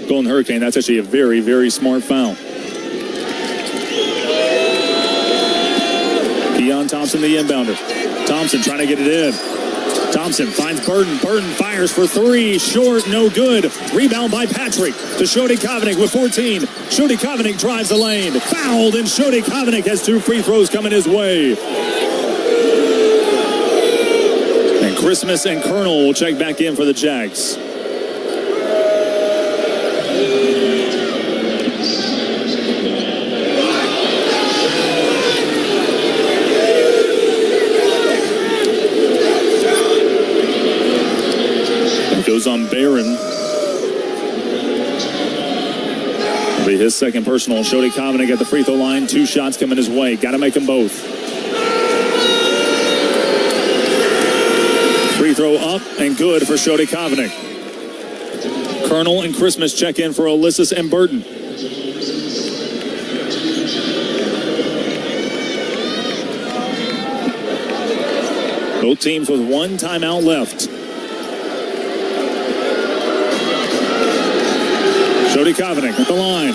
Golden Hurricane, that's actually a very, very smart foul. Keon Thompson, the inbounder. Thompson trying to get it in. Thompson finds Burden. Burden fires for three. Short, no good. Rebound by Patrick to Shody Kovanick with 14. Shody Kovanick drives the lane. Fouled, and Shody Kovanick has 2 free throws coming his way. And Christmas and Colonel will check back in for the Jacks. Goes on Barron. It'll be his second personal. Shody Kovanick at the free throw line. 2 shots coming his way. Got to make them both. Free throw up and good for Shody Kovanick. Colonel and Christmas check in for Ulysses and Burton. Both teams with 1 timeout left. Shody Kovanick at the line.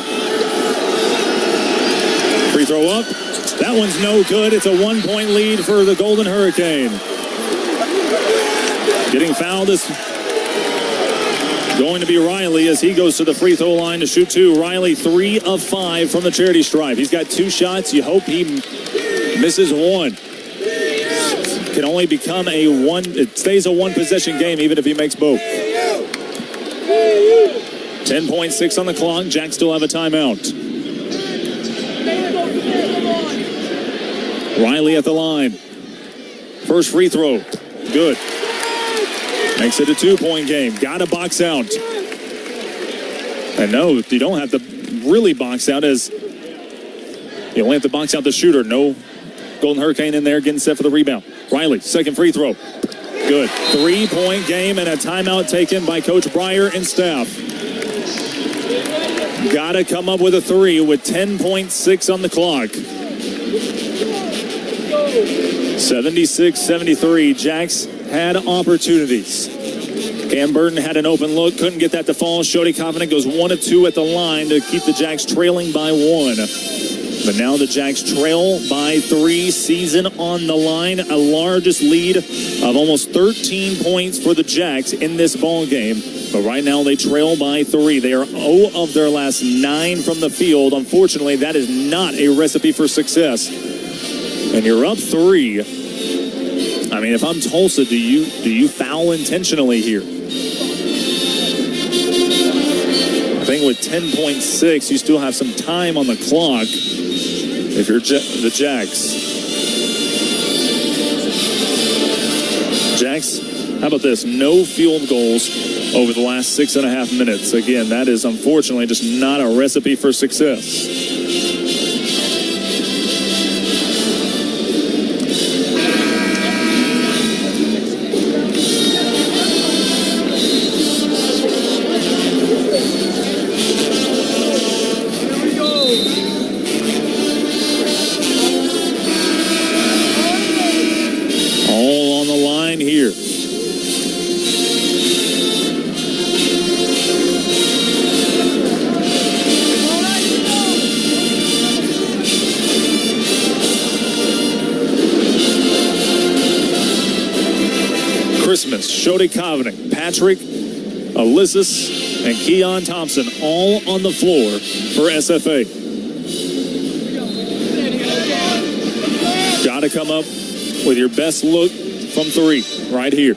Free throw up. That one's no good. It's a 1-point lead for the Golden Hurricane. Getting fouled is going to be Riley as he goes to the free throw line to shoot 2. Riley 3 of 5 from the charity stripe. He's got 2 shots. You hope he misses 1. Can only become a 1. It stays a 1-possession game even if he makes both. 10.6 on the clock. Jacks still have a timeout. Riley at the line. First free throw. Good. Makes it a 2-point game. Got to box out. And no, you don't have to really box out as you only have to box out the shooter. No Golden Hurricane in there getting set for the rebound. Riley, second free throw. Good. 3-point game and a timeout taken by Coach Breyer and staff. Got to come up with a 3 with 10.6 on the clock. 76-73. Jacks had opportunities. Cam Burton had an open look, couldn't get that to fall. Shody Kovanick goes 1 of 2 at the line to keep the Jacks trailing by 1. But now the Jacks trail by 3. Season on the line, a largest lead of almost 13 points for the Jacks in this ball game. But right now they trail by 3. They are 0 of their last 9 from the field. Unfortunately, that is not a recipe for success. And you're up 3. I mean, if I'm Tulsa, do you foul intentionally here? I think with 10.6, you still have some time on the clock if you're the Jacks. Jacks, how about this? No field goals over the last 6.5 minutes. Again, that is unfortunately just not a recipe for success. All on the line here. Christmas, Shody Kovanick, Patrick, Ulysses, and Keon Thompson all on the floor for SFA. Got to come up with your best look from 3 right here.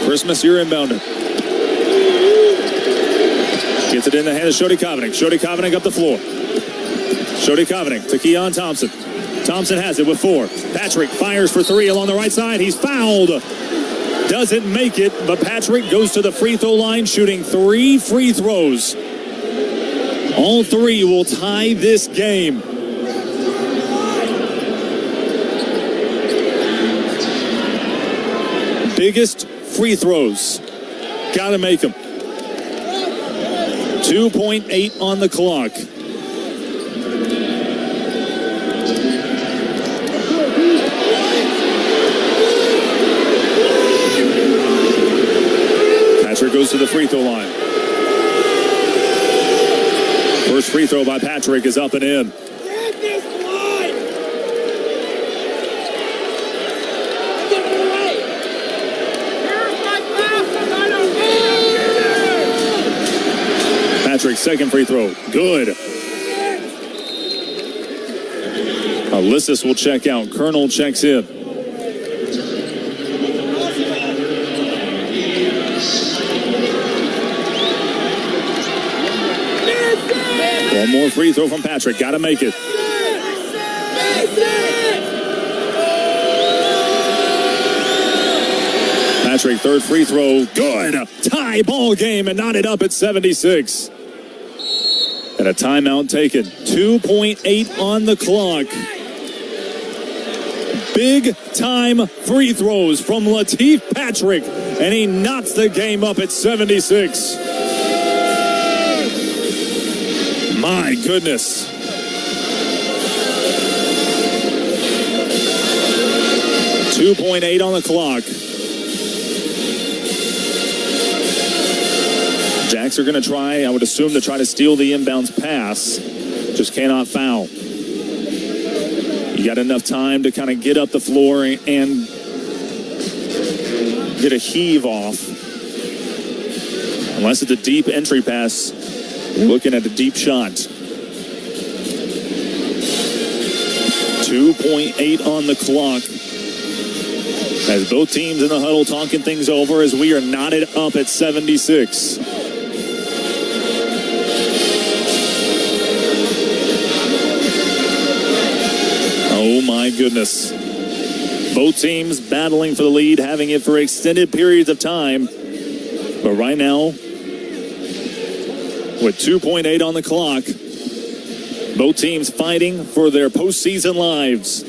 Christmas, you're inbounder. Gets it in the hand of Shody Kovanick. Shody Kovanick up the floor. Shody Kovanick to Keon Thompson. Thompson has it with 4. Patrick fires for 3 along the right side. He's fouled. Doesn't make it, but Patrick goes to the free throw line shooting 3 free throws. All 3 will tie this game. Biggest free throws. Got to make them. 2.8 on the clock. Patrick goes to the free throw line. First free throw by Patrick is up and in. Patrick's second free throw. Good. Ulysses will check out. Colonel checks in. One more free throw from Patrick. Got to make it. Patrick, third free throw. Good. Tie ball game and knotted up at 76. And a timeout taken. 2.8 on the clock. Big time free throws from Latif Patrick. And he knots the game up at 76. My goodness. .8 on the clock. Jacks are going to try, I would assume, to try to steal the inbounds pass. Just cannot foul. You got enough time to kind of get up the floor and get a heave off. Unless it's a deep entry pass, you're looking at a deep shot. 2.8 on the clock. As both teams in the huddle talking things over as we are knotted up at 76. Oh my goodness. Both teams battling for the lead, having it for extended periods of time. But right now, with 2.8 on the clock, both teams fighting for their postseason lives.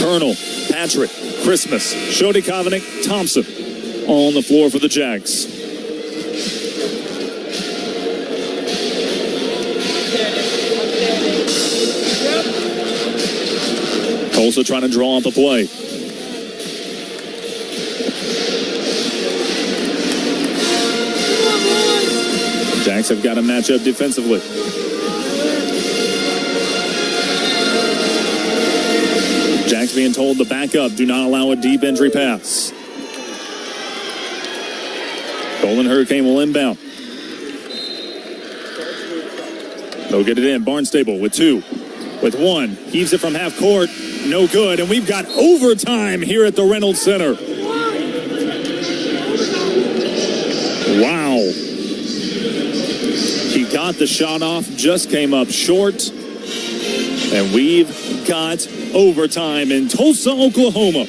Colonel, Patrick, Christmas, Shody Kovanic, Thompson, all on the floor for the Jags. Tulsa trying to draw up a play. Jags have got a matchup defensively. Jags being told to back up. Do not allow a deep entry pass. Golden Hurricane will inbound. They'll get it in. Barnstable with two. With one. Heaves it from half court. No good. And we've got overtime here at the Reynolds Center. Wow. He got the shot off. Just came up short. And we've got overtime in Tulsa, Oklahoma.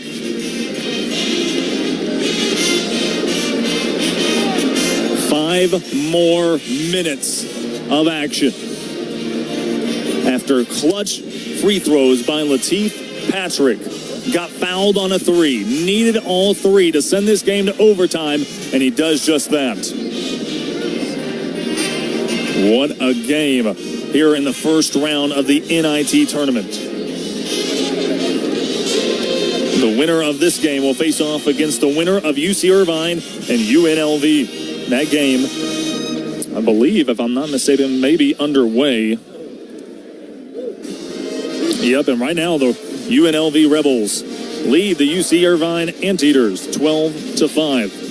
Five more minutes of action. After clutch free throws by Latif Patrick. Got fouled on a three. Needed all three to send this game to overtime, and he does just that. What a game here in the first round of the NIT tournament. The winner of this game will face off against the winner of UC Irvine and UNLV. That game, I believe, if I'm not mistaken, may be underway. Yep, and right now the UNLV Rebels lead the UC Irvine Anteaters 12-5.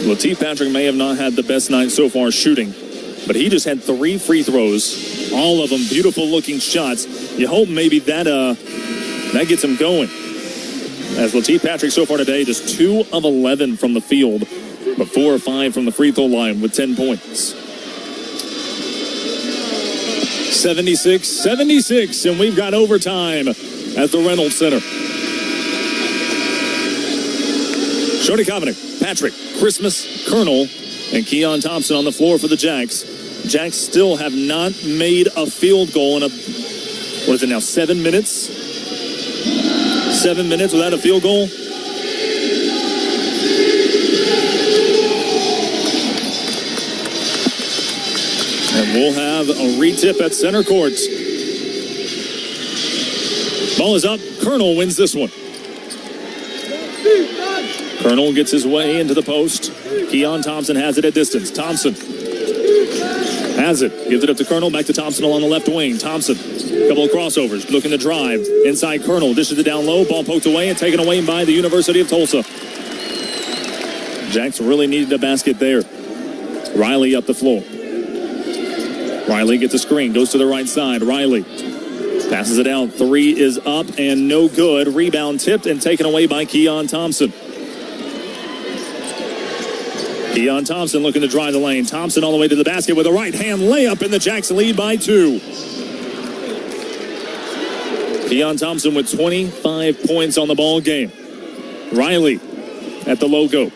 Latif Patrick may have not had the best night so far shooting, but he just had three free throws, all of them beautiful looking shots. You hope maybe that gets him going. As Latif Patrick so far today, just 2 of 11 from the field, but 4 or 5 from the free throw line with 10 points. 76-76, and we've got overtime at the Reynolds Center. Shody Kovanic, Patrick, Christmas, Colonel, and Keon Thompson on the floor for the Jacks. Jacks still have not made a field goal in 7 minutes? 7 minutes without a field goal? And we'll have a retip at center court. Ball is up. Colonel wins this one. Colonel gets his way into the post. Keon Thompson has it at distance. Thompson has it. Gives it up to Colonel. Back to Thompson along the left wing. Thompson, a couple of crossovers. Looking to drive. Inside Colonel. Dishes it down low. Ball poked away and taken away by the University of Tulsa. Jacks really needed a basket there. Riley up the floor. Riley gets a screen. Goes to the right side. Riley passes it out. Three is up and no good. Rebound tipped and taken away by Keon Thompson. Keon Thompson looking to drive the lane. Thompson all the way to the basket with a right-hand layup, and the Jacks lead by 2. Keon Thompson with 25 points on the ball game. Riley at the logo.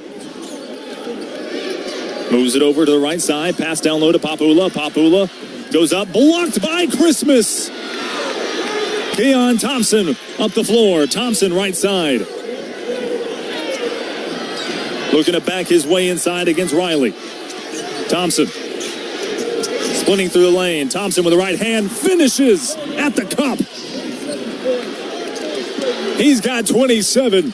Moves it over to the right side. Pass down low to Papula. Papula goes up. Blocked by Christmas. Keon Thompson up the floor. Thompson right side. Looking to back his way inside against Riley. Thompson splitting through the lane. Thompson with the right hand finishes at the cup. He's got 27.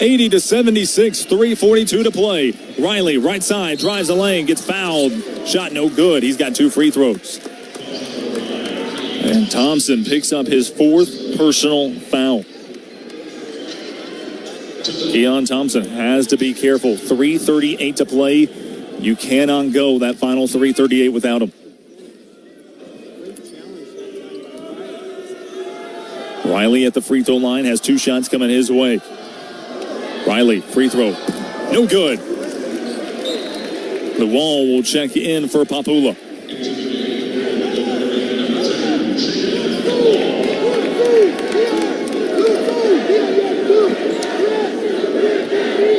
80-76, 3:42 to play. Riley, right side, drives the lane, gets fouled. Shot no good. He's got 2 free throws. And Thompson picks up his 4th personal foul. Keon Thompson has to be careful. 3:38 to play. You cannot go that final 3:38 without him. Riley at the free throw line has 2 shots coming his way. Riley, free throw. No good. The wall will check in for Papula.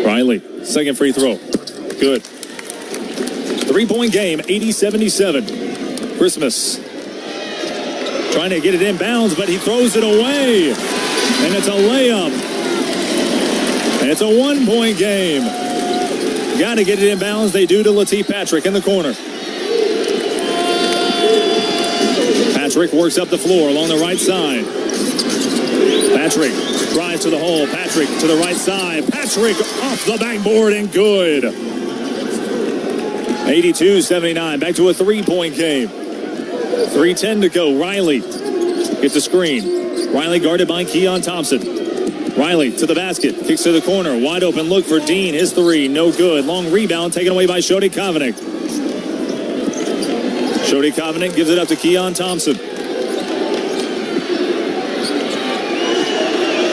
Riley, second free throw. Good. 3-point game, 80-77. Christmas trying to get it inbounds, but he throws it away. And it's a layup. And it's a 1-point game. Got to get it inbounds. They do to Latif Patrick in the corner. Patrick works up the floor along the right side. Patrick drives to the hole. Patrick to the right side. Patrick off the backboard and good. 82-79. Back to a 3-point game. 3:10 to go. Riley gets the screen. Riley guarded by Keon Thompson. Riley to the basket. Kicks to the corner. Wide open look for Dean. His 3. No good. Long rebound taken away by Shodi Kovanik. Shodi Kovanik gives it up to Keon Thompson.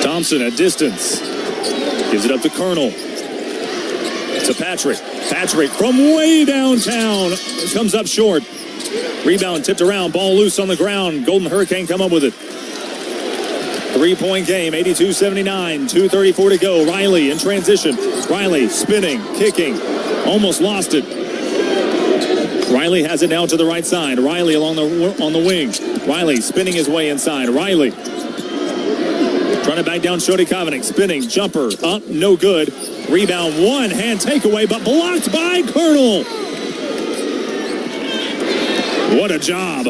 Thompson at distance. Gives it up to Colonel. To Patrick. Patrick from way downtown. Comes up short. Rebound tipped around. Ball loose on the ground. Golden Hurricane come up with it. 3-point game. 82-79. 2:34 to go. Riley in transition. Riley spinning, kicking. Almost lost it. Riley has it now to the right side. Riley on the wing. Riley spinning his way inside. Riley trying to back down Shodi Kovanik. Spinning. Jumper. Up. No good. Rebound. 1-hand takeaway, but blocked by Colonel. What a job.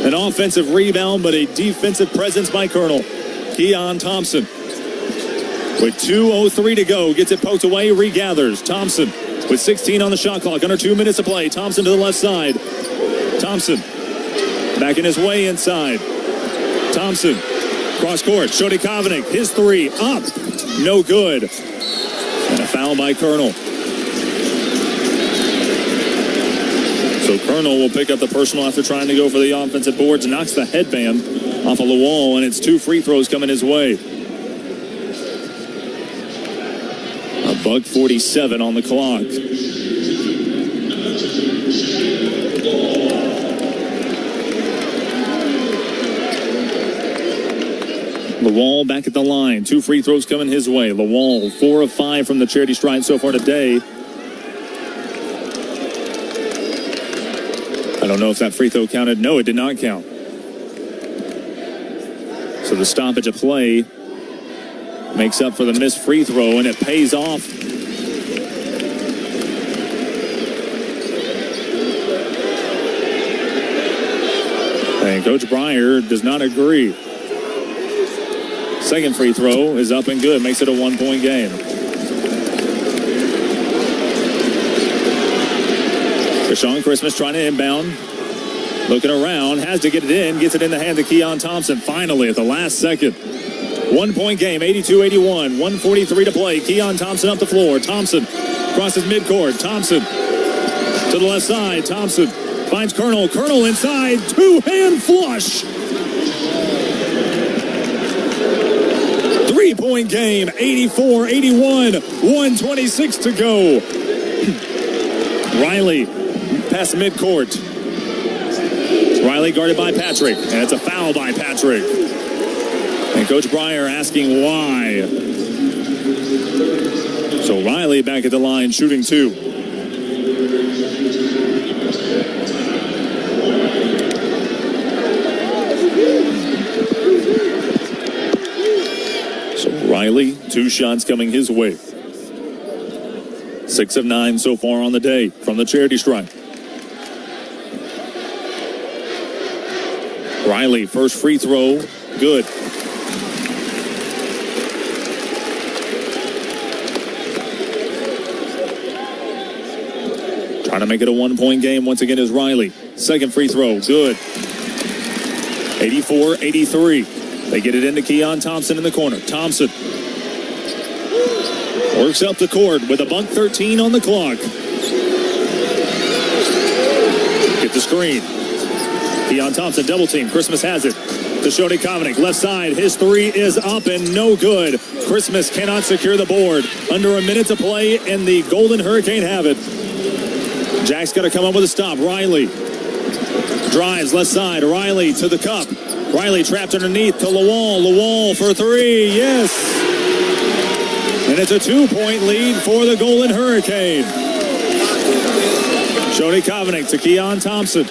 An offensive rebound, but a defensive presence by Colonel. Keon Thompson. With 2:03 to go. Gets it poked away. Regathers. Thompson with 16 on the shot clock. Under 2 minutes to play. Thompson to the left side. Thompson backing his way inside. Thompson. Cross court. Shodi Kovanik. His 3. Up. No good. And a foul by Colonel. So Colonel will pick up the personal after trying to go for the offensive boards. Knocks the headband off of the wall, and it's 2 free throws coming his way. $1:47 on the clock. Lawal back at the line. 2 free throws coming his way. Lawal 4 of 5 from the charity stripe so far today. I don't know if that free throw counted. No, it did not count. So the stoppage of play makes up for the missed free throw, and it pays off. And Coach Breyer does not agree. Second free throw is up and good. Makes it a 1-point game. Rashawn Christmas trying to inbound. Looking around. Has to get it in. Gets it in the hands of Keon Thompson. Finally at the last second. 1-point game. 82-81. 1:43 to play. Keon Thompson up the floor. Thompson crosses midcourt. Thompson to the left side. Thompson finds Colonel. Colonel inside. Two-hand flush. 3-point game. 84-81. 1:26 to go. Riley past midcourt. Riley guarded by Patrick. And it's a foul by Patrick. And Coach Breyer asking why. So Riley back at the line shooting 2. Riley, 2 shots coming his way. 6 of 9 so far on the day from the charity stripe. Riley, first free throw, good. Trying to make it a 1-point game once again is Riley. Second free throw, good. 84-83. They get it into Keon Thompson in the corner. Thompson works up the court with a buck 13 on the clock. Get the screen. Keon Thompson double team. Christmas has it. To Shody Kovanic. Left side. His 3 is up and no good. Christmas cannot secure the board. Under a minute to play and the Golden Hurricane have it. Jack's got to come up with a stop. Riley drives left side. Riley to the cup. Riley trapped underneath to Lawal. Lawal for 3. Yes. And it's a 2-point lead for the Golden Hurricane. Shody Kovanic to Keon Thompson.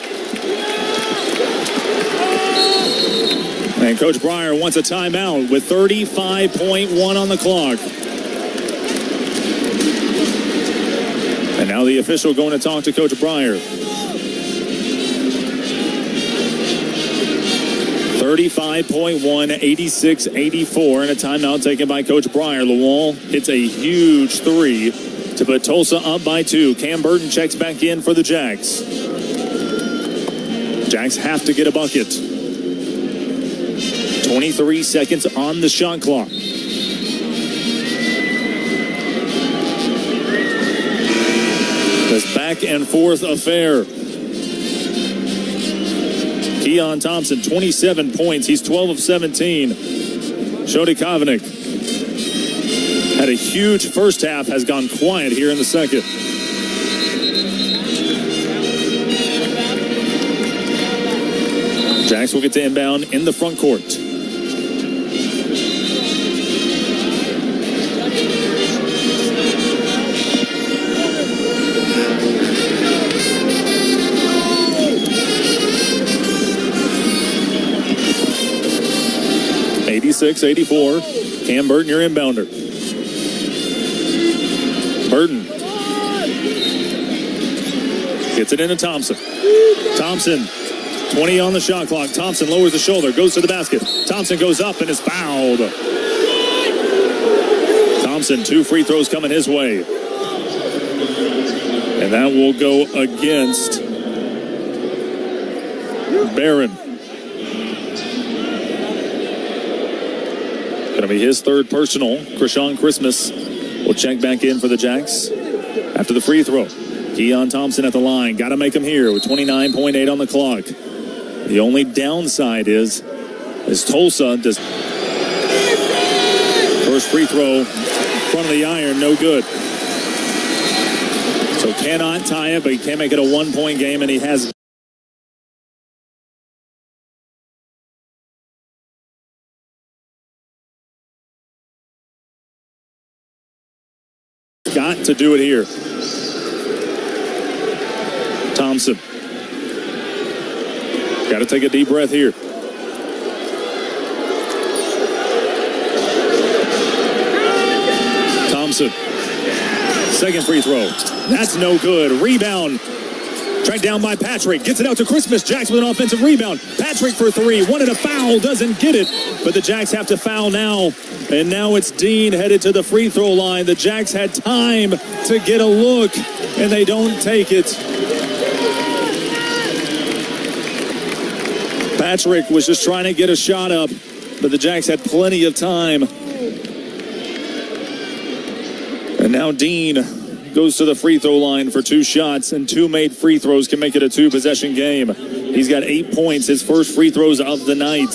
And Coach Breyer wants a timeout with 35.1 on the clock. And now the official going to talk to Coach Breyer. 35.1, 86-84, and a timeout taken by Coach Breyer. Lawal hits a huge 3 to put Tulsa up by 2. Cam Burton checks back in for the Jacks. Jacks have to get a bucket. 23 seconds on the shot clock. This back and forth affair. Keon Thompson, 27 points. He's 12 of 17. Shody Kovanic had a huge first half, has gone quiet here in the second. Jacks will get to inbound in the front court. .86-84. Cam Burton, your inbounder. Burton gets it into Thompson. Thompson, 20 on the shot clock. Thompson lowers the shoulder, goes to the basket. Thompson goes up and is fouled. Thompson, 2 free throws coming his way. And that will go against Barron. Going to be his 3rd personal. Rashawn Christmas will check back in for the Jacks after the free throw. Keon Thompson at the line. Got to make him here with 29.8 on the clock. The only downside is Tulsa does. First free throw, front of the iron, no good. So cannot tie it, but he can make it a 1-point game, and he has. Got to do it here. Thompson Got to take a deep breath here. Thompson. Second free throw. That's no good. Rebound. Tracked down by Patrick. Gets it out to Christmas. Jacks with an offensive rebound. Patrick for three. Wanted a foul. Doesn't get it. But the Jacks have to foul now. And now it's Dean headed to the free throw line. The Jacks had time to get a look. And they don't take it. Patrick was just trying to get a shot up. But the Jacks had plenty of time. And now Dean goes to the free throw line for 2 shots, and 2 made free throws can make it a 2-possession game. He's got 8 points, his first free throws of the night.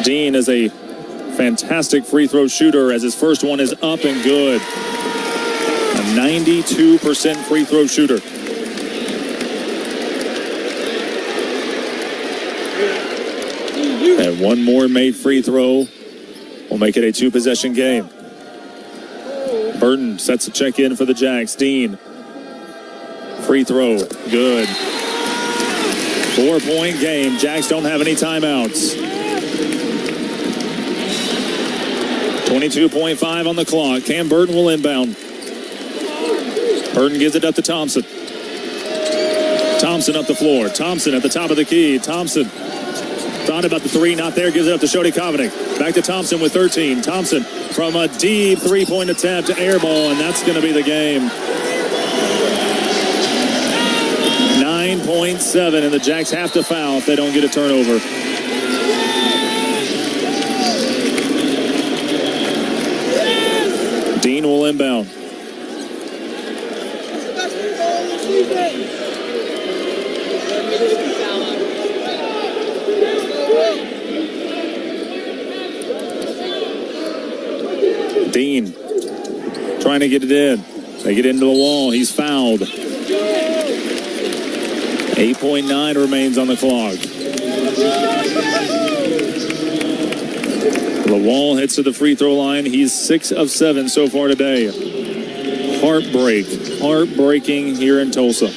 Dean is a fantastic free throw shooter as his first one is up and good. A 92% free throw shooter. And 1 more made free throw will make it a 2-possession game. Burton sets a check in for the Jacks. Dean. Free throw. Good. 4-point game. Jacks don't have any timeouts. 22.5 on the clock. Cam Burton will inbound. Burton gives it up to Thompson. Thompson up the floor. Thompson at the top of the key. Thompson. Thought about the 3, not there, gives it up to Shody Kovanic. Back to Thompson with 13. Thompson from a deep 3-point attempt to air ball, and that's going to be the game. 9.7, and the Jacks have to foul if they don't get a turnover. Dean will inbound. Dean trying to get it in. They get into the wall. He's fouled. 8.9 remains on the clock. Lawal hits to the free throw line. He's 6 of 7 so far today. Heartbreaking here in Tulsa.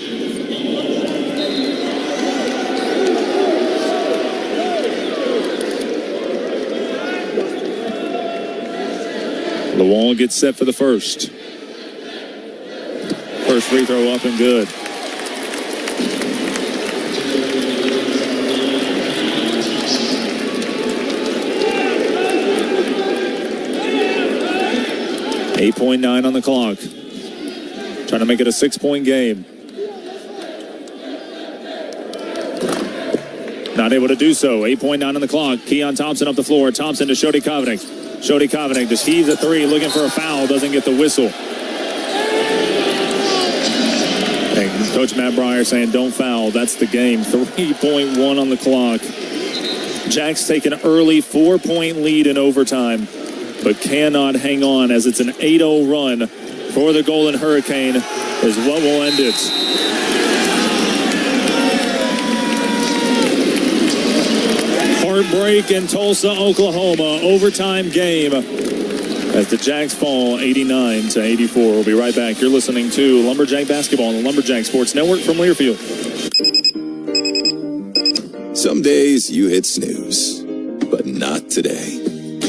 Lawal gets set for the first. First free throw up and good. .9 on the clock. Trying to make it a 6-point game. Not able to do so. 8.9 on the clock. Keon Thompson up the floor. Thompson to Shody Kovanic. Shody Kovanic just heaves a 3, looking for a foul. Doesn't get the whistle. And Coach Matt Breyer saying don't foul. That's the game. 3.1 on the clock. Jacks take an early 4-point lead in overtime, but cannot hang on as it's an 8-0 run for the Golden Hurricane is what will end it. Heartbreak in Tulsa, Oklahoma. Overtime game as the Jacks fall 89-84. We'll be right back. You're listening to Lumberjack Basketball on the Lumberjack Sports Network from Learfield. Some days you hit snooze, but not today.